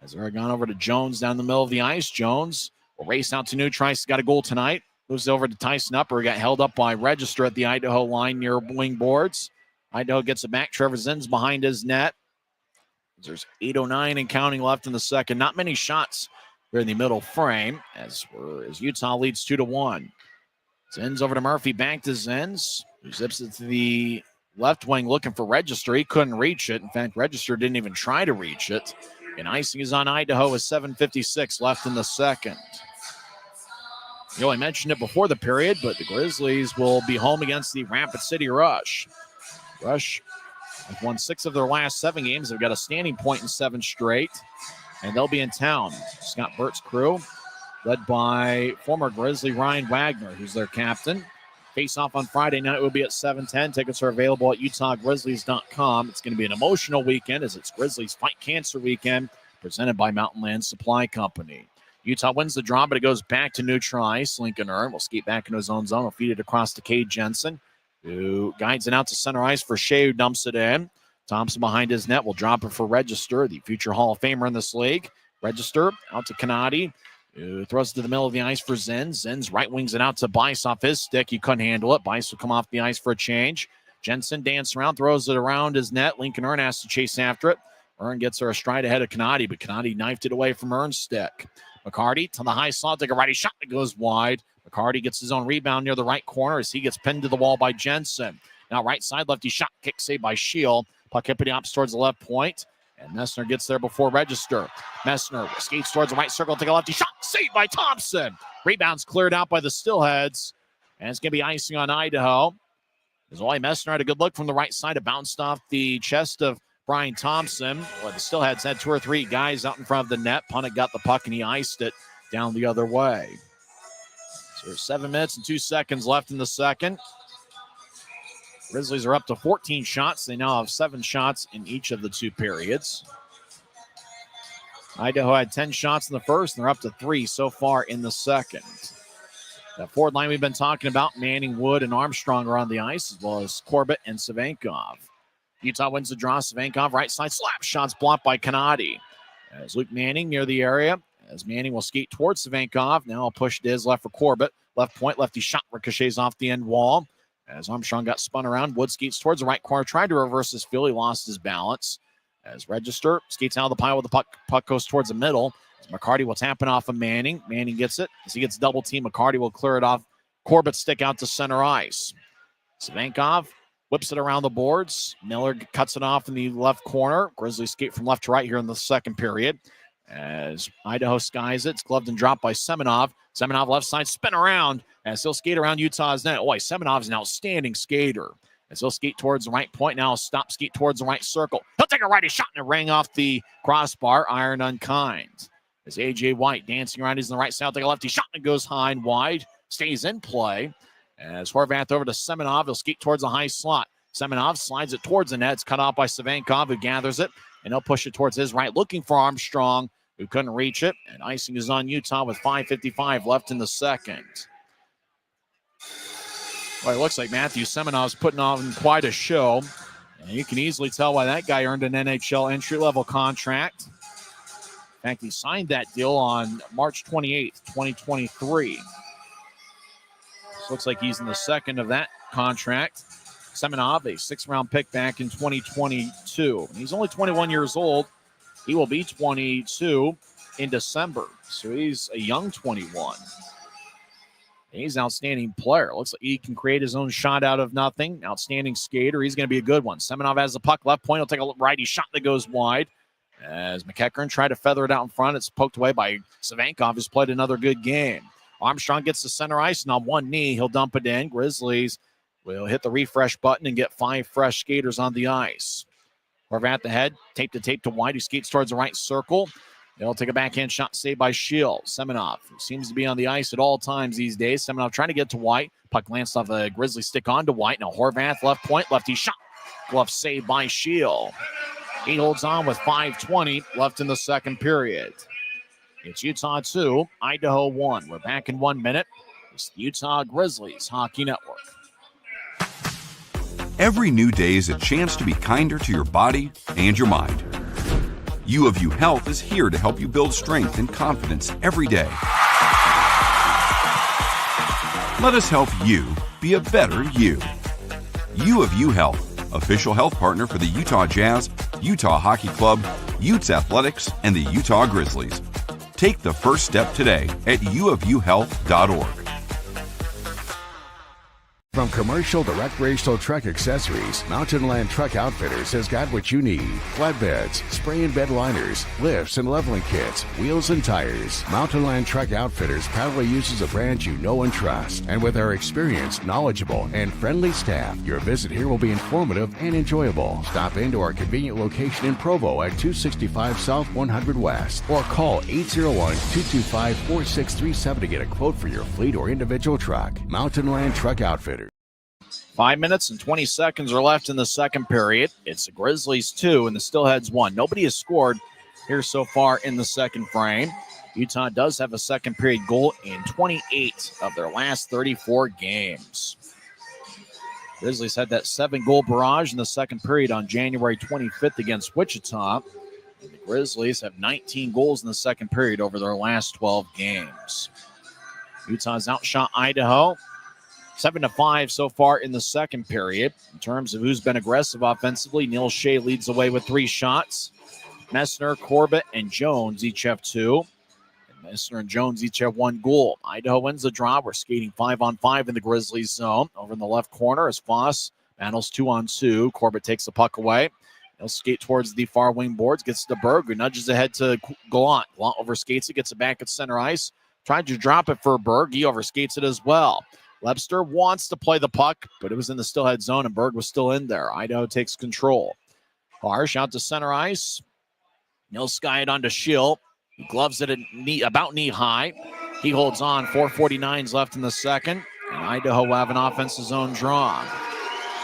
As Aragon over to Jones down the middle of the ice. Jones will race out to Neutrice. He's got a goal tonight. Moves over to Tyson Upper. Got held up by Register at the Idaho line near wing boards. Idaho gets it back. Trevor Zinn's behind his net. There's 8:09 and counting left in the second. Not many shots here in the middle frame as Utah leads 2-1. Zinn's over to Murphy. Back to Zinn's, who zips it to the left wing looking for Register. He couldn't reach it. In fact, Register didn't even try to reach it. And icing is on Idaho with 7:56 left in the second. You know, I mentioned it before the period, but the Grizzlies will be home against the Rapid City Rush. Rush have won 6 of their last 7 games. They've got a standing point in 7 straight, and they'll be in town. Scott Burt's crew, led by former Grizzly Ryan Wagner, who's their captain. Face-off on Friday night will be at 7:10. Tickets are available at UtahGrizzlies.com. It's going to be an emotional weekend as it's Grizzlies Fight Cancer Weekend, presented by Mountain Land Supply Company. Utah wins the draw, but it goes back to neutral ice. Lincoln Earn will skate back into his own zone. Will feed it across to Cade Jensen, who guides it out to center ice for Shea, who dumps it in. Thompson behind his net will drop it for Register, the future Hall of Famer in this league. Register out to Canati, who throws it to the middle of the ice for Zinn. Zinn's right wings it out to Bice off his stick. He couldn't handle it. Bice will come off the ice for a change. Jensen dances around, throws it around his net. Lincoln Earn has to chase after it. Earn gets her a stride ahead of Canati, but Canati knifed it away from Earn's stick. McCarty to the high slot, take a righty shot that goes wide. McCarty gets his own rebound near the right corner as he gets pinned to the wall by Jensen. Now right side, lefty shot, kick saved by Shield. Puck hippity hops towards the left point, and Messner gets there before Register. Messner skates towards the right circle, take a lefty shot, saved by Thompson. Rebounds cleared out by the Steelheads, and it's going to be icing on Idaho. As Wally Messner had a good look from the right side. It bounced off the chest of Brian Thompson. Well, the Steelheads had 2 or 3 guys out in front of the net. Punnick got the puck, and he iced it down the other way. So there's 7 minutes and 2 seconds left in the second. Grizzlies are up to 14 shots. They now have 7 shots in each of the 2 periods. Idaho had 10 shots in the first, and they're up to 3 so far in the second. That forward line we've been talking about, Manning, Wood, and Armstrong are on the ice, as well as Corbett and Savenkov. Utah wins the draw. Savenkov, right side, slap shots blocked by Canati. As Luke Manning near the area, as Manning will skate towards Savenkov. Now I'll push Diz left for Corbett. Left point, lefty shot ricochets off the end wall. As Armstrong got spun around, Wood skates towards the right corner, tried to reverse his field. He lost his balance. As Register skates out of the pile with the puck. Puck goes towards the middle. As McCarty will tap it off of Manning. Manning gets it. As he gets double team, McCarty will clear it off. Corbett stick out to center ice. Savenkov whips it around the boards. Miller cuts it off in the left corner. Grizzlies skate from left to right here in the second period. As Idaho skies it, it's gloved and dropped by Semenov. Semenov left side, spin around as he'll skate around Utah's net. Boy, Semenov's an outstanding skater. As he'll skate towards the right point, now stop, skate towards the right circle. He'll take a righty shot and it rang off the crossbar, iron unkind. As A.J. White dancing around, he's on the right side, take a lefty shot and it goes high and wide, stays in play. As Horvath over to Semenov, he'll skate towards the high slot. Semenov slides it towards the net. It's cut off by Savenkov, who gathers it, and he'll push it towards his right, looking for Armstrong, who couldn't reach it. And icing is on Utah with 5:55 left in the second. Well, it looks like Matthew Semenov's putting on quite a show. And you can easily tell why that guy earned an NHL entry-level contract. In fact, he signed that deal on March 28th, 2023. Looks like he's in the second of that contract. Semenov, a sixth-round pick back in 2022. He's only 21 years old. He will be 22 in December, so he's a young 21. He's an outstanding player. Looks like he can create his own shot out of nothing. Outstanding skater. He's going to be a good one. Semenov has the puck. Left point. He'll take a righty shot that goes wide. As McEachern tried to feather it out in front, it's poked away by Savankov, who's played another good game. Armstrong gets to center ice, and on one knee, he'll dump it in. Grizzlies will hit the refresh button and get 5 fresh skaters on the ice. Horvat the head, tape to tape to White, who skates towards the right circle. They'll take a backhand shot saved by Shield. Semenov, who seems to be on the ice at all times these days. Semenov trying to get to White. Puck glanced off a Grizzly stick onto White. Now Horvath, left point, lefty shot. Glove saved by Shield. He holds on with 5:20 left in the second period. It's Utah 2, Idaho 1. We're back in 1 minute. It's the Utah Grizzlies Hockey Network. Every new day is a chance to be kinder to your body and your mind. U of U Health is here to help you build strength and confidence every day. Let us help you be a better you. U of U Health, official health partner for the Utah Jazz, Utah Hockey Club, Utes Athletics, and the Utah Grizzlies. Take the first step today at uofuhealth.org. From commercial to recreational truck accessories, Mountain Land Truck Outfitters has got what you need. Flatbeds, spray and bed liners, lifts and leveling kits, wheels and tires. Mountain Land Truck Outfitters proudly uses a brand you know and trust. And with our experienced, knowledgeable, and friendly staff, your visit here will be informative and enjoyable. Stop into our convenient location in Provo at 265 South 100 West or call 801-225-4637 to get a quote for your fleet or individual truck. Mountain Land Truck Outfitters. 5 minutes and 20 seconds are left in the second period. It's the Grizzlies 2 and the Steelheads 1. Nobody has scored here so far in the second frame. Utah does have a second period goal in 28 of their last 34 games. Grizzlies had that 7-goal barrage in the second period on January 25th against Wichita. And the Grizzlies have 19 goals in the second period over their last 12 games. Utah's outshot Idaho 7-5 so far in the second period. In terms of who's been aggressive offensively, Neil Shea leads the way with 3 shots. Messner, Corbett, and Jones each have 2. And Messner and Jones each have 1 goal. Idaho wins the draw. We're skating 5-on-5 in the Grizzlies zone. Over in the left corner as Foss battles 2-on-2. Corbett takes the puck away. He'll skate towards the far wing boards, gets to Berg, who nudges ahead to Gallant. Gallant overskates it, gets it back at center ice. Tried to drop it for Berg. He overskates it as well. Webster wants to play the puck, but it was in the Steelhead zone, and Berg was still in there. Idaho takes control. Harsh out to center ice. He'll sky it onto Schill. He gloves it at about knee high. He holds on. 4:49 left in the second, and Idaho will have an offensive zone draw.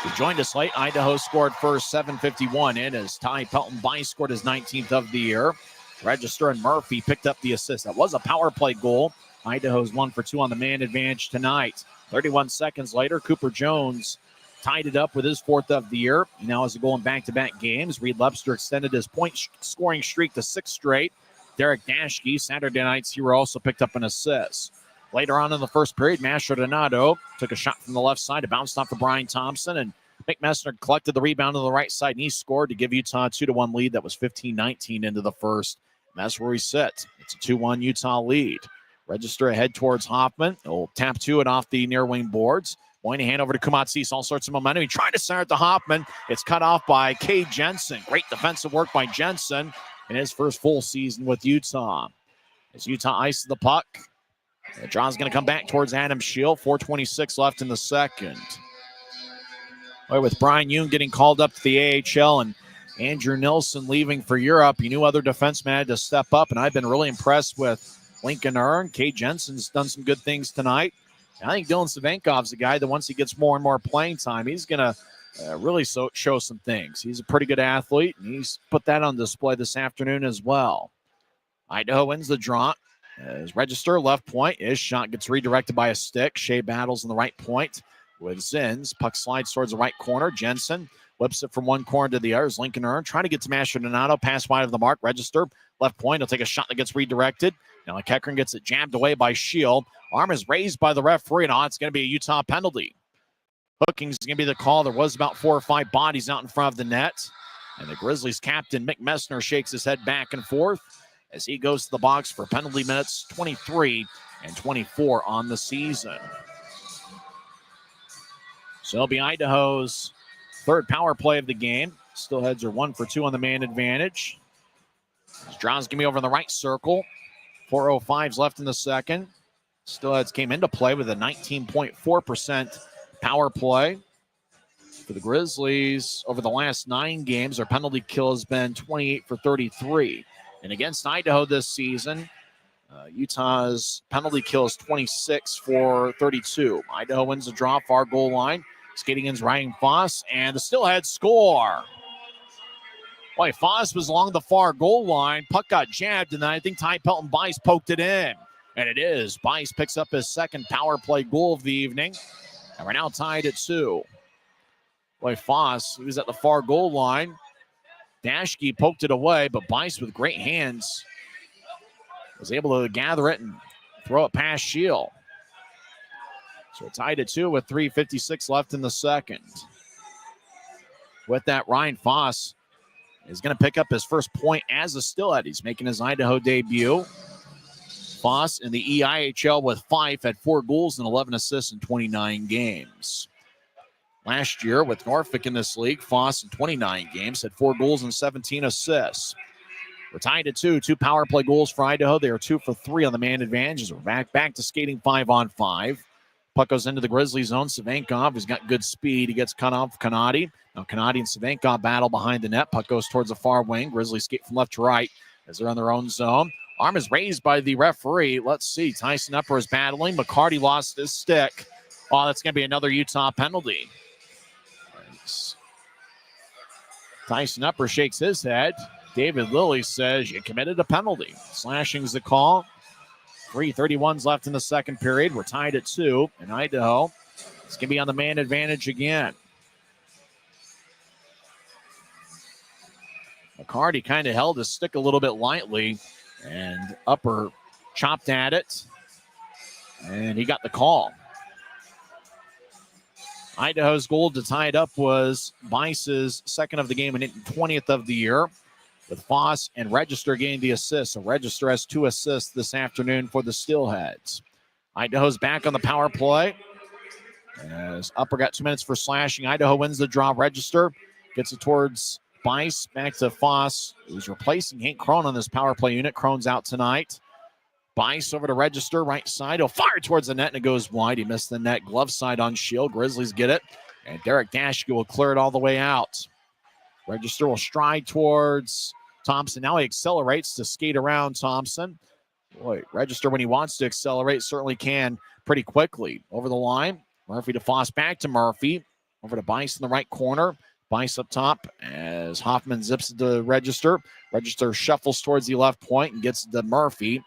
He joined us late. Idaho scored first, 7:51 in, as Ty Pelton-Bice scored his 19th of the year. Register and Murphy picked up the assist. That was a power play goal. Idaho's 1 for 2 on the man advantage tonight. 31 seconds later, Cooper Jones tied it up with his 4th of the year. He now has a goal in back-to-back games. Reed Lebster extended his point-scoring streak to 6 straight. Derek Dashke, Saturday night's hero, also picked up an assist. Later on in the first period, Mastrodonato took a shot from the left side. It bounced off of Brian Thompson, and Mick Messner collected the rebound on the right side, and he scored to give Utah a 2-1 lead. That was 15-19 into the first. And that's where he sits. It's a 2-1 Utah lead. Register ahead towards Hoffman. He'll tap to it off the near wing boards. Moynihan over to Kumatsis. All sorts of momentum. He tried to center it to Hoffman. It's cut off by Cade Jensen. Great defensive work by Jensen in his first full season with Utah. As Utah ices the puck, the draw's going to come back towards Adam Schill. 4:26 left in the second. With Brian Yoon getting called up to the AHL and Andrew Nilsson leaving for Europe, you knew other defensemen had to step up, and I've been really impressed with Lincoln Earn. Cade Jensen's done some good things tonight. I think Dylan Savankov's a guy that once he gets more and more playing time, he's going to really show some things. He's a pretty good athlete, and he's put that on display this afternoon as well. Idaho wins the draw. As Register, left point. His shot gets redirected by a stick. Shea battles on the right point with Zins. Puck slides towards the right corner. Jensen whips it from one corner to the other. As Lincoln Earn trying to get to Mastrodonato. Pass wide of the mark. Register, left point. He'll take a shot that gets redirected. Now McEachern gets it jammed away by Shield. Arm is raised by the referee, and it's going to be a Utah penalty. Hooking's going to be the call. There was about 4 or 5 bodies out in front of the net. And the Grizzlies captain, Mick Messner, shakes his head back and forth as he goes to the box for penalty minutes 23 and 24 on the season. So it'll be Idaho's third power play of the game. Steelheads are 1 for 2 on the man advantage. Strauss going to be over in the right circle. 4:05 left in the second. Steelheads came into play with a 19.4% power play. For the Grizzlies, over the last 9 games, their penalty kill has been 28 for 33. And against Idaho this season, Utah's penalty kill is 26 for 32. Idaho wins the draw, far goal line. Skating in's Ryan Foss, and the Steelheads score. Boy, Foss was along the far goal line. Puck got jabbed, and then I think Ty Pelton Bice poked it in. And it is. Bice picks up his second power play goal of the evening. And we're now tied at 2. Boy, Foss, he was at the far goal line. Dashke poked it away, but Bice with great hands was able to gather it and throw it past Shield. So we're tied at 2 with 3:56 left in the second. With that, Ryan Foss is going to pick up his first point as a Steelhead. He's making his Idaho debut. Foss in the EIHL with 5 had 4 goals and 11 assists in 29 games. Last year with Norfolk in this league, Foss in 29 games had 4 goals and 17 assists. We're tied at 2. 2 power play goals for Idaho. They are 2 for 3 on the man advantages. We're back to skating 5-on-5. Puck goes into the Grizzlies zone. Savenkov has got good speed. He gets cut off Kanadi. Now Kanadi and Savenkov battle behind the net. Puck goes towards the far wing. Grizzlies skate from left to right as they're on their own zone. Arm is raised by the referee. Let's see. Tyson Upper is battling. McCarty lost his stick. Oh, that's going to be another Utah penalty. Tyson Upper shakes his head. David Lilly says you committed a penalty. Slashing's the call. 3:31 left in the second period. We're tied at 2 in Idaho. It's going to be on the man advantage again. McCarty kind of held his stick a little bit lightly, and Upper chopped at it, and he got the call. Idaho's goal to tie it up was Bice's second of the game and 20th of the year, with Foss and Register getting the assist. So Register has 2 assists this afternoon for the Steelheads. Idaho's back on the power play. As Upper got 2 minutes for slashing. Idaho wins the draw. Register gets it towards Bice. Back to Foss, who's replacing Hank Crone on this power play unit. Crone's out tonight. Bice over to Register, right side. He'll fire towards the net, and it goes wide. He missed the net. Glove side on Shield. Grizzlies get it. And Derek Dashke will clear it all the way out. Register will stride towards Thompson. Now he accelerates to skate around Thompson. Boy, Register, when he wants to accelerate, certainly can pretty quickly. Over the line. Murphy to Foss, back to Murphy. Over to Bice in the right corner. Bice up top as Hoffman zips it to Register. Register shuffles towards the left point and gets to Murphy.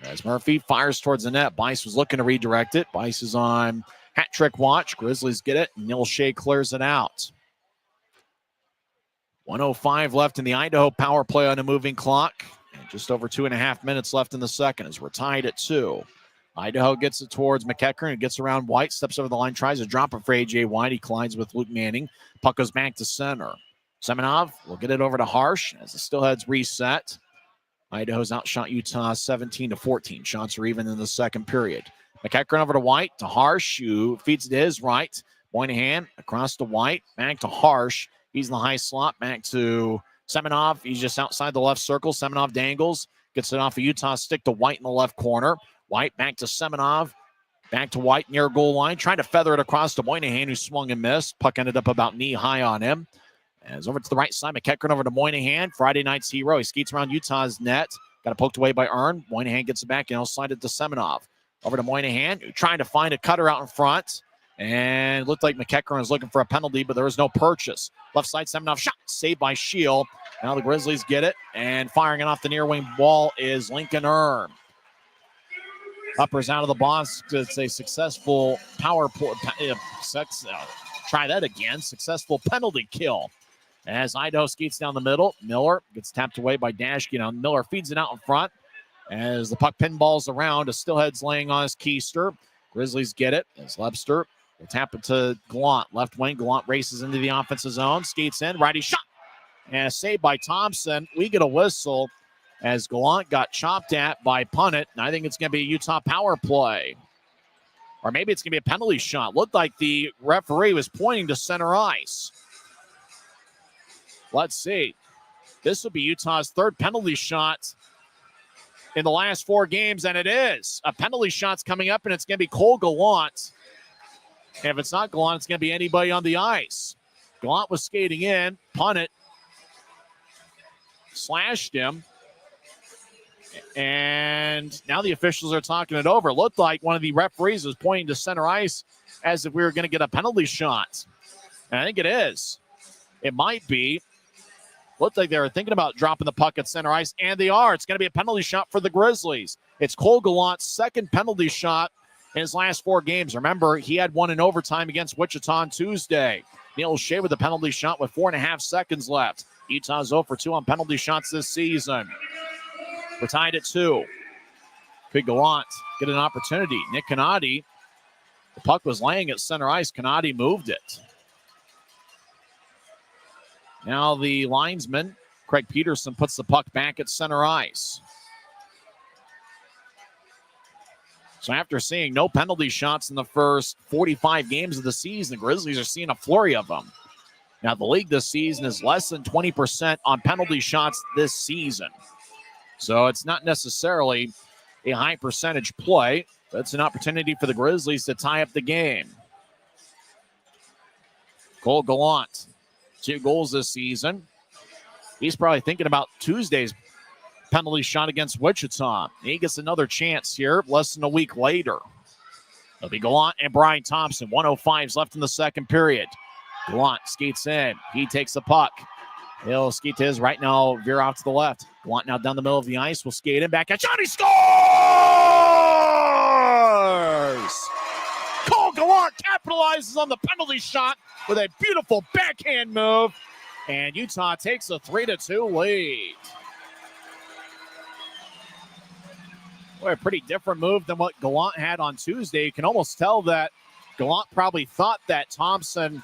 As Murphy fires towards the net, Bice was looking to redirect it. Bice is on hat trick watch. Grizzlies get it. Neil Shea clears it out. 1:05 left in the Idaho power play on a moving clock. And just over 2.5 minutes left in the second as we're tied at 2. Idaho gets it towards McEachern and gets around White, steps over the line, tries to drop it for A.J. White. He collides with Luke Manning. Puck goes back to center. Semenov will get it over to Harsh as the Steelheads reset. Idaho's outshot Utah 17-14. Shots are even in the second period. McEachern over to White, to Harsh, who feeds it to his right. Moynihan across to White, back to Harsh. He's in the high slot, back to Semenov. He's just outside the left circle. Semenov dangles, gets it off a Utah stick to White in the left corner. White back to Semenov, back to White near goal line, trying to feather it across to Moynihan, who swung and missed. Puck ended up about knee high on him. As over to the right side, McEachern over to Moynihan, Friday night's hero. He skates around Utah's net. Got it poked away by Earn. Moynihan gets it back and he'll slide it to Semenov. Over to Moynihan, trying to find a cutter out in front. And it looked like McEachern was looking for a penalty, but there was no purchase. Left side, Semenov shot, saved by Shield. Now the Grizzlies get it, and firing it off the near wing wall is Lincoln Earn. Upper's out of the box. It's a successful power play. Try that again. Successful penalty kill. As Idaho skates down the middle, Miller gets tapped away by Dashke. Now Miller feeds it out in front as the puck pinballs around. A Steelheads laying on his keister. Grizzlies get it as Lebster We'll tap it to Gallant. Left wing, Gallant races into the offensive zone. Skates in, righty shot. And a save by Thompson. We get a whistle as Gallant got chopped at by Punnett. And I think it's going to be a Utah power play. Or maybe it's going to be a penalty shot. Looked like the referee was pointing to center ice. Let's see. This will be Utah's third penalty shot in the last 4 games, and it is. A penalty shot's coming up, and it's going to be Cole Gallant. And if it's not Gallant, it's going to be anybody on the ice. Gallant was skating in. Punnett slashed him. And now the officials are talking it over. It looked like one of the referees was pointing to center ice as if we were going to get a penalty shot. And I think it is. It might be. Looked like they were thinking about dropping the puck at center ice, and they are. It's going to be a penalty shot for the Grizzlies. It's Cole Gallant's second penalty shot in his last 4 games. Remember, he had one in overtime against Wichita on Tuesday. Neil O'Shea with a penalty shot with 4.5 seconds left. Utah's 0 for 2 on penalty shots this season. We're tied at 2. Could Gallant get an opportunity? Nick Canati, the puck was laying at center ice. Canati moved it. Now the linesman, Craig Peterson, puts the puck back at center ice. So after seeing no penalty shots in the first 45 games of the season, the Grizzlies are seeing a flurry of them. Now the league this season is less than 20% on penalty shots this season. So it's not necessarily a high percentage play, but it's an opportunity for the Grizzlies to tie up the game. Cole Gallant, 2 goals this season. He's probably thinking about Tuesday's penalty shot against Wichita. He gets another chance here less than a week later. It'll be Gallant and Brian Thompson. 1:05 left in the second period. Gallant skates in. He takes the puck. He'll skate to his right now, veer off to the left. Gallant now down the middle of the ice. Will skate in back at shot. He scores! Cole Gallant capitalizes on the penalty shot with a beautiful backhand move. And Utah takes a 3-2 lead. Boy, a pretty different move than what Gallant had on Tuesday. You can almost tell that Gallant probably thought that Thompson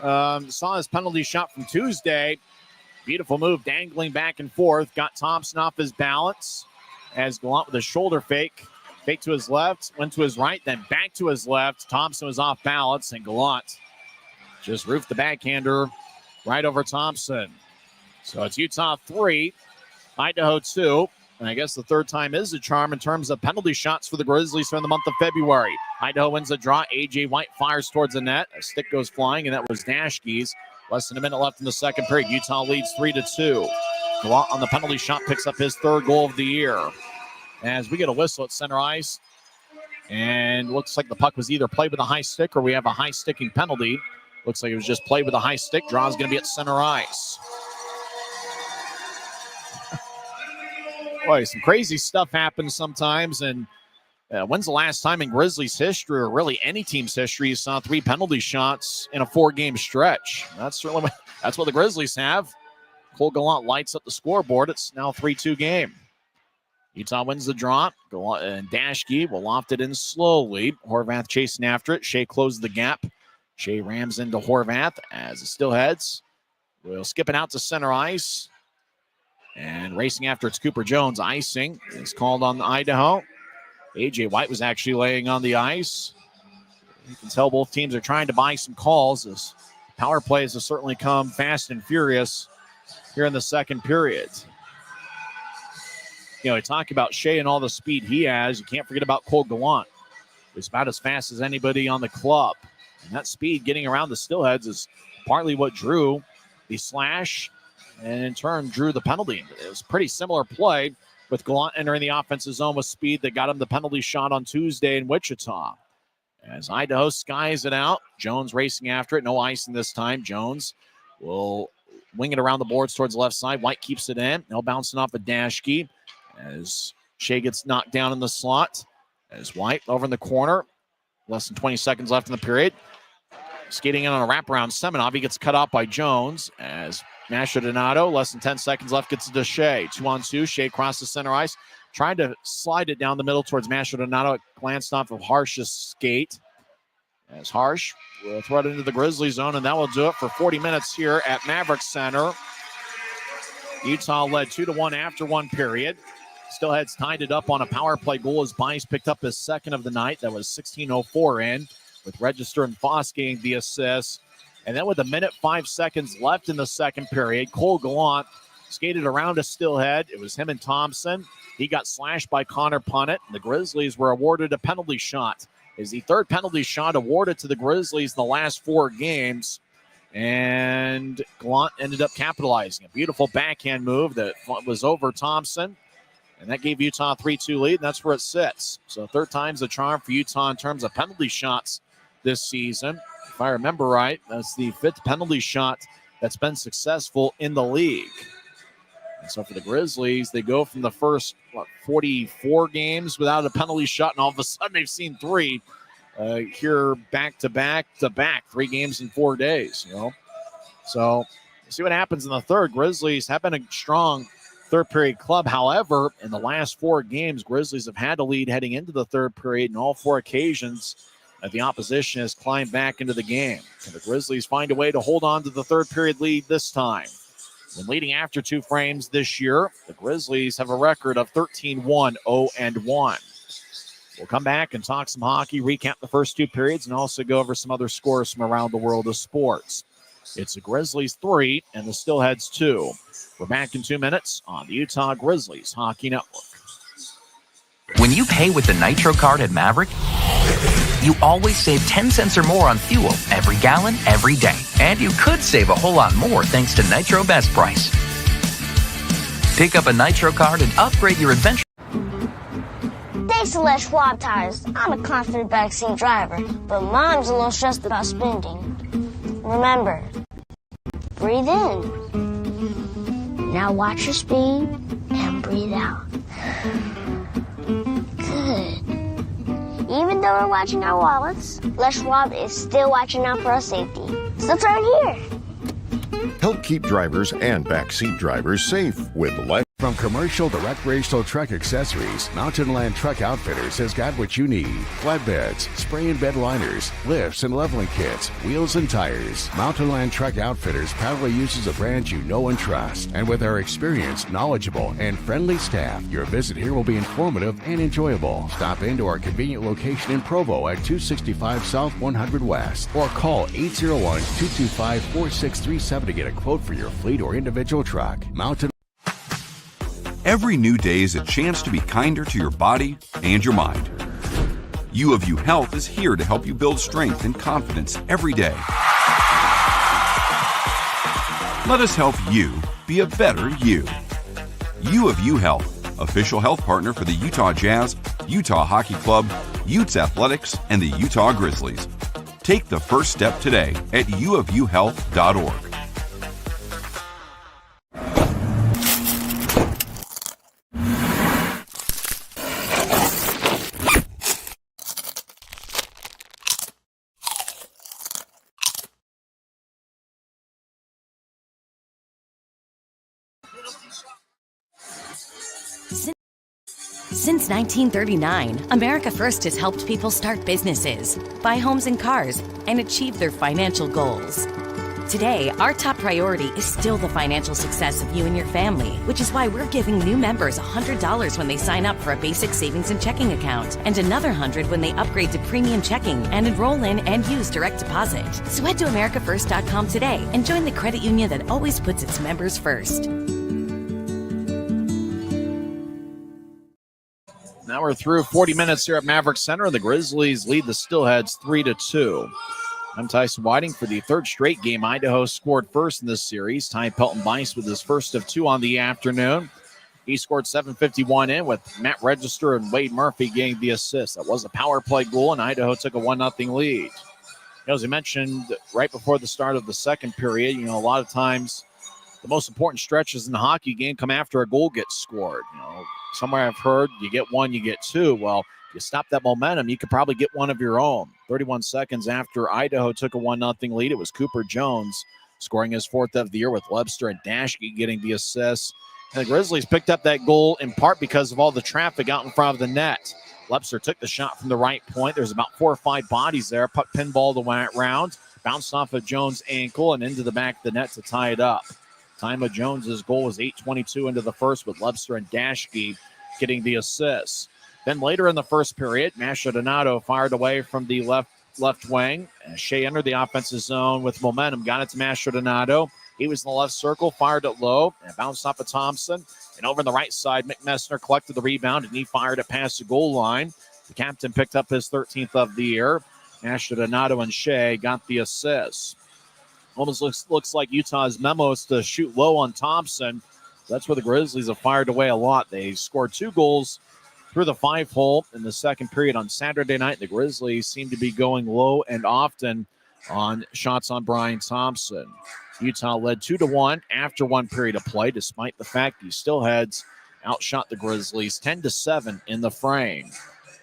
saw his penalty shot from Tuesday. Beautiful move, dangling back and forth. Got Thompson off his balance as Gallant with a shoulder fake. Fake to his left, went to his right, then back to his left. Thompson was off balance, and Gallant just roofed the backhander right over Thompson. So it's Utah 3, Idaho 2. And I guess the third time is a charm in terms of penalty shots for the Grizzlies for the month of February. Idaho wins the draw. A.J. White fires towards the net. A stick goes flying, and that was Dashke's. Less than a minute left in the second period. Utah leads 3-2. Gallant on the penalty shot picks up his 3rd goal of the year. As we get a whistle at center ice. And looks like the puck was either played with a high stick or we have a high sticking penalty. Looks like it was just played with a high stick. Draw is going to be at center ice. Boy, some crazy stuff happens sometimes. And when's the last time in Grizzlies history, or really any team's history, you saw 3 penalty shots in a 4-game stretch? That's what the Grizzlies have. Cole Gallant lights up the scoreboard. It's now 3-2 game. Utah wins the draw. Gallant and Dashke will loft it in slowly. Horvath chasing after it. Shea closes the gap. Shea rams into Horvath as the Steelheads will skip it out to center ice. And racing after it's Cooper Jones. Icing is called on Idaho. A.J. White was actually laying on the ice. You can tell both teams are trying to buy some calls. As power plays have certainly come fast and furious here in the second period. You know, we talk about Shea and all the speed he has. You can't forget about Cole Gallant. He's about as fast as anybody on the club. And that speed getting around the Steelheads is partly what drew the slash and in turn drew the penalty. It was a pretty similar play with Gallant entering the offensive zone with speed that got him the penalty shot on Tuesday in Wichita. As Idaho skies it out, Jones racing after it. No icing this time. Jones will wing it around the boards towards the left side. White keeps it in. No bouncing off a Dashke as Shea gets knocked down in the slot. As White over in the corner. Less than 20 seconds left in the period. Skating in on a wraparound. Semenov, he gets cut off by Jones as Mastrodonato, less than 10 seconds left, gets it to Shea. 2-on-2. Shea crosses center ice. Tried to slide it down the middle towards Mastrodonato. It glanced off of Harsh's skate As Harsh will throw it into the Grizzly zone, and that will do it for 40 minutes here at Maverik Center. Utah led 2-1 after one period. Steelheads tied it up on a power play goal as Bice picked up his second of the night. That was 16:04 in, with Register and Foss getting the assist. And then with 1:05 left in the second period, Cole Gallant skated around a Steelhead. It was him and Thompson. He got slashed by Connor Punnett, and the Grizzlies were awarded a penalty shot. Is the third penalty shot awarded to the Grizzlies in the last 4 games. And Gallant ended up capitalizing. A beautiful backhand move that was over Thompson. And that gave Utah a 3-2 lead, and that's where it sits. So third time's the charm for Utah in terms of penalty shots this season. If I remember right, that's the 5th penalty shot that's been successful in the league. And so for the Grizzlies, they go from the first 44 games without a penalty shot, and all of a sudden they've seen 3 here back to back, 3 games in 4 days. So we'll see what happens in the third. Grizzlies have been a strong third period club. However, in the last 4 games, Grizzlies have had a lead heading into the third period, and all 4 occasions that the opposition has climbed back into the game. Can the Grizzlies find a way to hold on to the third period lead this time? When leading after 2 frames this year, the Grizzlies have a record of 13-1, 0-1. We'll come back and talk some hockey, recap the first 2 periods, and also go over some other scores from around the world of sports. It's the Grizzlies 3 and the Steelheads 2. We're back in 2 minutes on the Utah Grizzlies Hockey Network. When you pay with the Nitro card at Maverik, you always save 10 cents or more on fuel every gallon, every day. And you could save a whole lot more thanks to Nitro Best Price. Pick up a Nitro card and upgrade your adventure. Thanks to Les Schwab Tires, I'm a confident backseat driver, but Mom's a little stressed about spending. Remember, breathe in. Now watch your speed and breathe out. Good. Even though we're watching our wallets, Les Schwab is still watching out for our safety. So it's right here. Help keep drivers and backseat drivers safe with Les. From commercial to recreational truck accessories, Mountain Land Truck Outfitters has got what you need. Flatbeds, spray and bed liners, lifts and leveling kits, wheels and tires. Mountain Land Truck Outfitters proudly uses a brand you know and trust. And with our experienced, knowledgeable, and friendly staff, your visit here will be informative and enjoyable. Stop into our convenient location in Provo at 265 South 100 West or call 801-225-4637 to get a quote for your fleet or individual truck. Mountain. Every new day is a chance to be kinder to your body and your mind. U of U Health is here to help you build strength and confidence every day. Let us help you be a better you. U of U Health, official health partner for the Utah Jazz, Utah Hockey Club, Utes Athletics, and the Utah Grizzlies. Take the first step today at uofuhealth.org. Since 1939, America First has helped people start businesses, buy homes and cars, and achieve their financial goals. Today, our top priority is still the financial success of you and your family, which is why we're giving new members $100 when they sign up for a basic savings and checking account, and another $100 when they upgrade to premium checking and enroll in and use direct deposit. So head to AmericaFirst.com today and join the credit union that always puts its members first. Now we're through 40 minutes here at Maverik Center, and the Grizzlies lead the Steelheads 3-2. I'm Tyson Whiting. For the third straight game, Idaho scored first in this series. Ty Pelton-Bice with his first of 2 on the afternoon. He scored 7:51 in with Matt Register and Wade Murphy getting the assist. That was a power play goal, and Idaho took a 1-0 lead. As I mentioned right before the start of the second period, a lot of times the most important stretches in the hockey game come after a goal gets scored. Somewhere I've heard you get 1, you get 2. Well, if you stop that momentum, you could probably get one of your own. 31 seconds after Idaho took a 1-0 lead, it was Cooper Jones scoring his 4th of the year, with Webster and Dashke getting the assists. And the Grizzlies picked up that goal in part because of all the traffic out in front of the net. Lepser took the shot from the right point. There's about 4 or 5 bodies there. Puck pinball the round. Bounced off of Jones' ankle and into the back of the net to tie it up. Time of Jones' goal was 8:22 into the first, with Lepser and Dashke getting the assists. Then later in the first period, Mastrodonado fired away from the left wing. Shea entered the offensive zone with momentum, got it to Mastrodonado. He was in the left circle, fired it low, and bounced off of Thompson. And over on the right side, McMessner collected the rebound, and he fired it past the goal line. The captain picked up his 13th of the year. Mastrodonado and Shea got the assists. Almost looks like Utah's memo is to shoot low on Thompson. That's where the Grizzlies have fired away a lot. They scored 2 goals through the 5-hole in the second period on Saturday night. The Grizzlies seem to be going low and often on shots on Brian Thompson. Utah led 2-1 after 1 period of play, despite the fact the Steelheads outshot the Grizzlies 10-7 in the frame.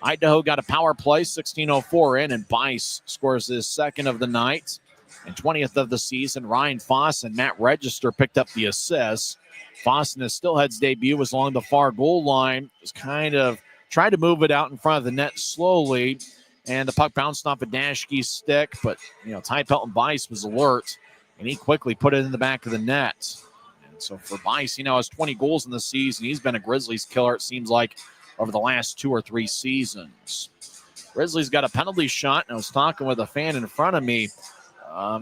Idaho got a power play, 16:04 in, and Bice scores his second of the night and 20th of the season. Ryan Foss and Matt Register picked up the assists. Foss in his Steelheads debut was along the far goal line, was kind of trying to move it out in front of the net slowly, and the puck bounced off a Dashke's stick, but Ty Pelton Bice was alert, and he quickly put it in the back of the net. And so for Bice, he now has 20 goals in the season. He's been a Grizzlies killer, it seems like, over the last 2 or 3 seasons. Grizzlies got a penalty shot, and I was talking with a fan in front of me.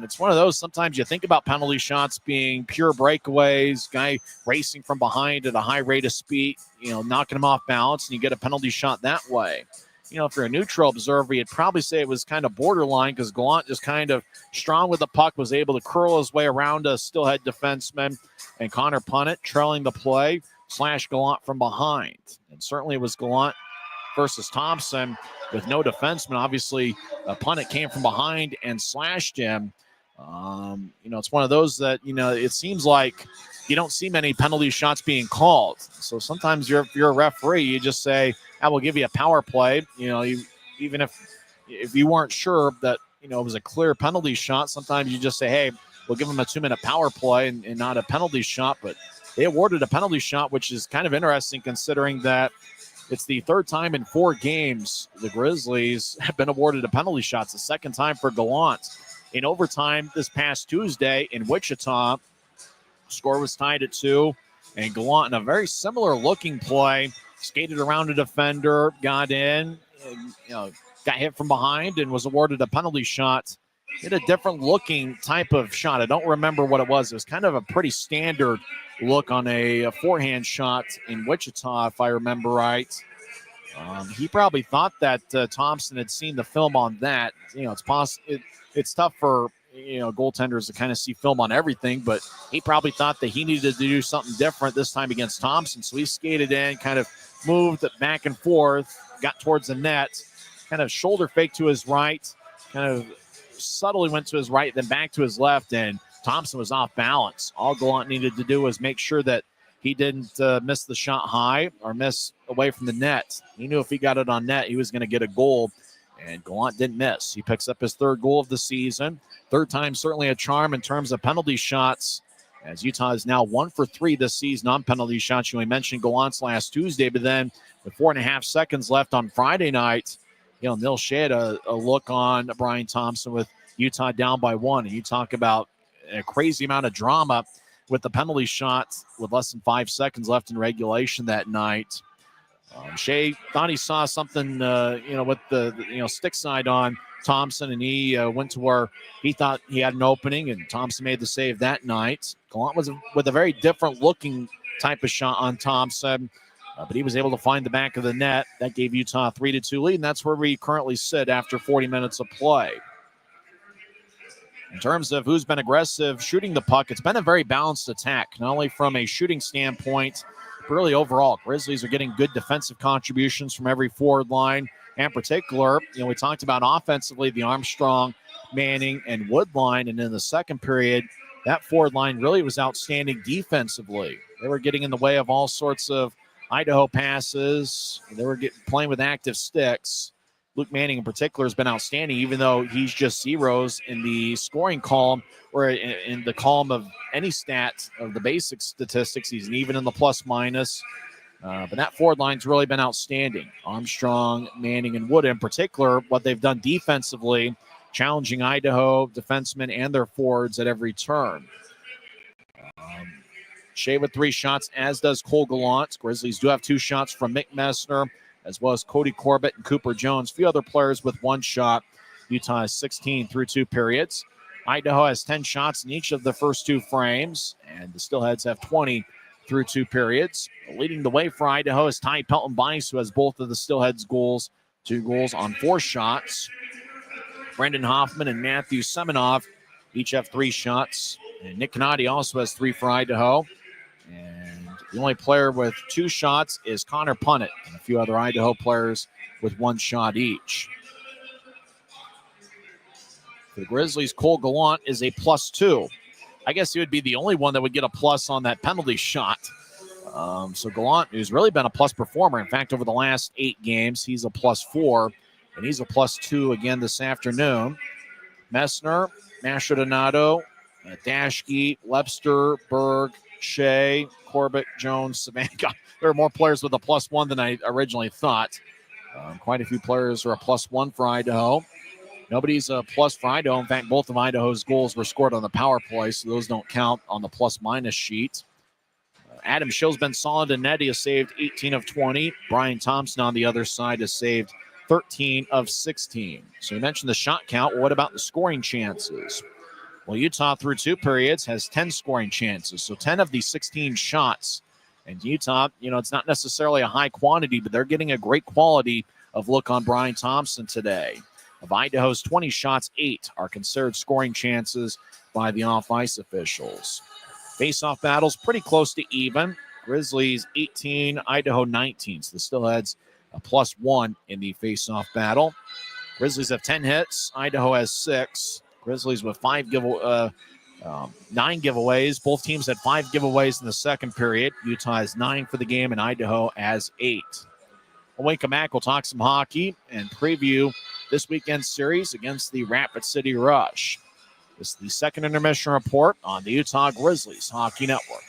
It's one of those, sometimes you think about penalty shots being pure breakaways, guy racing from behind at a high rate of speed, knocking him off balance, and you get a penalty shot that way. If you're a neutral observer, you'd probably say it was kind of borderline, because Gallant just kind of strong with the puck, was able to curl his way around a Steelhead defenseman, and Connor Punnett trailing the play, slash Gallant from behind. And certainly it was Gallant versus Thompson with no defenseman. Obviously, Punnett came from behind and slashed him. It's one of those that, it seems like you don't see many penalty shots being called. So sometimes if you're a referee, you just say, I will give you a power play. Even if you weren't sure that, it was a clear penalty shot, sometimes you just say, hey, we'll give them a 2-minute power play and not a penalty shot. But they awarded a penalty shot, which is kind of interesting considering that it's the 3rd time in 4 games the Grizzlies have been awarded a penalty shot. It's the 2nd time for Gallant. In overtime this past Tuesday in Wichita, score was tied at 2, and Gallant in a very similar looking play skated around a defender, got in, and, got hit from behind and was awarded a penalty shot. Hit a different looking type of shot. I don't remember what it was. It was kind of a pretty standard look on a forehand shot in Wichita, if I remember right. He probably thought that Thompson had seen the film on that. It's tough for goaltenders to kind of see film on everything, but he probably thought that he needed to do something different this time against Thompson. So he skated in, kind of moved back and forth, got towards the net, kind of shoulder fake to his right, kind of subtly went to his right, then back to his left, and Thompson was off balance. All Gallant needed to do was make sure that he didn't miss the shot high or miss away from the net. He knew if he got it on net, he was going to get a goal, and Gallant didn't miss. He picks up his 3rd goal of the season. 3rd time certainly a charm in terms of penalty shots, as Utah is now 1 for 3 this season on penalty shots. We mentioned Gallant's last Tuesday, but then with 4.5 seconds left on Friday night, Neil Shea had a look on Brian Thompson with Utah down by 1. And you talk about a crazy amount of drama with the penalty shot with less than 5 seconds left in regulation that night. Shea thought he saw something, with the stick side on Thompson, and he went to where he thought he had an opening, and Thompson made the save that night. Gallant was with a very different looking type of shot on Thompson, but he was able to find the back of the net. That gave Utah a 3-2 lead, and that's where we currently sit after 40 minutes of play. In terms of who's been aggressive shooting the puck, it's been a very balanced attack, not only from a shooting standpoint, but really overall. Grizzlies are getting good defensive contributions from every forward line. In particular, we talked about offensively the Armstrong, Manning, and Wood line, and in the second period, that forward line really was outstanding defensively. They were getting in the way of all sorts of Idaho passes. They were playing with active sticks. Luke Manning in particular has been outstanding, even though he's just zeros in the scoring column or in the column of any stat of the basic statistics. He's even in the plus minus. But that forward line's really been outstanding. Armstrong, Manning, and Wood in particular, what they've done defensively, challenging Idaho defensemen and their forwards at every turn. Shea with 3 shots, as does Cole Gallant. Grizzlies do have 2 shots from Mick Messner, as well as Cody Corbett and Cooper Jones. A few other players with 1 shot. Utah has 16 through 2 periods. Idaho has 10 shots in each of the first 2 frames, and the Steelheads have 20 through 2 periods. Leading the way for Idaho is Ty Pelton-Bice, who has both of the Steelheads' goals, 2 goals on 4 shots. Brendan Hoffman and Matthew Semenov each have 3 shots. And Nick Canati also has 3 for Idaho. And the only player with 2 shots is Connor Punnett, and a few other Idaho players with 1 shot each. For the Grizzlies, Cole Gallant is a +2. I guess he would be the only one that would get a plus on that penalty shot. So Gallant, who's really been a plus performer. In fact, over the last 8 games, he's a +4, and he's a +2 again this afternoon. Messner, Mastrodonato, Dashke, Webster, Berg, Shea, Corbett, Jones, Savanka. There are more players with a +1 than I originally thought. Quite a few players are a +1 for Idaho. Nobody's a plus for Idaho. In fact, both of Idaho's goals were scored on the power play, so those don't count on the plus-minus sheet. Adam Schill's been solid in net. He has saved 18 of 20. Brian Thompson on the other side has saved 13 of 16. So you mentioned the shot count. Well, what about the scoring chances? Well, Utah through 2 periods has 10 scoring chances, so 10 of the 16 shots. And Utah, it's not necessarily a high quantity, but they're getting a great quality of look on Brian Thompson today. Of Idaho's 20 shots, 8 are considered scoring chances by the off-ice officials. Face-off battles pretty close to even. Grizzlies 18, Idaho 19. So the Steelheads a +1 in the face-off battle. Grizzlies have 10 hits. Idaho has 6. Grizzlies with 9 giveaways. Both teams had 5 giveaways in the second period. Utah has 9 for the game, and Idaho has 8. When we come back, we'll talk some hockey and preview this weekend's series against the Rapid City Rush. This is the second intermission report on the Utah Grizzlies Hockey Network.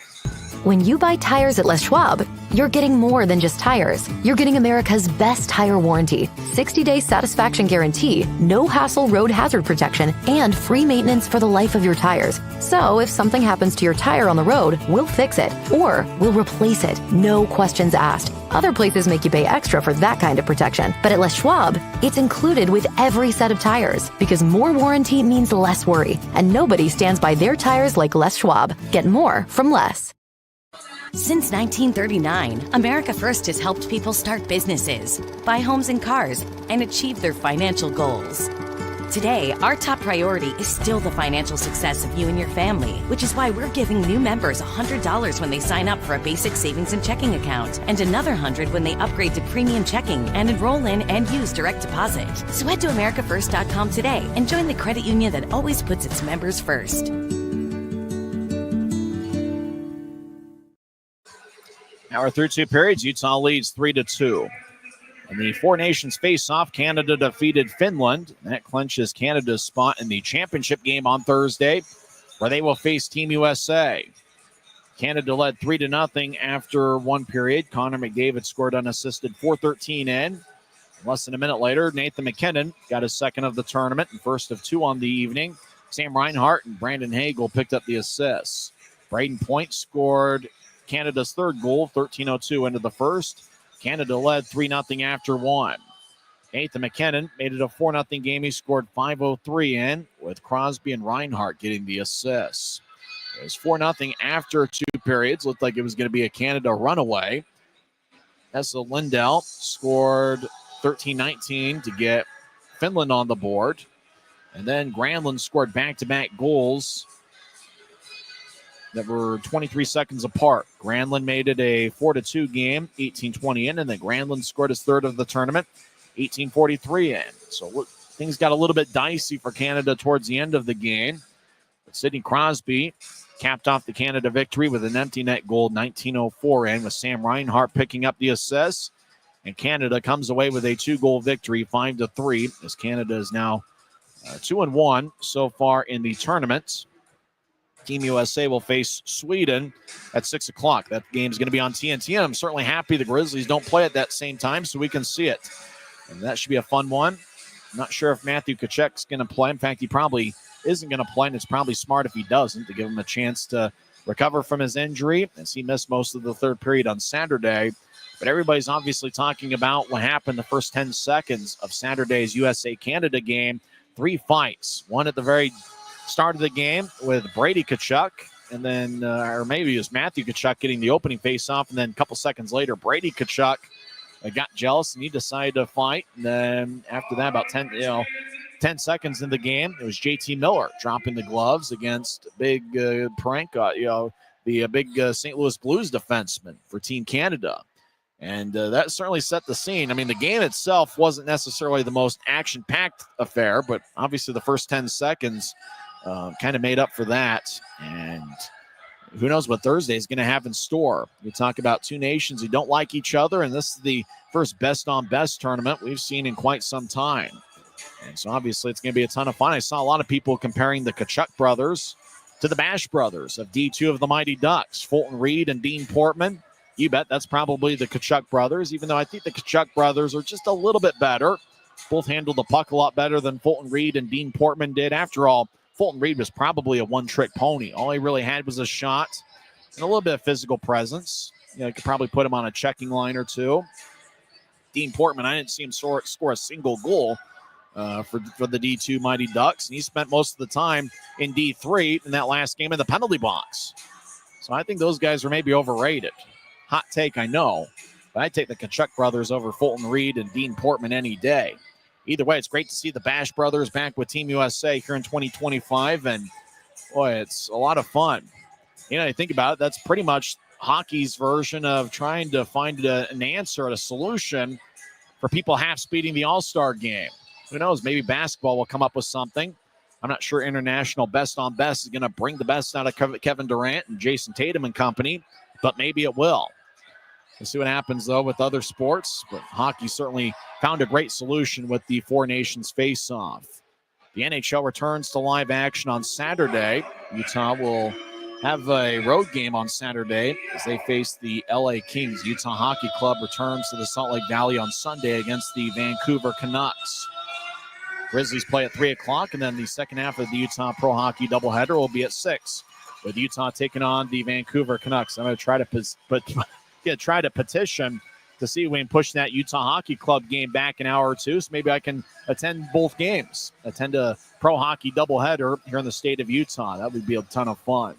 When you buy tires at Les Schwab, you're getting more than just tires. You're getting America's best tire warranty, 60-day satisfaction guarantee, no hassle road hazard protection, and free maintenance for the life of your tires. So if something happens to your tire on the road, we'll fix it, or we'll replace it, no questions asked. Other places make you pay extra for that kind of protection. But at Les Schwab, it's included with every set of tires, because more warranty means less worry, and nobody stands by their tires like Les Schwab. Get more from less. Since 1939, America First has helped people start businesses, buy homes and cars, and achieve their financial goals. Today, our top priority is still the financial success of you and your family, which is why we're giving new members $100 when they sign up for a basic savings and checking account, and another $100 when they upgrade to premium checking and enroll in and use direct deposit. So head to AmericaFirst.com today and join the credit union that always puts its members first. Hour through 2 periods, Utah leads 3-2. In the Four Nations face-off, Canada defeated Finland. That clinches Canada's spot in the championship game on Thursday, where they will face Team USA. Canada led 3-0 after 1 period. Connor McDavid scored unassisted, 4:13 in. Less than a minute later, Nathan McKinnon got his second of the tournament and first of 2 on the evening. Sam Reinhart and Brandon Hagel picked up the assists. Braden Point scored Canada's third goal, 13:02 into the first. Canada led 3-0 after 1. Nathan McKinnon made it a 4-0 game. He scored 5:03 in, with Crosby and Reinhart getting the assists. It was 4-0 after 2 periods. Looked like it was going to be a Canada runaway. Essa Lindell scored 13:19 to get Finland on the board. And then Granlund scored back-to-back goals that were 23 seconds apart. Granlund made it a 4-2 game, 18:20 in, and then Granlund scored his third of the tournament, 18:43 in. So look, things got a little bit dicey for Canada towards the end of the game. But Sidney Crosby capped off the Canada victory with an empty net goal, 19:04 in, with Sam Reinhart picking up the assists. And Canada comes away with a 2-goal victory, 5-3, as Canada is now 2-1 so far in the tournament. Team USA will face Sweden at 6 o'clock. That game is going to be on TNT, and I'm certainly happy the Grizzlies don't play at that same time so we can see it. And that should be a fun one. I'm not sure if Matthew Tkachuk's going to play. In fact, he probably isn't going to play, and it's probably smart if he doesn't to give him a chance to recover from his injury, as he missed most of the third period on Saturday. But everybody's obviously talking about what happened the first 10 seconds of Saturday's USA-Canada game. 3 fights. One at the very start of the game with Brady Tkachuk, and then, or maybe it was Matthew Tkachuk getting the opening face-off, and then a couple seconds later, Brady Tkachuk got jealous, and he decided to fight. And then after that, about 10 seconds in the game, it was JT Miller dropping the gloves against big Parenka, the big St. Louis Blues defenseman for Team Canada. And that certainly set the scene. I mean, the game itself wasn't necessarily the most action-packed affair, but obviously the first 10 seconds kind of made up for that. And who knows what Thursday is going to have in store. We talk about two nations who don't like each other, and this is the first best-on-best tournament we've seen in quite some time. And so obviously it's going to be a ton of fun. I saw a lot of people comparing the Tkachuk brothers to the Bash brothers of D2 of the Mighty Ducks, Fulton Reed and Dean Portman. You bet that's probably the Tkachuk brothers, even though I think the Tkachuk brothers are just a little bit better. Both handled the puck a lot better than Fulton Reed and Dean Portman did. After all, Fulton Reed was probably a one-trick pony. All he really had was a shot and a little bit of physical presence. You could probably put him on a checking line or two. Dean Portman, I didn't see him score a single goal for the D2 Mighty Ducks, and he spent most of the time in D3 in that last game in the penalty box. So I think those guys are maybe overrated. Hot take, I know, but I'd take the Tkachuk brothers over Fulton Reed and Dean Portman any day. Either way, it's great to see the Bash brothers back with Team USA here in 2025, and boy, it's a lot of fun. You think about it, that's pretty much hockey's version of trying to find an answer and a solution for people half-speeding the All-Star game. Who knows, maybe basketball will come up with something. I'm not sure international best-on-best is going to bring the best out of Kevin Durant and Jason Tatum and company, but maybe it will. We'll see what happens, though, with other sports. But hockey certainly found a great solution with the Four Nations face-off. The NHL returns to live action on Saturday. Utah will have a road game on Saturday as they face the LA Kings. Utah Hockey Club returns to the Salt Lake Valley on Sunday against the Vancouver Canucks. Grizzlies play at 3 o'clock, and then the second half of the Utah Pro Hockey doubleheader will be at 6, with Utah taking on the Vancouver Canucks. I'm going to try to petition to see if we can push that Utah Hockey Club game back an hour or two, so maybe I can attend both games, attend a pro hockey doubleheader here in the state of Utah. That would be a ton of fun.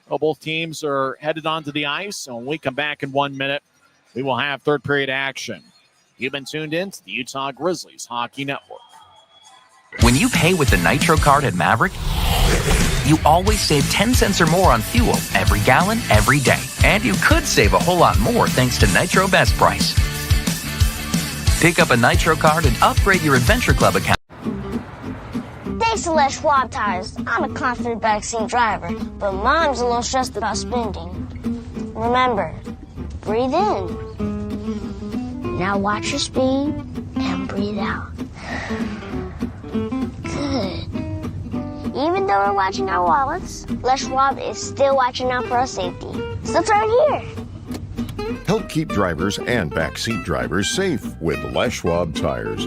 Well, both teams are headed onto the ice, and when we come back in 1 minute, we will have third period action. You've been tuned in to the Utah Grizzlies Hockey Network. When you pay with the Nitro card at Maverik, you always save 10 cents or more on fuel every gallon, every day. And you could save a whole lot more thanks to Nitro Best Price. Pick up a Nitro card and upgrade your Adventure Club account. Thanks to Les Schwab Tires, I'm a confident backseat driver, but Mom's a little stressed about spending. Remember, breathe in. Now watch your speed and breathe out. Good. Even though we're watching our wallets, Les Schwab is still watching out for our safety. So it's right here. Help keep drivers and backseat drivers safe with Les Schwab Tires.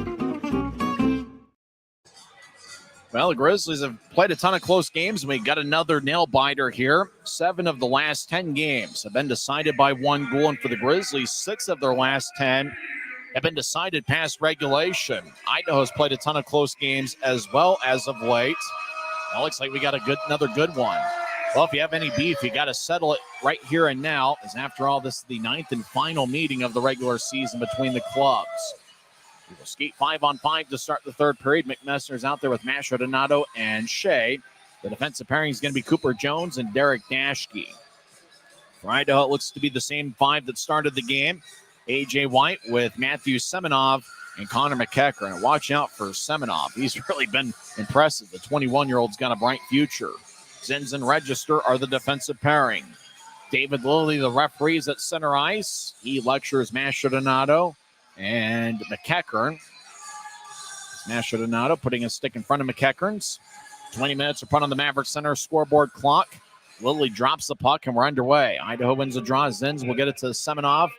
Well, the Grizzlies have played a ton of close games, and we got another nail-biter here. 7 of the last 10 games have been decided by 1 goal, and for the Grizzlies, 6 of their last 10 have been decided past regulation. Idaho's played a ton of close games as well as of late. It looks like we got another good one. Well, if you have any beef, you got to settle it right here and now, as after all, this is the 9th and final meeting of the regular season between the clubs. We will skate 5-on-5 to start the third period. McMessner's out there with Masher Donato and Shea. The defensive pairing is going to be Cooper Jones and Derek Dashke. For Idaho, it looks to be the same 5 that started the game. A.J. White with Matthew Semenov and Connor McEachern. And watch out for Semenov. He's really been impressive. The 21-year-old's got a bright future. Zins and Register are the defensive pairing. David Lilly, the referees at center ice. He lectures Masher Donato and McEachern. Masher Donato putting a stick in front of McEachern's. 20 minutes to put on the Maverik Center scoreboard clock. Lilly drops the puck, and we're underway. Idaho wins the draw. Zins will get it to Semenov.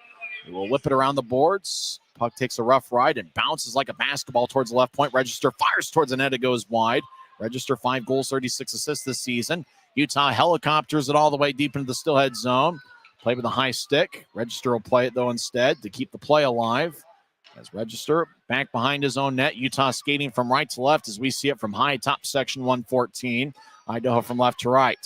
He will whip it around the boards. Puck takes a rough ride and bounces like a basketball towards the left point. Register fires towards the net. It goes wide. Register 5 goals, 36 assists this season. Utah helicopters it all the way deep into the Steelhead zone. Play with a high stick. Register will play it, though, instead to keep the play alive. As Register back behind his own net. Utah skating from right to left as we see it from high top section 114. Idaho from left to right.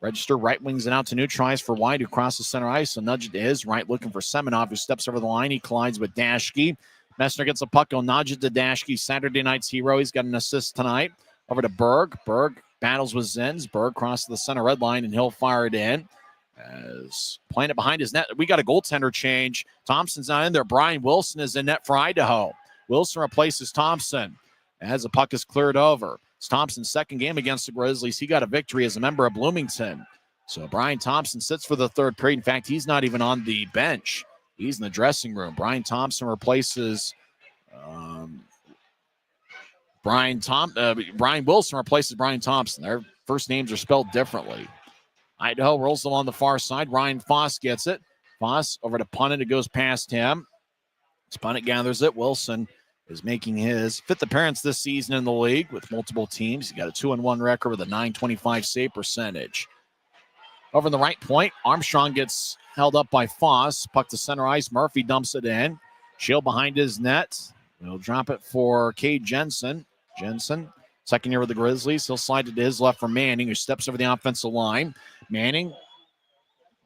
Register right wings it out to neutralize for White, who crosses center ice. So nudge it to his right, looking for Semenov, who steps over the line. He collides with Dashke. Messner gets a puck. He'll nudge it to Dashke, Saturday night's hero. He's got an assist tonight. Over to Berg. Berg battles with Zins. Berg crosses the center red line, and he'll fire it in. As playing it behind his net. We got a goaltender change. Thompson's not in there. Brian Wilson is in net for Idaho. Wilson replaces Thompson as the puck is cleared over. It's Thompson's second game against the Grizzlies. He got a victory as a member of Bloomington. So Brian Thompson sits for the third period. In fact, he's not even on the bench. He's in the dressing room. Brian Thompson replaces Brian Wilson replaces Brian Thompson. Their first names are spelled differently. Idaho rolls along the far side. Ryan Foss gets it. Foss over to Punnett. It goes past him. Punnett gathers it. Wilson is making his fifth appearance this season in the league with multiple teams. He got a 2-1 record with a .925 save percentage. Over in the right point, Armstrong gets held up by Foss. Puck to center ice. Murphy dumps it in. Shield behind his net. He'll drop it for Cade Jensen. Jensen, second year with the Grizzlies. He'll slide it to his left for Manning, who steps over the offensive line. Manning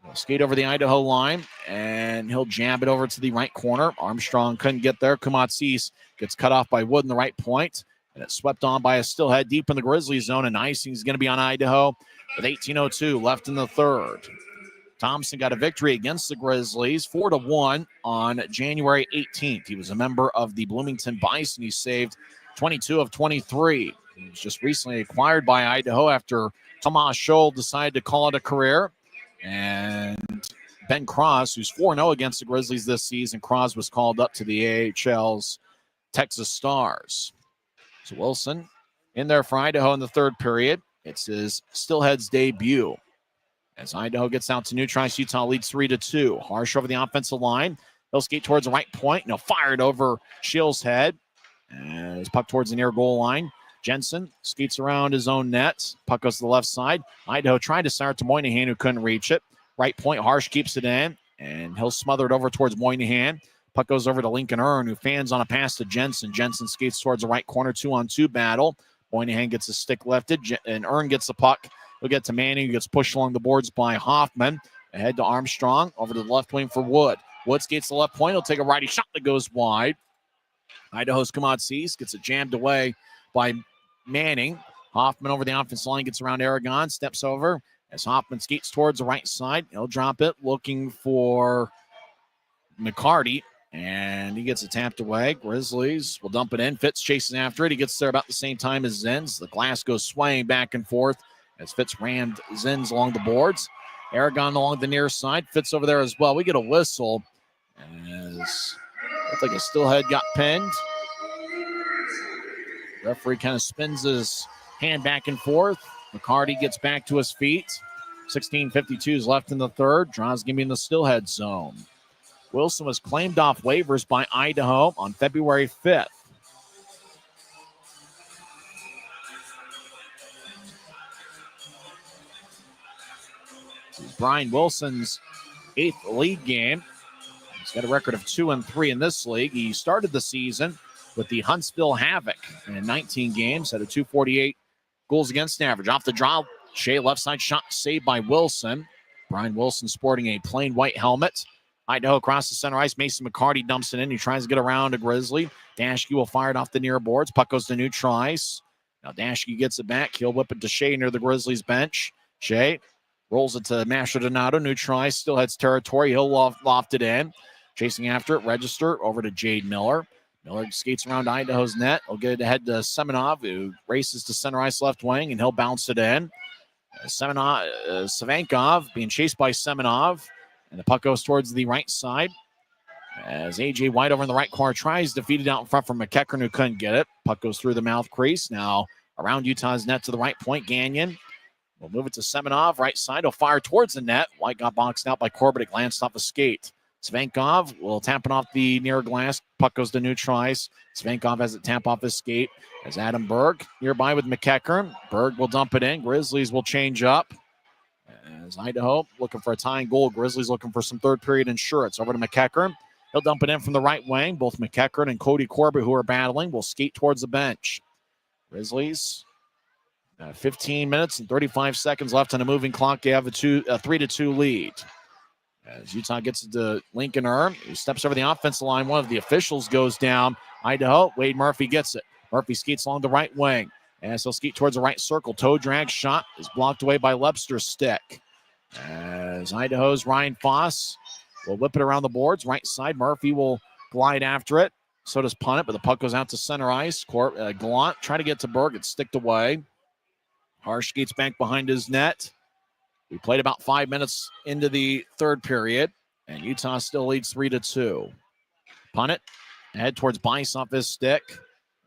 will skate over the Idaho line, and he'll jab it over to the right corner. Armstrong couldn't get there. Kumatsis gets cut off by Wood in the right point, and it's swept on by a Steelhead deep in the Grizzlies zone, and icing is going to be on Idaho with 18:02 left in the third. Thompson got a victory against the Grizzlies, 4-1 on January 18th. He was a member of the Bloomington Bison. He saved 22 of 23. He was just recently acquired by Idaho after Tomas Scholl decided to call it a career. And Ben Cross, who's 4-0 against the Grizzlies this season, Cross was called up to the AHL's Texas Stars. So Wilson in there for Idaho in the third period. It's his Steelheads debut. As Idaho gets out to neutralize, Utah leads 3-2. Harsh over the offensive line. He'll skate towards the right point, and he'll fire it over Shields' head. And his puck towards the near goal line. Jensen skates around his own net. Puck goes to the left side. Idaho tried to start to Moynihan, who couldn't reach it. Right point, Harsh keeps it in, and he'll smother it over towards Moynihan. Puck goes over to Lincoln Earn, who fans on a pass to Jensen. Jensen skates towards the right corner, 2-on-2 battle. Moynihan gets his stick lifted, and Earn gets the puck. He'll get to Manning, who gets pushed along the boards by Hoffman. Ahead to Armstrong, over to the left wing for Wood. Wood skates the left point. He'll take a righty shot that goes wide. Idaho's Kumatsis gets it jammed away by Manning. Hoffman over the offensive line gets around Aragon, steps over as Hoffman skates towards the right side. He'll drop it, looking for McCarty, and he gets it tapped away. Grizzlies will dump it in. Fitz chases after it. He gets there about the same time as Zins. The glass goes swaying back and forth as Fitz rammed Zins along the boards. Aragon along the near side. Fitz over there as well. We get a whistle as looked like a Steelhead got pinned. Referee kind of spins his hand back and forth. McCarty gets back to his feet. 16:52 is left in the third. Draws going to be in the Steelhead zone. Wilson was claimed off waivers by Idaho on February 5th. This is Brian Wilson's 8th league game. He's got a record of 2-3 in this league. He started the season with the Huntsville Havoc, and in 19 games had a .248 goals against average. Off the draw, Shea left side shot saved by Wilson. Brian Wilson sporting a plain white helmet. Idaho across the center ice. Mason McCarty dumps it in. He tries to get around a Grizzly. Dashke will fire it off the near boards. Puck goes to neutral ice. Now Dashke gets it back. He'll whip it to Shea near the Grizzlies bench. Shea rolls it to Masher Donato. Neutral ice. Still heads territory. He'll loft it in. Chasing after it. Register over to Jade Miller. Miller skates around Idaho's net. He'll get it ahead to Semenov, who races to center ice left wing, and he'll bounce it in. Savankov being chased by Semenov, and the puck goes towards the right side. As A.J. White over in the right corner tries to feed it out in front from McEachern, who couldn't get it. Puck goes through the mouth crease. Now around Utah's net to the right point. Gagnon will move it to Semenov. Right side will fire towards the net. White got boxed out by Corbett. It glanced off a skate. Svankov will tap it off the near glass. Puck goes to neutral ice. Svankov has it tap off his skate. As Adam Berg nearby with McEachern. Berg will dump it in. Grizzlies will change up. As Idaho looking for a tying goal. Grizzlies looking for some third period insurance. Over to McEachern. He'll dump it in from the right wing. Both McEachern and Cody Corbett, who are battling, will skate towards the bench. Grizzlies, 15 minutes and 35 seconds left on a moving clock. They have a 3-2 lead. As Utah gets it to Lincoln Erm, who steps over the offensive line. One of the officials goes down. Idaho, Wade Murphy gets it. Murphy skates along the right wing. As he'll skate towards the right circle. Toe drag shot is blocked away by Lebster's stick. As Idaho's Ryan Foss will whip it around the boards. Right side, Murphy will glide after it. So does Punnett, but the puck goes out to center ice. Gallant try to get to Berg. It's sticked away. Harsh skates back behind his net. We played about 5 minutes into the third period, and Utah still leads 3-2. Punnett head towards Bice off his stick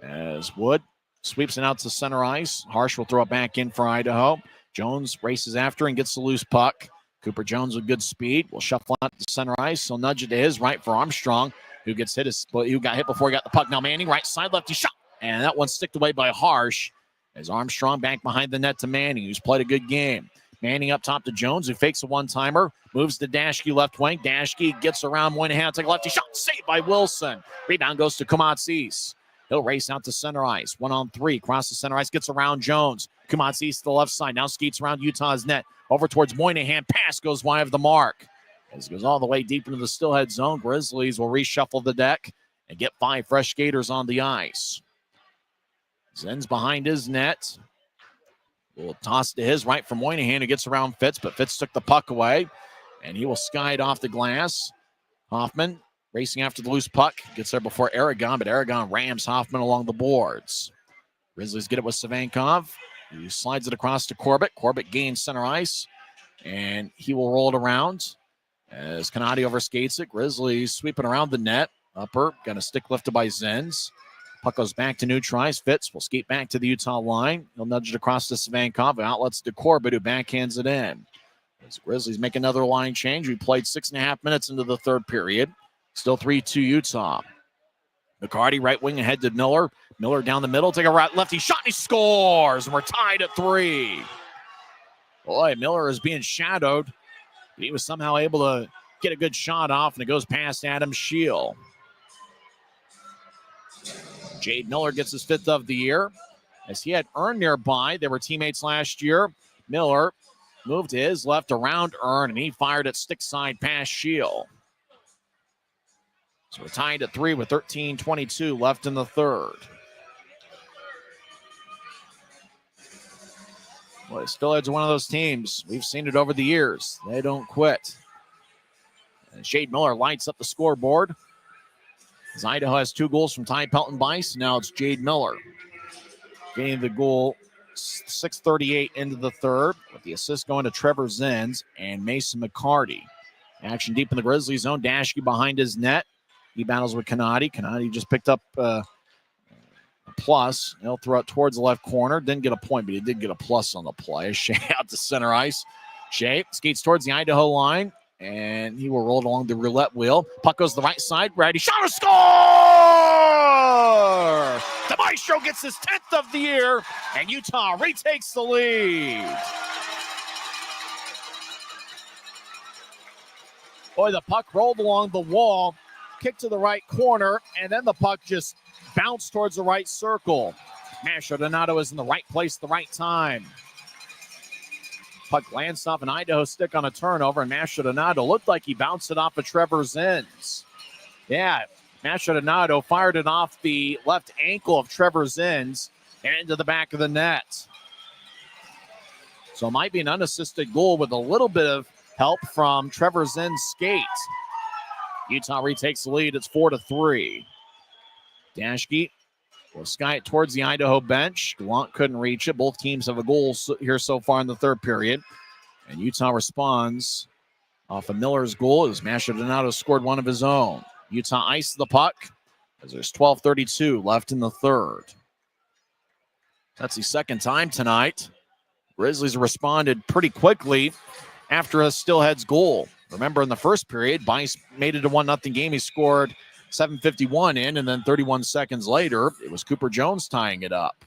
as Wood sweeps it out to center ice. Harsh will throw it back in for Idaho. Jones races after and gets the loose puck. Cooper Jones with good speed will shuffle out to center ice. He'll nudge it to his right for Armstrong, who got hit before he got the puck. Now Manning, right side, lefty shot. And that one's sticked away by Harsh as Armstrong back behind the net to Manning, who's played a good game. Manning up top to Jones, who fakes a one-timer, moves to Dashke left wing. Dashke gets around Moynihan, take a lefty shot, saved by Wilson. Rebound goes to Kumatsis. He'll race out to center ice. 1-on-3, cross the center ice, gets around Jones. Kumatsis to the left side, now skates around Utah's net. Over towards Moynihan, pass goes wide of the mark. As it goes all the way deep into the Steelhead zone, Grizzlies will reshuffle the deck and get 5 fresh skaters on the ice. Zen's behind his net. Will toss to his right from Moynihan, who gets around Fitz, but Fitz took the puck away, and he will sky it off the glass. Hoffman racing after the loose puck. Gets there before Aragon, but Aragon rams Hoffman along the boards. Grizzlies get it with Savankov. He slides it across to Corbett. Corbett gains center ice, and he will roll it around as Canati overskates it. Grizzlies sweeping around the net. Upper, got a stick lifted by Zenz. Puck goes back to neutral ice. Fitz will skate back to the Utah line. He'll nudge it across to Savankov. Outlets to Corbett, who backhands it in. As Grizzlies make another line change. We played 6.5 minutes into the third period. Still 3-2 Utah. McCarty right wing ahead to Miller. Miller down the middle. Take a right lefty shot, and he scores. And we're tied at 3. Boy, Miller is being shadowed. But he was somehow able to get a good shot off, and it goes past Adam Scheel. Jade Miller gets his 5th of the year. As he had Earn nearby, they were teammates last year. Miller moved to his left around Earn, and he fired it stick side past Scheel. So we're tied at 3 with 13:22 left in the third. Well, the Steelheads are one of those teams. We've seen it over the years. They don't quit. And Jade Miller lights up the scoreboard. As Idaho has 2 goals from Ty Pelton Bice. Now it's Jade Miller getting the goal. 6:38 into the third, with the assist going to Trevor Zenz and Mason McCarty. Action deep in the Grizzlies zone. Dashke behind his net. He battles with Canati. Canati just picked up a plus. He'll throw it towards the left corner. Didn't get a point, but he did get a plus on the play. Shea out to center ice. Shea skates towards the Idaho line, and he will roll it along the roulette wheel. Puck goes to the right side. Ready. Shot or score! The Maestro gets his 10th of the year, and Utah retakes the lead. Boy, the puck rolled along the wall, kicked to the right corner, and then the puck just bounced towards the right circle. Masher Donato is in the right place at the right time. Puck glanced off an Idaho stick on a turnover, and Masher Donato looked like he bounced it off of Trevor Zenz. Yeah, Masher Donato fired it off the left ankle of Trevor Zenz and into the back of the net. So it might be an unassisted goal with a little bit of help from Trevor Zenz's skate. Utah retakes the lead. It's 4-3. Dashke will sky it towards the Idaho bench. Gallant couldn't reach it. Both teams have a goal here so far in the third period. And Utah responds off of Miller's goal as Masher Donato scored one of his own. Utah iced the puck as there's 12:32 left in the third. That's the second time tonight. Grizzlies responded pretty quickly after a Steelheads goal. Remember, in the first period, Bice made it a 1-0 game. He scored 7:51 in, and then 31 seconds later, it was Cooper Jones tying it up.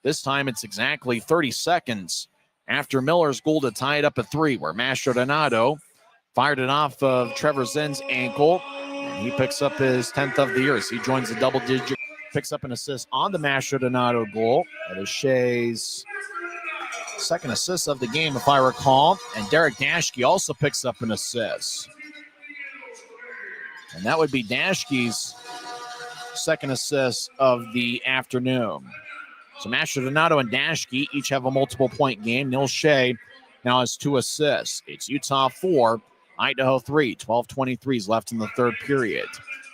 This time, it's exactly 30 seconds after Miller's goal to tie it up at 3, where Mastrodonato fired it off of Trevor Zinn's ankle, and he picks up his 10th of the year as he joins the double-digit, picks up an assist on the Mastrodonato goal. That is Shea's second assist of the game, if I recall, and Derek Dashke also picks up an assist. And that would be Dashke's second assist of the afternoon. So Mastrodonato and Dashke each have a multiple-point game. Neil Shea now has 2 assists. It's Utah 4, Idaho 3. 12:23 is left in the third period.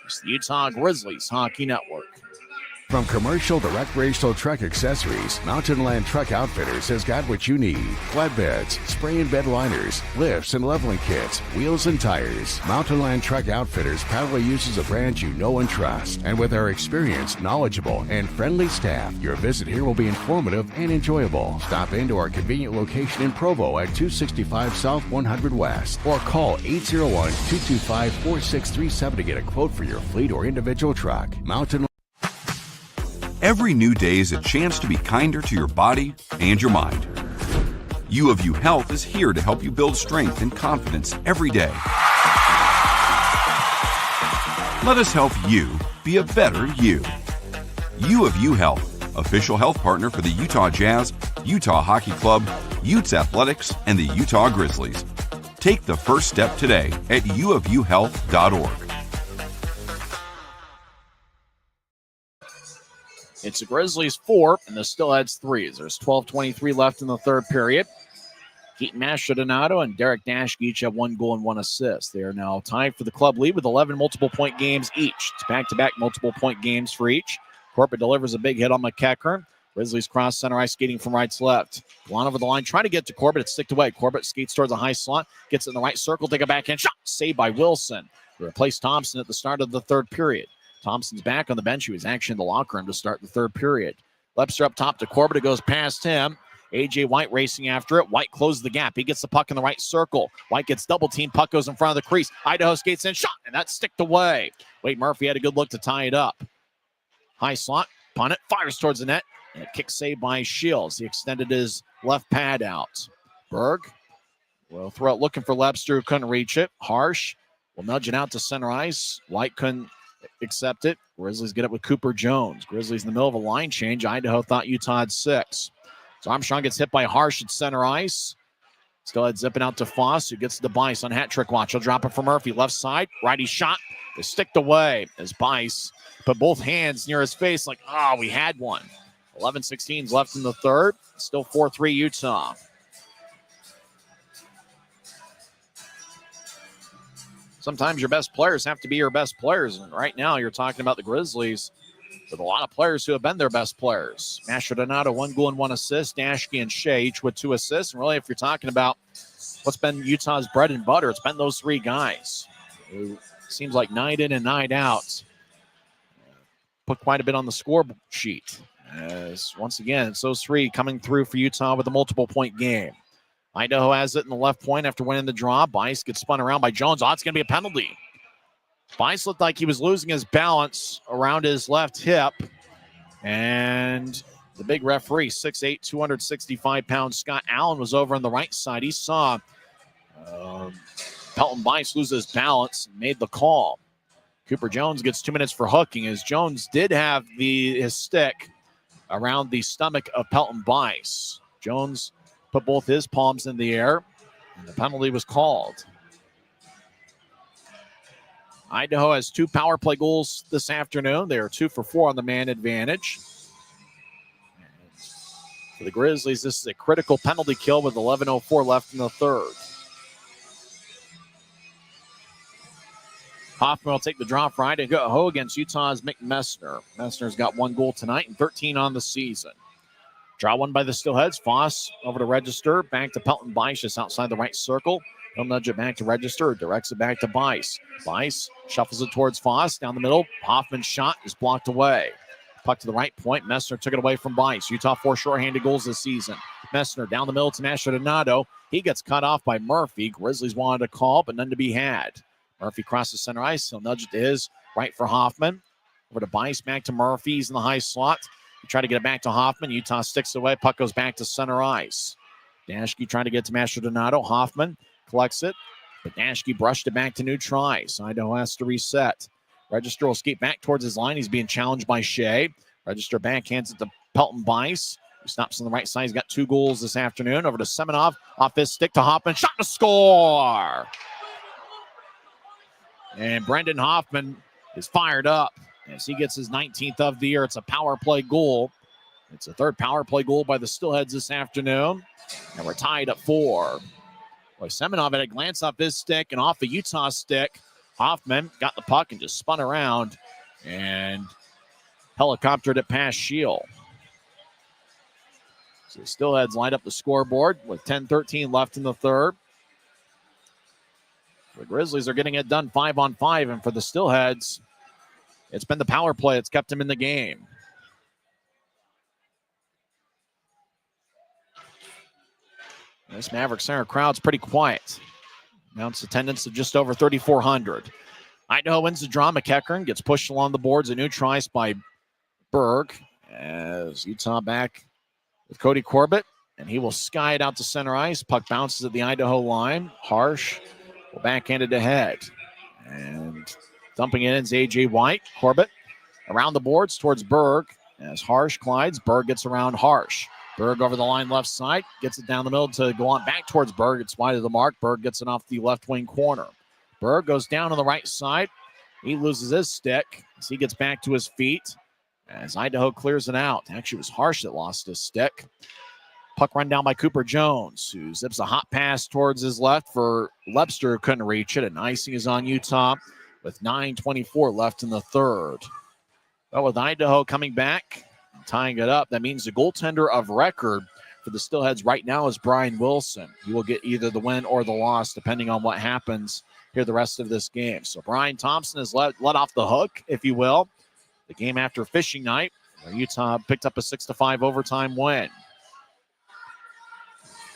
It's the Utah Grizzlies Hockey Network. From commercial to recreational truck accessories, Mountain Land Truck Outfitters has got what you need. Flatbeds, spray and bed liners, lifts and leveling kits, wheels and tires. Mountain Land Truck Outfitters proudly uses a brand you know and trust. And with our experienced, knowledgeable, and friendly staff, your visit here will be informative and enjoyable. Stop into our convenient location in Provo at 265 South 100 West or call 801-225-4637 to get a quote for your fleet or individual truck. Mountain Every new day is a chance to be kinder to your body and your mind. U of U Health is here to help you build strength and confidence every day. Let us help you be a better you. U of U Health, official health partner for the Utah Jazz, Utah Hockey Club, Utes Athletics, and the Utah Grizzlies. Take the first step today at uofuhealth.org. It's the Grizzlies 4 and the Steelheads 3. There's 12:23 left in the third period. Keaton Mastrodonato and Derek Dashke each have 1 goal and 1 assist. They are now tied for the club lead with 11 multiple-point games each. It's back-to-back multiple-point games for each. Corbett delivers a big hit on McEachern. Grizzlies cross center ice, skating from right to left. Gallant over the line, trying to get to Corbett. It's sticked away. Corbett skates towards a high slot, gets in the right circle, take a backhand shot. Saved by Wilson. They replace Thompson at the start of the third period. Thompson's back on the bench. He was actually in the locker room to start the third period. Lepster up top to Corbett. It goes past him. A.J. White racing after it. White closes the gap. He gets the puck in the right circle. White gets double teamed. Puck goes in front of the crease. Idaho skates in. Shot. And that's sticked away. Wade Murphy had a good look to tie it up. High slot. Punt it. Fires towards the net. And a kick saved by Shields. He extended his left pad out. Berg will throw it looking for Lepster, who couldn't reach it. Harsh will nudge it out to center ice. White couldn't accept it. Grizzlies get it with Cooper Jones. Grizzlies in the middle of a line change. Idaho thought Utah had 6. So Armstrong gets hit by Harsh at center ice. Still had zipping out to Foss, who gets the Bice on hat trick watch. He'll drop it for Murphy. Left side. Righty shot is sticked away as Bice put both hands near his face like, we had one. 11:16 left in the third. Still 4-3 Utah. Sometimes your best players have to be your best players. And right now you're talking about the Grizzlies with a lot of players who have been their best players. Mastrodonato, 1 goal and 1 assist. Dashke and Shea each with 2 assists. And really, if you're talking about what's been Utah's bread and butter, it's been those 3 guys who seems like night in and night out put quite a bit on the score sheet. As once again, it's those 3 coming through for Utah with a multiple-point game. Idaho has it in the left point after winning the draw. Bice gets spun around by Jones. It's going to be a penalty. Bice looked like he was losing his balance around his left hip. And the big referee, 6'8", 265-pound Scott Allen, was over on the right side. He saw Pelton Bice lose his balance and made the call. Cooper Jones gets 2 minutes for hooking, as Jones did have his stick around the stomach of Pelton Bice. Jones put both his palms in the air, and the penalty was called. Idaho has 2 power play goals this afternoon. They are 2 for 4 on the man advantage. And for the Grizzlies, this is a critical penalty kill with 11:04 left in the third. Hoffman will take the draw for Idaho against Utah's McMessner. Messner's got 1 goal tonight and 13 on the season. Draw won by the Steelheads. Foss over to Register. Back to Pelton Bice just outside the right circle. He'll nudge it back to Register. Directs it back to Bice. Bice shuffles it towards Foss down the middle. Hoffman's shot is blocked away. Puck to the right point. Messner took it away from Bice. Utah 4 shorthanded goals this season. Messner down the middle to Mastrodonado. He gets cut off by Murphy. Grizzlies wanted a call, but none to be had. Murphy crosses center ice. He'll nudge it to his right for Hoffman. Over to Bice, back to Murphy. He's in the high slot. He tried to get it back to Hoffman. Utah sticks away. Puck goes back to center ice. Dashke trying to get to Mastrodonado. Hoffman collects it, but Dashke brushed it back to neutral ice. Idaho has to reset. Register will skate back towards his line. He's being challenged by Shea. Register backhands it to Pelton Bice. He stops on the right side. He's got 2 goals this afternoon. Over to Semenov. Off his stick to Hoffman. Shot to score! And Brendan Hoffman is fired up as he gets his 19th of the year. It's a power play goal. It's a 3rd power play goal by the Steelheads this afternoon. And we're tied at 4. Boy, Semenov had a glance off his stick and off the Utah stick. Hoffman got the puck and just spun around and helicoptered it past Shield. So the Steelheads lined up the scoreboard with 10-13 left in the 3rd. The Grizzlies are getting it done 5-on-5, and for the Steelheads, it's been the power play that's kept them in the game. This Maverik Center crowd's pretty quiet. Announced attendance of just over 3,400. Idaho wins the draw. McEachern gets pushed along the boards at neutral ice by Berg as Utah back with Cody Corbett, and he will sky it out to center ice. Puck bounces at the Idaho line. Harsh will backhand it ahead. And dumping it in is A.J. White. Corbett around the boards towards Berg as Harsh glides. Berg gets around Harsh. Berg over the line left side, gets it down the middle to go on back towards Berg. It's wide of the mark. Berg gets it off the left wing corner. Berg goes down on the right side. He loses his stick as he gets back to his feet as Idaho clears it out. Actually, it was Harsh that lost his stick. Puck run down by Cooper Jones, who zips a hot pass towards his left for Lebster, who couldn't reach it. And icing is on Utah with 9:24 left in the 3rd. But with Idaho coming back, tying it up, that means the goaltender of record for the Steelheads right now is Brian Wilson. He will get either the win or the loss, depending on what happens here the rest of this game. So Brian Thompson is let off the hook, if you will, the game after fishing night, where Utah picked up a 6-5 overtime win.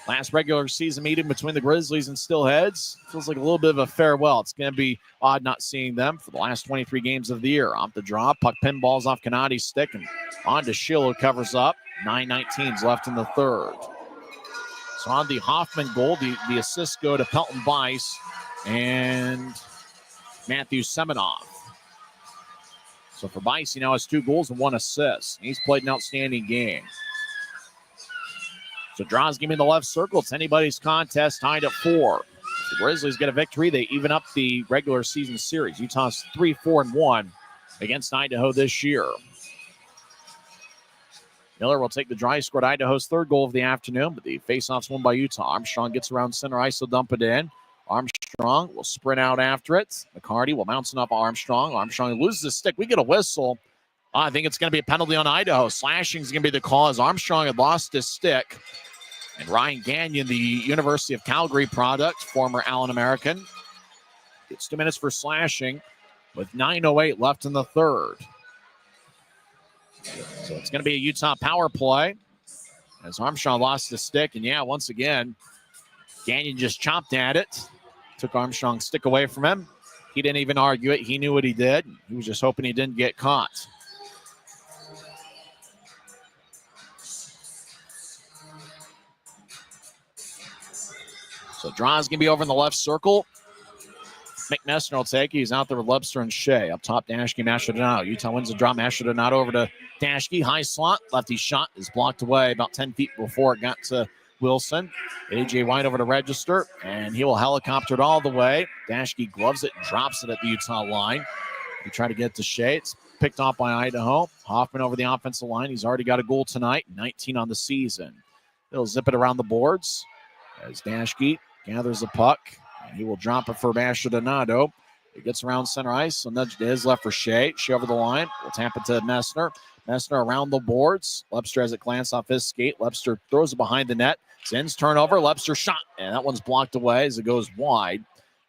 Last regular season meeting between the Grizzlies and Steelheads. Feels like a little bit of a farewell. It's going to be odd not seeing them for the last 23 games of the year. Off the draw, puck pinballs off Canati's stick and on to Schill, who covers up. 9:19 left in the 3rd. So on the Hoffman goal, the assists go to Pelton Bice and Matthew Semenov. So for Bice, he now has 2 goals and 1 assist. He's played an outstanding game. So draws give me the left circle. It's anybody's contest, tied at 4. If the Grizzlies get a victory, they even up the regular season series. Utah's 3-4-1 against Idaho this year. Miller will take the dry. He scored Idaho's 3rd goal of the afternoon, but the faceoff's won by Utah. Armstrong gets around center ice. He'll dump it in. Armstrong will sprint out after it. McCarty will bounce it up Armstrong. Armstrong loses his stick. We get a whistle. I think it's going to be a penalty on Idaho. Slashing is going to be the call as Armstrong had lost his stick. And Ryan Gagnon, the University of Calgary product, former Allen American, gets 2 minutes for slashing with 9:08 left in the 3rd. So it's going to be a Utah power play as Armstrong lost his stick. And yeah, once again, Gagnon just chopped at it, took Armstrong's stick away from him. He didn't even argue it. He knew what he did. He was just hoping he didn't get caught. So draw's going to be over in the left circle. McNessner will take it. He's out there with Lebster and Shea. Up top, Dashke, Mastrodonado. Utah wins the draw. Mastrodonado over to Dashke. High slot. Lefty shot is blocked away about 10 feet before it got to Wilson. A.J. White over to Register, and he will helicopter it all the way. Dashke gloves it and drops it at the Utah line. He tried to get it to Shea. It's picked off by Idaho. Hoffman over the offensive line. He's already got a goal tonight, 19 on the season. He'll zip it around the boards as Dashke gathers the puck, and he will drop it for Mastrodonado. He gets around center ice, so nudge to his left for Shea. Shea over the line. We'll tap it to Messner. Messner around the boards. Lebster has it glance off his skate. Lebster throws it behind the net. Zins turnover. Lebster shot, and that one's blocked away as it goes wide.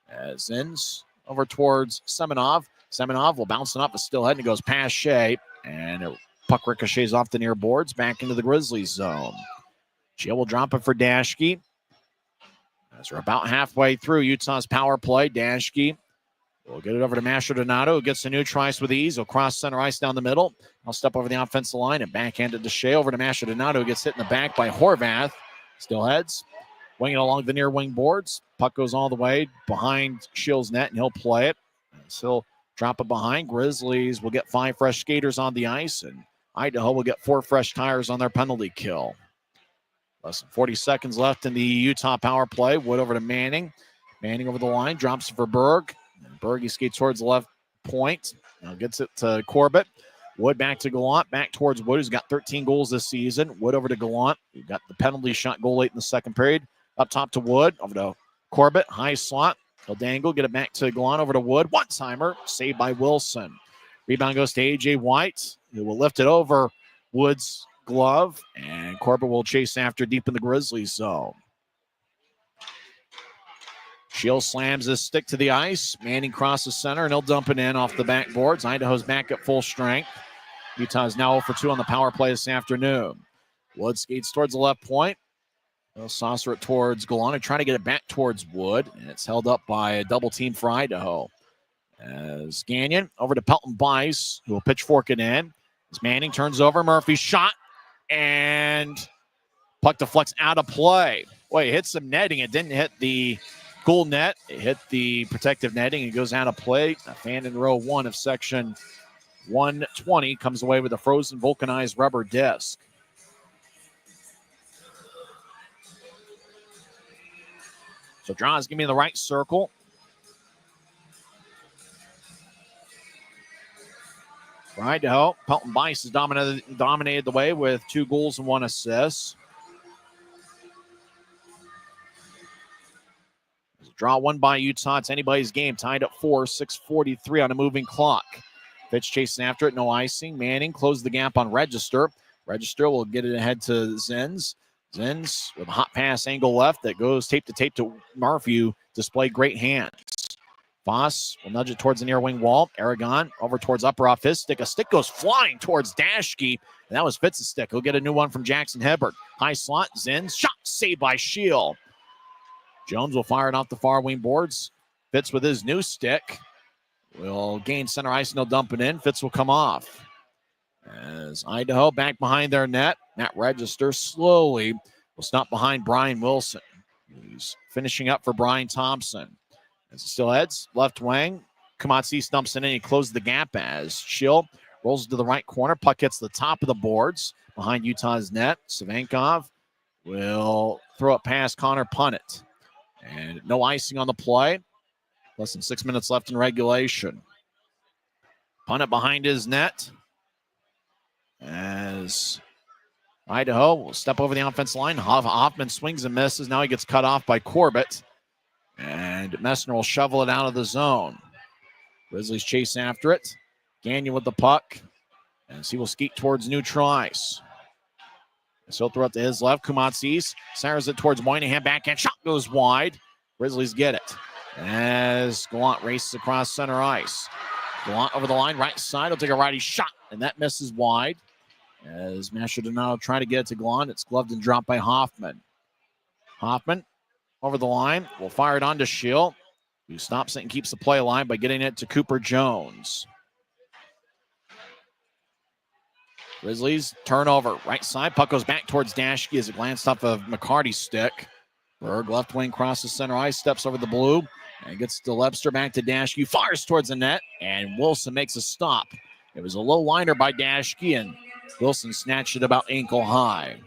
As Zins over towards Semenov. Semenov will bounce it off a Steelhead, and it goes past Shea, and Puck ricochets off the near boards, back into the Grizzlies zone. Shield will drop it for Dashke. As we're about halfway through Utah's power play, Dashke will get it over to Masher Donato, who gets a new trice with ease. He'll cross center ice down the middle. I'll step over the offensive line and backhand to Shea over to Masher Donato, who gets hit in the back by Horvath. Steelheads winging along the near wing boards. Puck goes all the way behind Shield's net, and he'll play it. So he'll drop it behind. Grizzlies will get 5 fresh skaters on the ice, and Idaho will get 4 fresh tires on their penalty kill. Less than 40 seconds left in the Utah power play. Wood over to Manning. Manning over the line, drops it for Berg. Berg, he skates towards the left point. Now gets it to Corbett. Wood back to Gallant, back towards Wood, who's got 13 goals this season. Wood over to Gallant, who got the penalty shot goal late in the second period. Up top to Wood, over to Corbett, high slot. He'll dangle, get it back to Gallant, over to Wood. One-timer, saved by Wilson. Rebound goes to A.J. White, who will lift it over Wood's glove, and Corbett will chase after deep in the Grizzlies zone. Shield slams his stick to the ice. Manning crosses center, and he'll dump it in off the backboards. Idaho's back at full strength. Utah's now 0 for 2 on the power play this afternoon. Wood skates towards the left point. They'll saucer it towards Gallant, trying to get it back towards Wood, and it's held up by a double team for Idaho. As Gagnon over to Pelton Bice, who will pitchfork it in. As Manning turns over, Murphy's shot, and puck deflects out of play. Boy, it hit some netting. It didn't hit the goal net. It hit the protective netting. It goes out of play. A fan in row 1 of section 120 comes away with a frozen vulcanized rubber disc. So Draws give me the right circle. For Idaho, Pelton Bice has dominated the way with 2 goals and 1 assist. Draw 1 by Utah. It's anybody's game. Tied up 4, 6:43 on a moving clock. Fitch chasing after it. No icing. Manning closed the gap on Register. Register will get it ahead to Zins. Zins with a hot pass angle left that goes tape to Murphy, who displayed great hands. Voss will nudge it towards the near wing wall. Aragon over towards upper off his stick. A stick goes flying towards Dashke, and that was Fitz's stick. He'll get a new one from Jackson Hibbert. High slot. Zins. Shot saved by Shield. Jones will fire it off the far wing boards. Fitz with his new stick will gain center ice, and he'll dump it in. Fitz will come off. As Idaho back behind their net, Matt Register slowly will stop behind Brian Wilson. He's finishing up for Brian Thompson. As the Steelheads, left wing, Kamatsi stumps in and he closes the gap as Schill rolls to the right corner. Puck hits the top of the boards behind Utah's net. Savankov will throw it past Connor Punnett. And no icing on the play. Less than 6 minutes left in regulation. Punnett behind his net. As Idaho will step over the offense line. Hoffman swings and misses. Now he gets cut off by Corbett. And Messner will shovel it out of the zone. Grizzlies chase after it. Gagnon with the puck. As he will skeet towards neutral ice. So he'll throw it to his left. Kumatsis fires it towards Moynihan. Backhand shot goes wide. Grizzlies get it. As Gallant races across center ice. Gallant over the line, right side. He'll take a righty shot, and that misses wide. As Masher Donato trying to get it to Gallant. It's gloved and dropped by Hoffman. Hoffman over the line. Will fire it on to Schill, who stops it and keeps the play alive by getting it to Cooper Jones. Grizzlies turnover. Right side. Puck goes back towards Dashke as it glanced off of McCarty's stick. Berg left wing crosses center ice. Steps over the blue. And gets to Lebster back to Dashke. Fires towards the net. And Wilson makes a stop. It was a low liner by Dashke. And Wilson snatched it about ankle high.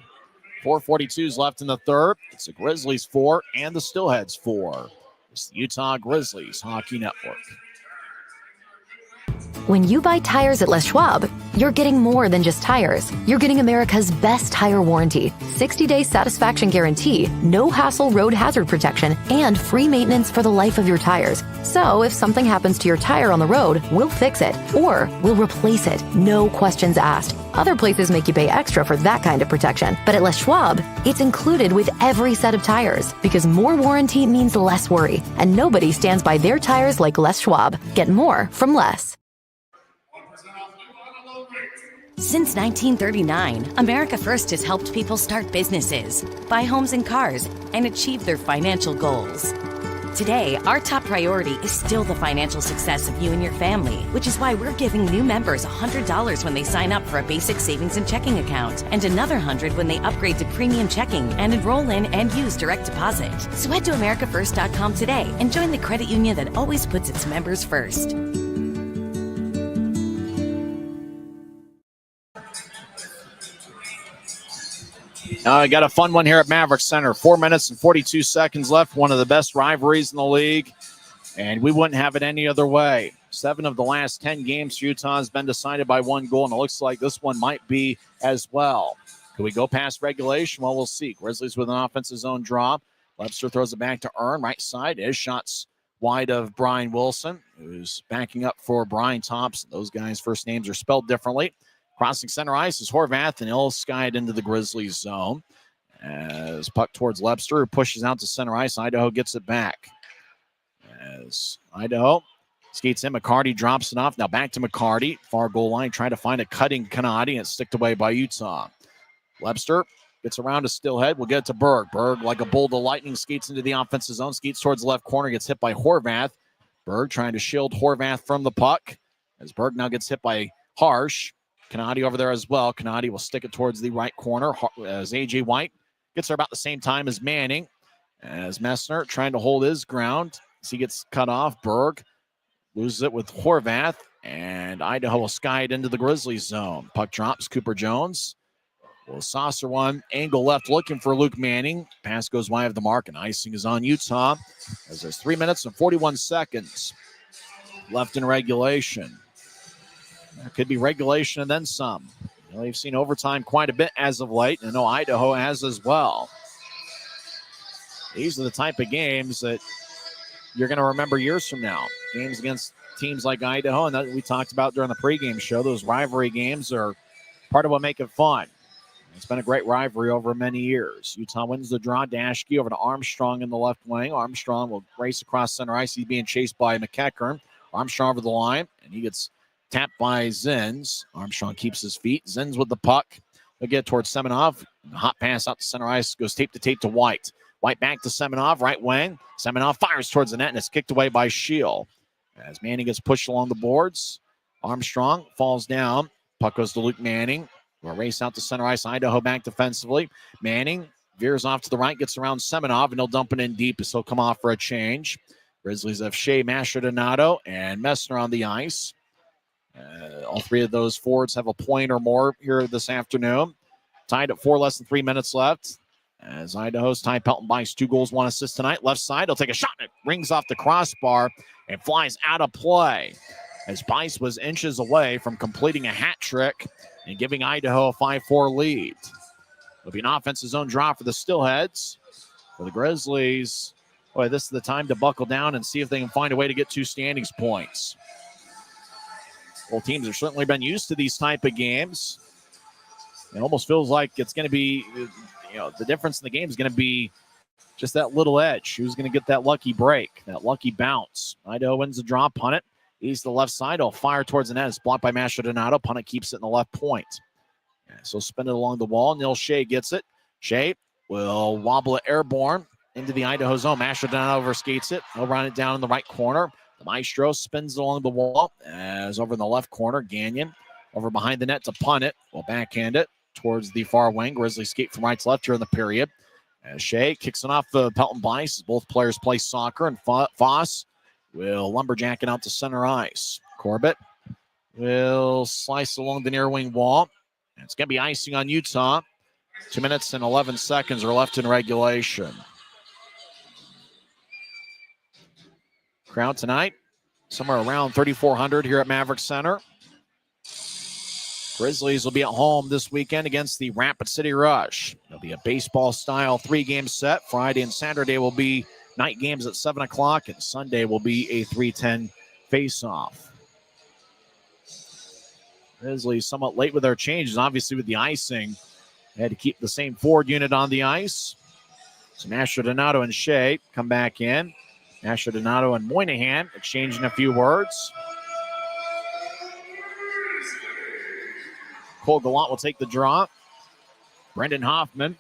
4:42 is left in the third. It's the Grizzlies 4 and the Steelheads 4. It's the Utah Grizzlies Hockey Network. When you buy tires at Les Schwab, you're getting more than just tires. You're getting America's best tire warranty, 60-day satisfaction guarantee, no hassle road hazard protection, and free maintenance for the life of your tires. So if something happens to your tire on the road, we'll fix it, or we'll replace it, no questions asked. Other places make you pay extra for that kind of protection. But at Les Schwab, it's included with every set of tires, because more warranty means less worry, and nobody stands by their tires like Les Schwab. Get more from Les. Since 1939, America First has helped people start businesses, buy homes and cars, and achieve their financial goals. Today, our top priority is still the financial success of you and your family, which is why we're giving new members $100 when they sign up for a basic savings and checking account, and another $100 when they upgrade to premium checking and enroll in and use direct deposit. So head to americafirst.com today and join the credit union that always puts its members first. I got a fun one here at Maverik Center. 4 minutes and 42 seconds left. One of the best rivalries in the league, and we wouldn't have it any other way. 7 of the last 10 games for Utah has been decided by 1 goal, and it looks like this one might be as well. Can we go past regulation? Well, we'll see. Grizzlies with an offensive zone draw. Webster throws it back to Earn, right side. His shot's wide of Brian Wilson, who's backing up for Brian Thompson. Those guys' first names are spelled differently. Crossing center ice is Horvath, and he'll skide into the Grizzlies zone. As puck towards Webster, who pushes out to center ice. Idaho gets it back. As Idaho skates in, McCarty drops it off. Now back to McCarty. Far goal line, trying to find a cutting Kanadi, and it's sticked away by Utah. Webster gets around to Steelhead. We'll get it to Berg. Berg, like a bolt of lightning, skates into the offensive zone. Skates towards the left corner, gets hit by Horvath. Berg trying to shield Horvath from the puck. As Berg now gets hit by Harsh. Kanadi over there as well. Kanadi will stick it towards the right corner as A.J. White gets there about the same time as Manning. As Messner trying to hold his ground as he gets cut off. Berg loses it with Horvath, and Idaho will sky it into the Grizzlies zone. Puck drops. Cooper Jones will saucer one. Angle left looking for Luke Manning. Pass goes wide of the mark, and icing is on Utah as there's 3 minutes and 41 seconds left in regulation. There could be regulation and then some. You know, we've seen overtime quite a bit as of late, and I know Idaho has as well. These are the type of games that you're going to remember years from now. Games against teams like Idaho, and that we talked about during the pregame show. Those rivalry games are part of what make it fun. It's been a great rivalry over many years. Utah wins the draw. Dashke over to Armstrong in the left wing. Armstrong will race across center ice. He's being chased by McEachern. Armstrong over the line, and he gets tapped by Zins. Armstrong keeps his feet. Zins with the puck. They'll get towards Semenov. Hot pass out to center ice. Goes tape to tape to White. White back to Semenov, right wing. Semenov fires towards the net, and it's kicked away by Shield. As Manning gets pushed along the boards, Armstrong falls down. Puck goes to Luke Manning. We'll race out to center ice. Idaho back defensively. Manning veers off to the right, gets around Semenov, and he'll dump it in deep as he'll come off for a change. Grizzlies have Shea, Mastrodonato, and Messner on the ice. All 3 of those forwards have a point or more here this afternoon. Tied at 4, less than 3 minutes left. As Idaho's Ty Pelton buys 2 goals, 1 assist tonight. Left side, he'll take a shot, and it rings off the crossbar and flies out of play. As Bice was inches away from completing a hat trick and giving Idaho a 5-4 lead. It'll be an offensive zone draw for the Steelheads. For the Grizzlies, boy, this is the time to buckle down and see if they can find a way to get 2 standings points. Both teams have certainly been used to these type of games. It almost feels like it's going to be, the difference in the game is going to be just that little edge. Who's going to get that lucky break, that lucky bounce? Idaho wins the draw. Punnett, he's the left side. He'll fire towards the net. It's blocked by Mastrodonato. Punnett keeps it in the left point. So spin it along the wall. Neil Shea gets it. Shea will wobble it airborne into the Idaho zone. Mastrodonato overskates it. He'll run it down in the right corner. The Maestro spins along the wall as over in the left corner. Gagnon over behind the net to Punnett. Will backhand it towards the far wing. Grizzlies skate from right to left here in the period. As Shea kicks it off the Pelton Bice. Both players play soccer, and Foss will lumberjack it out to center ice. Corbett will slice along the near wing wall. It's going to be icing on Utah. 2 minutes and 11 seconds are left in regulation. Crowd tonight, somewhere around 3,400 here at Maverik Center. Grizzlies will be at home this weekend against the Rapid City Rush. It'll be a baseball-style 3-game set. Friday and Saturday will be night games at 7 o'clock, and Sunday will be a 3:10 face-off. Grizzlies somewhat late with their changes, obviously with the icing. They had to keep the same forward unit on the ice. So Mastrodonato and Shea come back in. Mastrodonato and Moynihan exchanging a few words. Cole Gallant will take the draw. Brendan Hoffman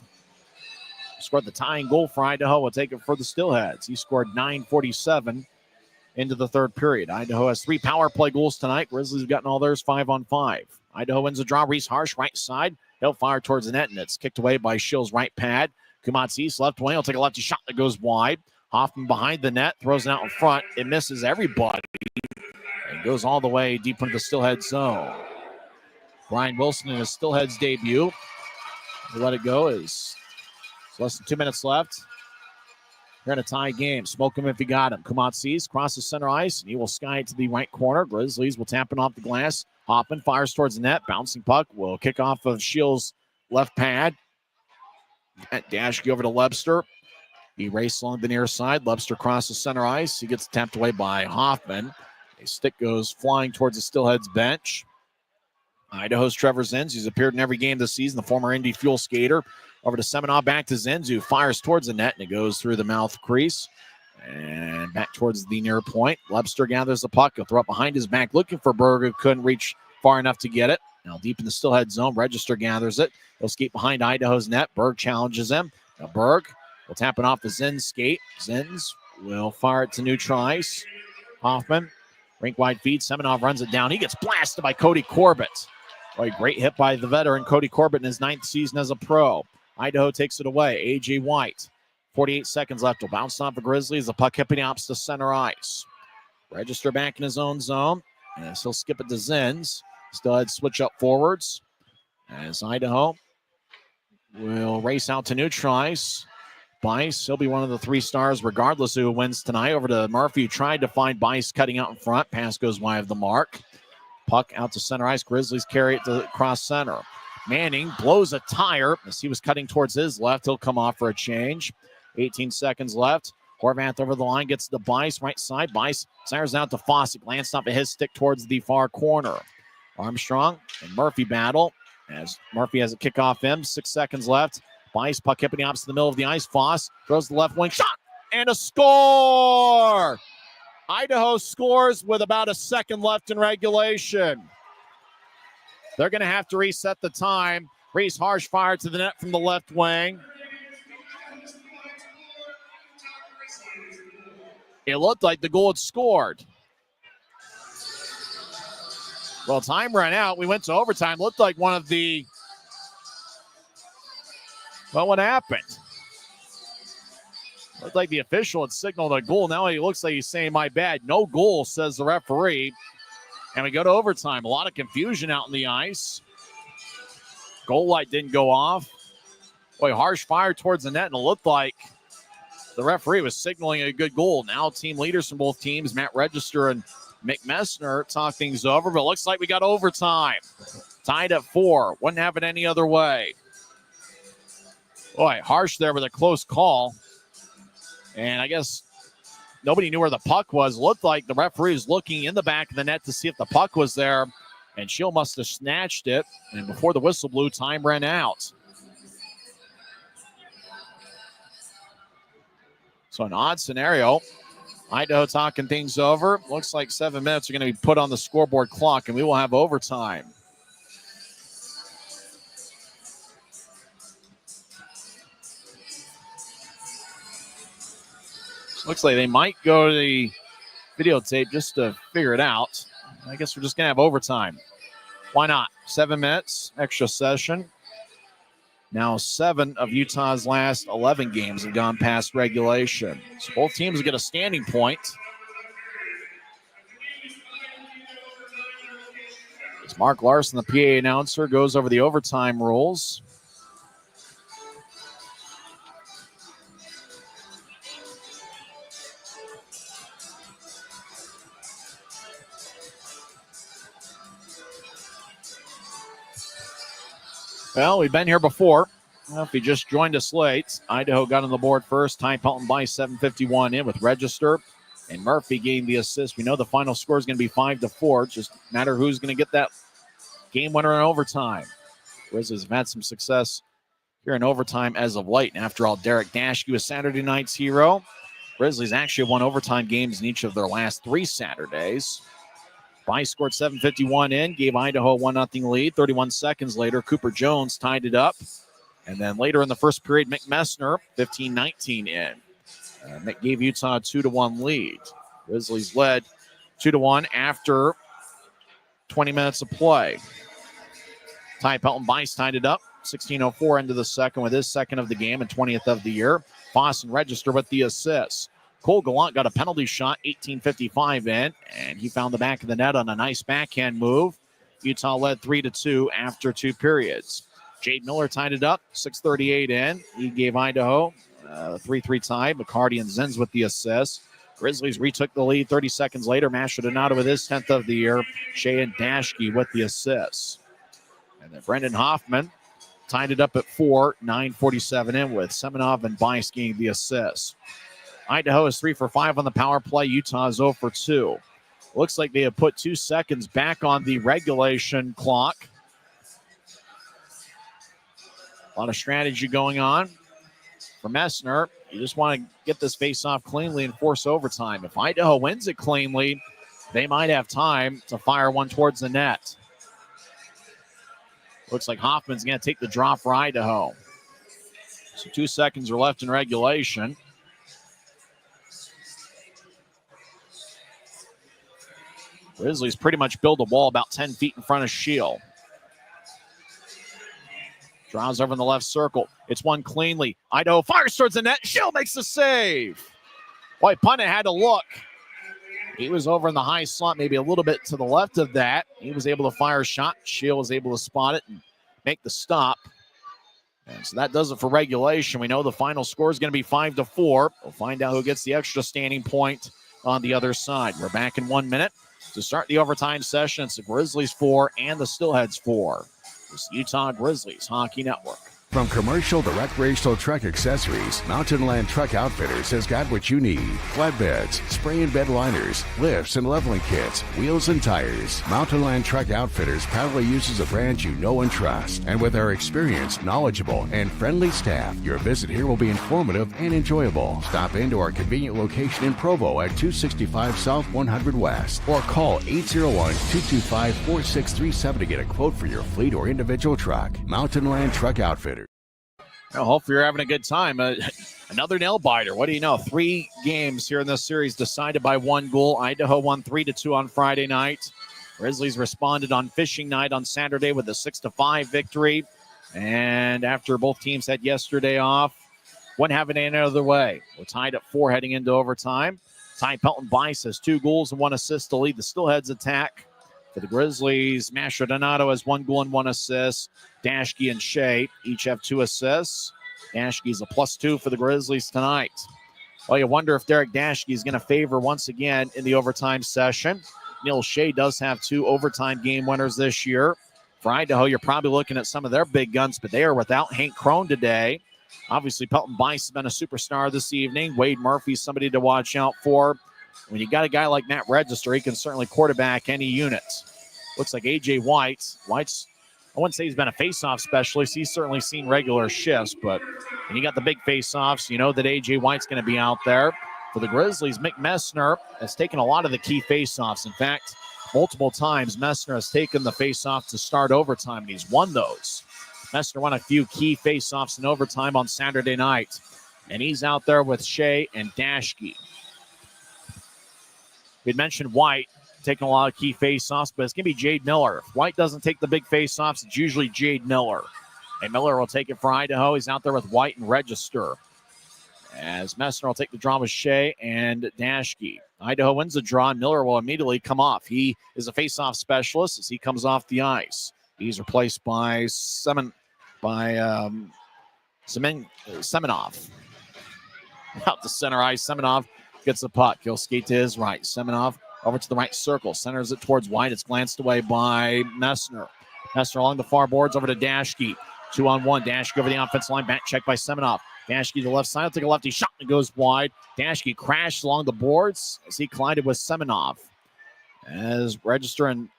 scored the tying goal for Idaho. Will take it for the Steelheads. He scored 9:47 into the third period. Idaho has 3 power play goals tonight. Grizzlies have gotten all theirs 5-on-5. Idaho wins the draw. Reese Harsh, right side. He'll fire towards the net, and it's kicked away by Shill's right pad. Kumatz East, left wing. He'll take a lefty shot that goes wide. Hoffman behind the net, throws it out in front. It misses everybody and goes all the way deep into the Steelhead zone. Brian Wilson in his Steelheads debut. He let it go. It's less than 2 minutes left. They're in a tie game. Smoke him if he got him. Kumatz East crosses center ice, and he will sky it to the right corner. Grizzlies will tap it off the glass. Hoffman fires towards the net. Bouncing puck will kick off of Shill's left pad. Dashke over to Lebster. He races along the near side. Lebster crosses center ice. He gets tapped away by Hoffman. A stick goes flying towards the Steelheads bench. Idaho's Trevor Zenz. He's appeared in every game this season. The former Indy Fuel skater. Over to Semenov, back to Zenz, who fires towards the net, and it goes through the mouth crease. And back towards the near point. Lebster gathers the puck. He'll throw it behind his back, looking for Berg, who couldn't reach far enough to get it. Now deep in the Steelhead zone, Register gathers it. He'll skate behind Idaho's net. Berg challenges him. Now Berg will tap it off the Zenz skate. Zenz will fire it to neutral ice. Hoffman, rink-wide feed. Semenov runs it down. He gets blasted by Cody Corbett. Boy, great hit by the veteran Cody Corbett in his 9th season as a pro. Idaho takes it away. A.J. White. 48 seconds left. Will bounce off the Grizzlies. The puck hitting opposite center ice. Register back in his own zone. And he'll skip it to Zenz. Steelheads switch up forwards. As Idaho will race out to neutral ice. Bice, he'll be one of the 3 stars regardless of who wins tonight. Over to Murphy, who tried to find Bice cutting out in front. Pass goes wide of the mark. Puck out to center ice. Grizzlies carry it to cross center. Manning blows a tire as he was cutting towards his left. He'll come off for a change. 18 seconds left. Horvath over the line, gets to Bice, right side. Bice fires out to Fossick. Lands off of his stick towards the far corner. Armstrong and Murphy battle as Murphy has a kick off him. 6 seconds left. Bice, puck hitting opposite the middle of the ice. Foss throws the left wing shot and a score! Idaho scores with about a second left in regulation. They're going to have to reset the time. Reese Harsh fired to the net from the left wing. It looked like the goal had scored. Well, time ran out. We went to overtime. Looked like one of the... Well, what happened? Looked like the official had signaled a goal. Now he looks like he's saying, my bad. No goal, says the referee. And we go to overtime. A lot of confusion out in the ice. Goal light didn't go off. Boy, Harsh fired towards the net, and it looked like the referee was signaling a good goal. Now team leaders from both teams, Matt Register and Mick Messner, talk things over. But it looks like we got overtime. Tied at 4. Wouldn't have it any other way. Boy, Harsh there with a close call. And I guess nobody knew where the puck was. Looked like the referee was looking in the back of the net to see if the puck was there. And Shield must have snatched it. And before the whistle blew, time ran out. So an odd scenario. Idaho talking things over. Looks like 7 minutes are going to be put on the scoreboard clock, and we will have overtime. Looks like they might go to the videotape just to figure it out. I guess we're just going to have overtime. Why not? 7 minutes, extra session. Now 7 of Utah's last 11 games have gone past regulation. So both teams get a standing point. As Mark Larson, the PA announcer, goes over the overtime rules. Well, we've been here before. Well, if you just joined us late, Idaho got on the board first. Ty Pelton by 7:51 in with Register, and Murphy gained the assist. We know the final score is going to be 5-4. Just a matter who's going to get that game winner in overtime. Grizzlies have had some success here in overtime as of late. And after all, Derek Dashke was Saturday night's hero. Grizzlies actually won overtime games in each of their last 3 Saturdays. Bice scored 7:51 in, gave Idaho a 1-0 lead. 31 seconds later, Cooper Jones tied it up. And then later in the first period, Mick Messner, 15-19 in. Mick gave Utah a 2-1 lead. Grizzlies led 2-1 after 20 minutes of play. Ty Pelton Bice tied it up. 16:04 into the second with his second of the game and 20th of the year. Boston Register with the assist. Cole Gallant got a penalty shot, 18:55 in, and he found the back of the net on a nice backhand move. Utah led 3-2 after 2 periods. Jade Miller tied it up, 6:38 in. He gave Idaho a 3-3 tie. McCarty and Zins with the assist. Grizzlies retook the lead 30 seconds later. Mastrodonato with his 10th of the year. Shea and Dashke with the assists. And then Brendan Hoffman tied it up at 4, 9:47 in with Semenov and Bice getting the assists. Idaho is 3 for 5 on the power play. Utah is 0 for 2. Looks like they have put 2 seconds back on the regulation clock. A lot of strategy going on for Messner. You just want to get this face-off cleanly and force overtime. If Idaho wins it cleanly, they might have time to fire one towards the net. Looks like Hoffman's going to take the draw for Idaho. So 2 seconds are left in regulation. Grizzlies pretty much build a wall about 10 feet in front of Shield. Draws over in the left circle. It's one cleanly. Idaho fires towards the net. Shield makes the save. Boy, Punnett had to look. He was over in the high slot, maybe a little bit to the left of that. He was able to fire a shot. Shield was able to spot it and make the stop. And so that does it for regulation. We know the final score is going to be 5-4. We'll find out who gets the extra standing point on the other side. We're back in 1 minute to start the overtime session. It's the Grizzlies 4 and the Steelheads 4. It's the Utah Grizzlies Hockey Network. From commercial to recreational truck accessories, Mountain Land Truck Outfitters has got what you need. Flatbeds, spray and bed liners, lifts and leveling kits, wheels and tires. Mountain Land Truck Outfitters proudly uses a brand you know and trust. And with our experienced, knowledgeable, and friendly staff, your visit here will be informative and enjoyable. Stop into our convenient location in Provo at 265 South 100 West or call 801-225-4637 to get a quote for your fleet or individual truck. Mountain Land Truck Outfitters. Well, hopefully you're having a good time. Another nail biter. What do you know? 3 games here in this series decided by 1 goal. Idaho won 3-2 on Friday night. Grizzlies responded on fishing night on Saturday with a 6-5 victory. And after both teams had yesterday off, one having it another way. We're tied at 4 heading into overtime. Ty Pelton Bice has 2 goals and 1 assist to lead the Steelheads attack. For the Grizzlies, Mastrodonato has 1 goal and 1 assist. Dashke and Shea each have 2 assists. Dashke's a +2 for the Grizzlies tonight. Well, you wonder if Derek Dashke is going to favor once again in the overtime session. Neil Shea does have 2 overtime game winners this year. For Idaho, you're probably looking at some of their big guns, but they are without Hank Crone today. Obviously, Pelton Bice has been a superstar this evening. Wade Murphy's somebody to watch out for. When you got a guy like Matt Register, he can certainly quarterback any unit. Looks like A.J. White's, I wouldn't say he's been a face-off specialist. He's certainly seen regular shifts, but when you got the big face-offs, you know that A.J. White's going to be out there. For the Grizzlies, Mick Messner has taken a lot of the key face-offs. In fact, multiple times Messner has taken the face-off to start overtime, and he's won those. Messner won a few key face-offs in overtime on Saturday night, and he's out there with Shea and Dashke. We'd mentioned White taking a lot of key face-offs, but it's going to be Jade Miller. If White doesn't take the big face-offs, it's usually Jade Miller. And Miller will take it for Idaho. He's out there with White and Register. As Messner will take the draw with Shea and Dashke. Idaho wins the draw, and Miller will immediately come off. He is a face-off specialist as he comes off the ice. He's replaced by Semenov. Out the center ice, Semenov gets the puck. He'll skate to his right. Semenov over to the right circle. Centers it towards White. It's glanced away by Messner. Messner along the far boards over to Dashke. 2-on-1. Dashke over the offensive line. Back check by Semenov. Dashke to the left side. He'll take a lefty shot and goes wide. Dashke crashed along the boards as he collided with Semenov. As Register and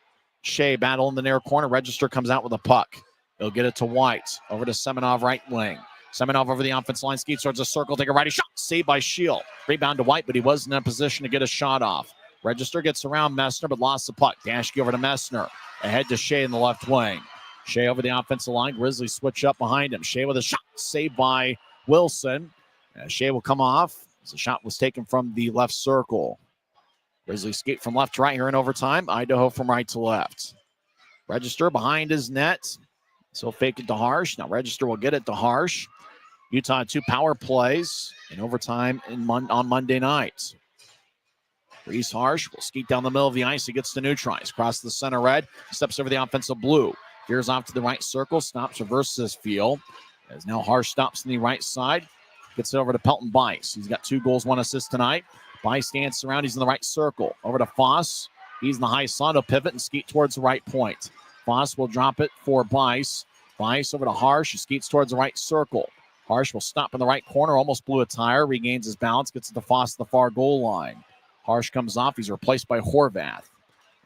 Shea battle in the near corner, Register comes out with a puck. He'll get it to White. Over to Semenov, right wing. Semenov over the offensive line. Skates towards the circle. Take a righty shot. Saved by Shield. Rebound to White, but he wasn't in a position to get a shot off. Register gets around Messner, but lost the puck. Dashke over to Messner. Ahead to Shea in the left wing. Shea over the offensive line. Grizzlies switch up behind him. Shea with a shot saved by Wilson. Shea will come off as the shot was taken from the left circle. Grizzlies skate from left to right here in overtime. Idaho from right to left. Register behind his net. So fake it to Harsh. Now Register will get it to Harsh. Utah 2 power plays in overtime on Monday night. Reese Harsh will skate down the middle of the ice. He gets to neutralize. Across the center red. Steps over the offensive blue. Veers off to the right circle. Stops, reverses his field. As now Harsh stops on the right side. Gets it over to Pelton Bice. He's got 2 goals, 1 assist tonight. Bice stands around. He's in the right circle. Over to Foss. He's in the high slot. He'll pivot and skate towards the right point. Foss will drop it for Bice. Bice over to Harsh. He skates towards the right circle. Harsh will stop in the right corner. Almost blew a tire. Regains his balance. Gets it to Foss at the far goal line. Harsh comes off. He's replaced by Horvath.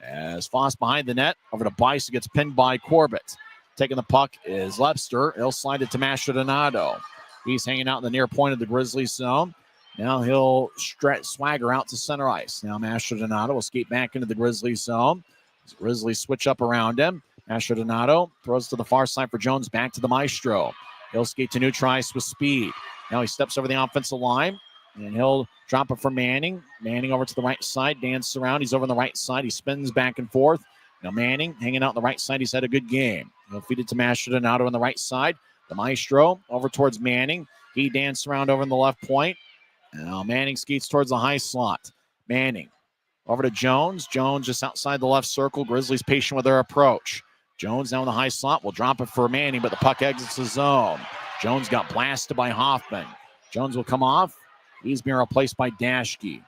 As Foss behind the net. Over to Bice. He gets pinned by Corbett. Taking the puck is Lepster. He'll slide it to Mastrodonado. He's hanging out in the near point of the Grizzlies zone. Now he'll swagger out to center ice. Now Mastrodonado will skate back into the Grizzlies zone. The Grizzlies switch up around him. Mastrodonado throws to the far side for Jones. Back to the Maestro. He'll skate to neutralize with speed. Now he steps over the offensive line. And he'll drop it for Manning. Manning over to the right side. Dances around. He's over on the right side. He spins back and forth. Now Manning hanging out on the right side. He's had a good game. He'll feed it to Mastrodonado on the right side. The Maestro over towards Manning. He dances around over in the left point. Now Manning skates towards the high slot. Manning over to Jones. Jones just outside the left circle. Grizzlies patient with their approach. Jones now in the high slot. Will drop it for Manning, but the puck exits the zone. Jones got blasted by Hoffman. Jones will come off. He's being replaced by Dashke.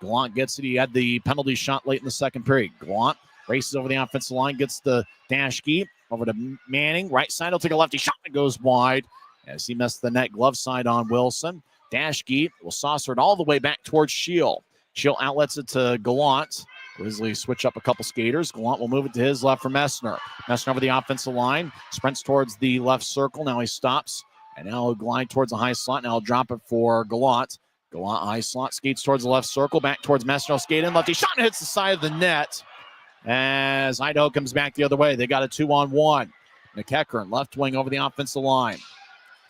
Gallant gets it. He had the penalty shot late in the second period. Gallant races over the offensive line, gets the Dashke over to Manning. Right side, he'll take a lefty shot that goes wide as he missed the net glove side on Wilson. Dashke will saucer it all the way back towards Shield. Shield outlets it to Gallant. Grizzlies switch up a couple skaters. Gallant will move it to his left for Messner. Messner over the offensive line. Sprints towards the left circle. Now he stops. And now he'll glide towards the high slot. Now he'll drop it for Gallant. Gallant high slot. Skates towards the left circle. Back towards Messner. Skate in. Lefty shot and hits the side of the net. As Idaho comes back the other way. They got a 2-on-1. McEachern, left wing over the offensive line.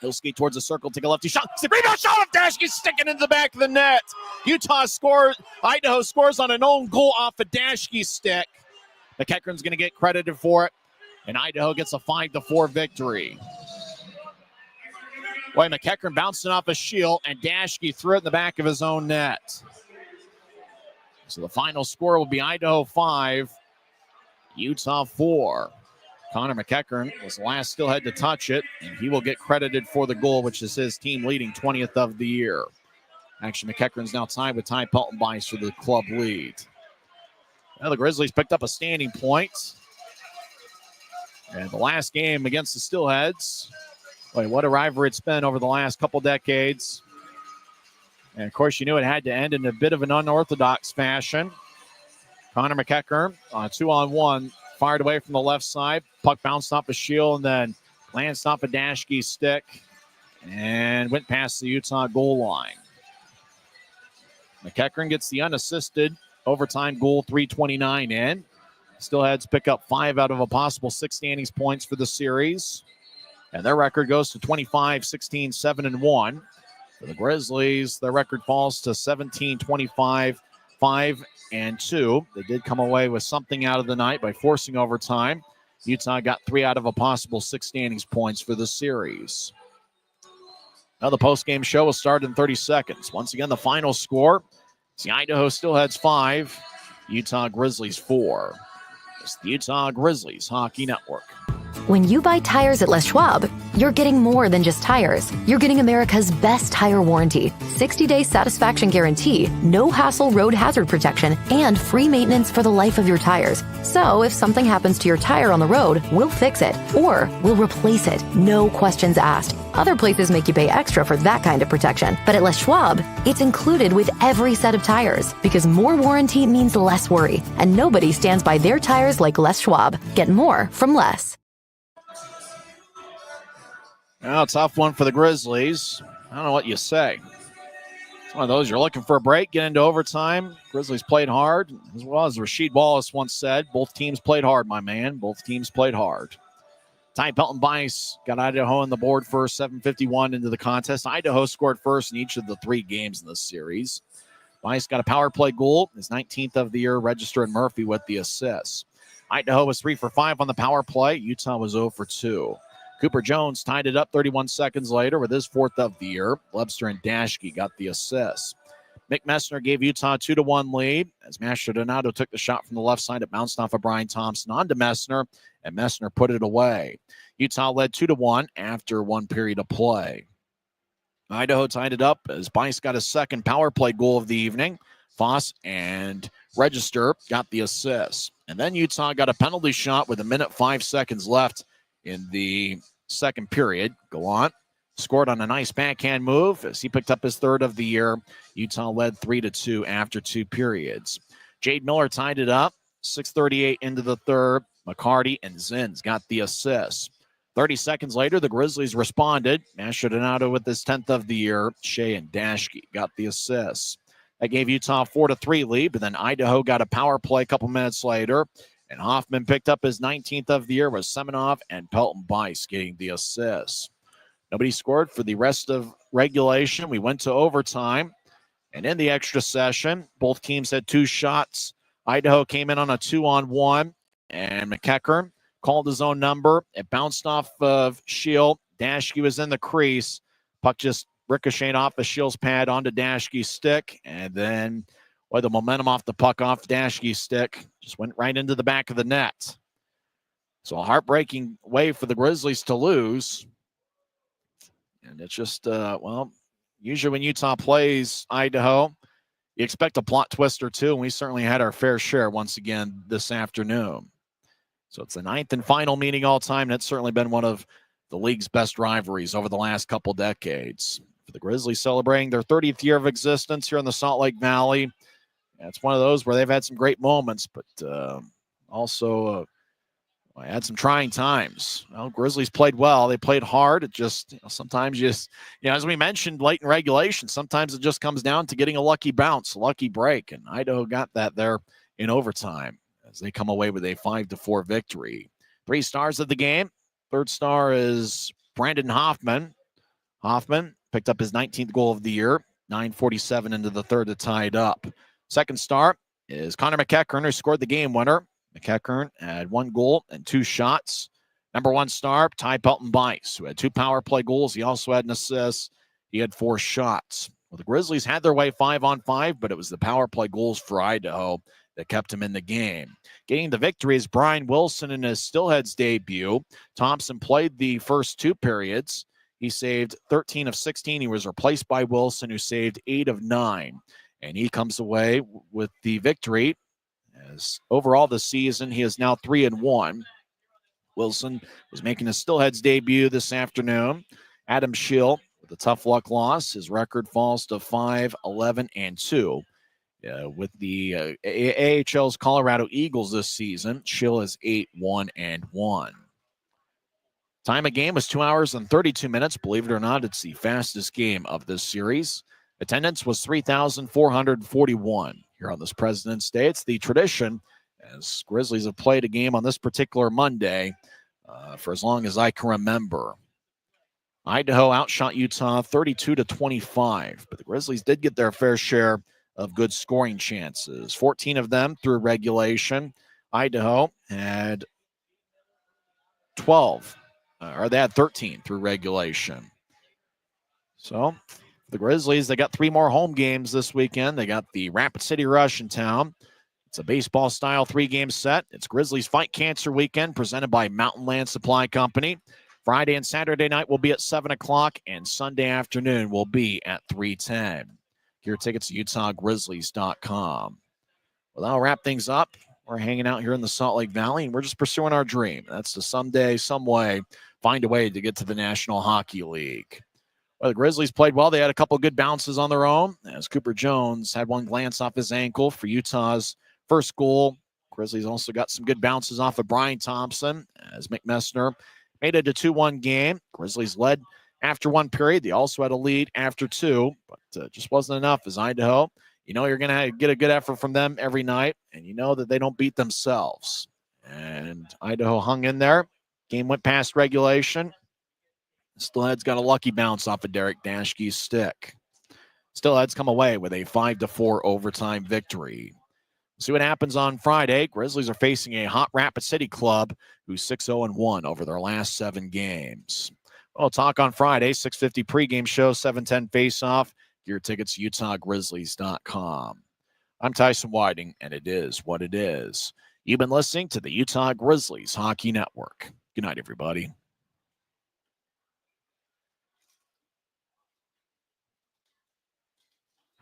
He'll skate towards the circle, take a lefty shot. It's a rebound shot of Dashke sticking into the back of the net. Idaho scores on an own goal off a Dashke stick. McEachern's going to get credited for it, and Idaho gets a 5-4 victory. Boy, McEachern bouncing off a shield, and Dashke threw it in the back of his own net. So the final score will be Idaho 5, Utah 4. Connor McEachern was the last Steelhead to touch it, and he will get credited for the goal, which is his team leading 20th of the year. Actually, McEachern's now tied with Ty Pelton Bice for the club lead. Now the Grizzlies picked up a standing point. And the last game against the Steelheads, boy, what a rivalry it's been over the last couple decades. And, of course, you knew it had to end in a bit of an unorthodox fashion. Connor McEachern on a 2-on-1. Fired away from the left side. Puck bounced off a shield and then glanced off a Dashke's stick and went past the Utah goal line. McEachern gets the unassisted overtime goal, 3:29 in. Steelheads pick up 5 out of a possible 6 standings points for the series. And their record goes to 25-16-7-1. For the Grizzlies, their record falls to 17-25-5-2. They did come away with something out of the night by forcing overtime. Utah got 3 out of a possible 6 standings points for the series. Now the postgame show will start in 30 seconds. Once again, the final score is the Idaho Steelheads 5, Utah Grizzlies 4. It's the Utah Grizzlies Hockey Network. When you buy tires at Les Schwab, you're getting more than just tires. You're getting America's best tire warranty, 60-day satisfaction guarantee, no hassle road hazard protection, and free maintenance for the life of your tires. So if something happens to your tire on the road, we'll fix it, or we'll replace it, no questions asked. Other places make you pay extra for that kind of protection. But at Les Schwab, it's included with every set of tires, because more warranty means less worry, and nobody stands by their tires like Les Schwab. Get more from less. Well, tough one for the Grizzlies. I don't know what you say. One of those, you're looking for a break, get into overtime. Grizzlies played hard, as well as Rasheed Wallace once said. Both teams played hard, my man. Both teams played hard. Ty Pelton-Bice got Idaho on the board first, 7:51 into the contest. Idaho scored first in each of the 3 games in this series. Bice got a power play goal, his 19th of the year, Register and Murphy with the assists. Idaho was 3 for 5 on the power play. Utah was 0 for 2. Cooper Jones tied it up 31 seconds later with his 4th of the year. Webster and Dashke got the assists. Mick Messner gave Utah a 2-1 lead as Mastrodonato took the shot from the left side. It bounced off of Brian Thompson onto Messner, and Messner put it away. Utah led 2-1 after 1 period of play. Idaho tied it up as Bice got his 2nd power play goal of the evening. Foss and Register got the assists. And then Utah got a penalty shot with 1:05 left in the 2nd period. Gallant scored on a nice backhand move as he picked up his 3rd of the year. Utah led 3-2 after 2 periods. Jade Miller tied it up. 6:38 into the 3rd. McCarty and Zins got the assists. 30 seconds later, the Grizzlies responded. Mastrodonato with his 10th of the year. Shea and Dashke got the assists. That gave Utah a 4-3 lead, but then Idaho got a power play a couple minutes later, and Hoffman picked up his 19th of the year with Semenov and Pelton-Bice getting the assists. Nobody scored for the rest of regulation. We went to overtime, and in the extra session, both teams had 2 shots. Idaho came in on a 2-on-1, and McEachern called his own number. It bounced off of Shield. Dashke was in the crease. Puck just ricocheted off of Shield's pad onto Dashke's stick, and then the momentum off the puck off Dashke's stick just went right into the back of the net. So a heartbreaking way for the Grizzlies to lose. And it's just, usually when Utah plays Idaho, you expect a plot twist or two, and we certainly had our fair share once again this afternoon. So it's the 9th and final meeting all time. That's certainly been one of the league's best rivalries over the last couple decades. For the Grizzlies celebrating their 30th year of existence here in the Salt Lake Valley. It's one of those where they've had some great moments, but also had some trying times. Well, Grizzlies played well. They played hard. It just, sometimes as we mentioned late in regulation, sometimes it just comes down to getting a lucky bounce, a lucky break. And Idaho got that there in overtime as they come away with a 5-4 victory. 3 stars of the game. 3rd star is Brandon Hoffman. Hoffman picked up his 19th goal of the year, 9:47 into the 3rd to tie it up. 2nd star is Connor McEachern, who scored the game winner. McEachern had 1 goal and 2 shots. Number 1 star, Ty Pelton-Bice, who had 2 power play goals. He also had an assist. He had 4 shots. Well, the Grizzlies had their way 5-on-5, but it was the power play goals for Idaho that kept him in the game. Getting the victory is Brian Wilson in his Steelheads debut. Thompson played the first 2 periods. He saved 13 of 16. He was replaced by Wilson, who saved 8 of 9. And he comes away with the victory. As overall this season, he is now 3-1. Wilson was making his Steelheads debut this afternoon. Adam Schill with a tough luck loss. His record falls to 5-11-2. With the AHL's Colorado Eagles this season, Schill is 8-1-1. Time of game was 2 hours and 32 minutes. Believe it or not, it's the fastest game of this series. Attendance was 3,441 here on this President's Day. It's the tradition, as Grizzlies have played a game on this particular Monday for as long as I can remember. Idaho outshot Utah 32-25, but the Grizzlies did get their fair share of good scoring chances. 14 of them through regulation. Idaho had 13 through regulation. So the Grizzlies, they got 3 more home games this weekend. They got the Rapid City Rush in town. It's a baseball-style 3-game set. It's Grizzlies Fight Cancer Weekend presented by Mountain Land Supply Company. Friday and Saturday night will be at 7 o'clock, and Sunday afternoon will be at 3:10. Your tickets at UtahGrizzlies.com. Well, that'll wrap things up. We're hanging out here in the Salt Lake Valley, and we're just pursuing our dream. That's to someday, some way, find a way to get to the National Hockey League. Well, the Grizzlies played well. They had a couple good bounces on their own, as Cooper Jones had 1 glance off his ankle for Utah's first goal. Grizzlies also got some good bounces off of Brian Thompson, as Mick Messner made it a 2-1 game. Grizzlies led after one period. They also had a lead after two, but just wasn't enough as Idaho. You know you're going to get a good effort from them every night, and you know that they don't beat themselves. And Idaho hung in there. Game went past regulation. Steelheads got a lucky bounce off of Derek Dashke's stick. Steelheads come away with a 5-4 overtime victory. See what happens on Friday. Grizzlies are facing a hot Rapid City club who's 6-0-1 over their last 7 games. We'll talk on Friday, 6:50 pregame show, 7:10 face-off. Get your tickets, UtahGrizzlies.com. I'm Tyson Whiting, and it is what it is. You've been listening to the Utah Grizzlies Hockey Network. Good night, everybody.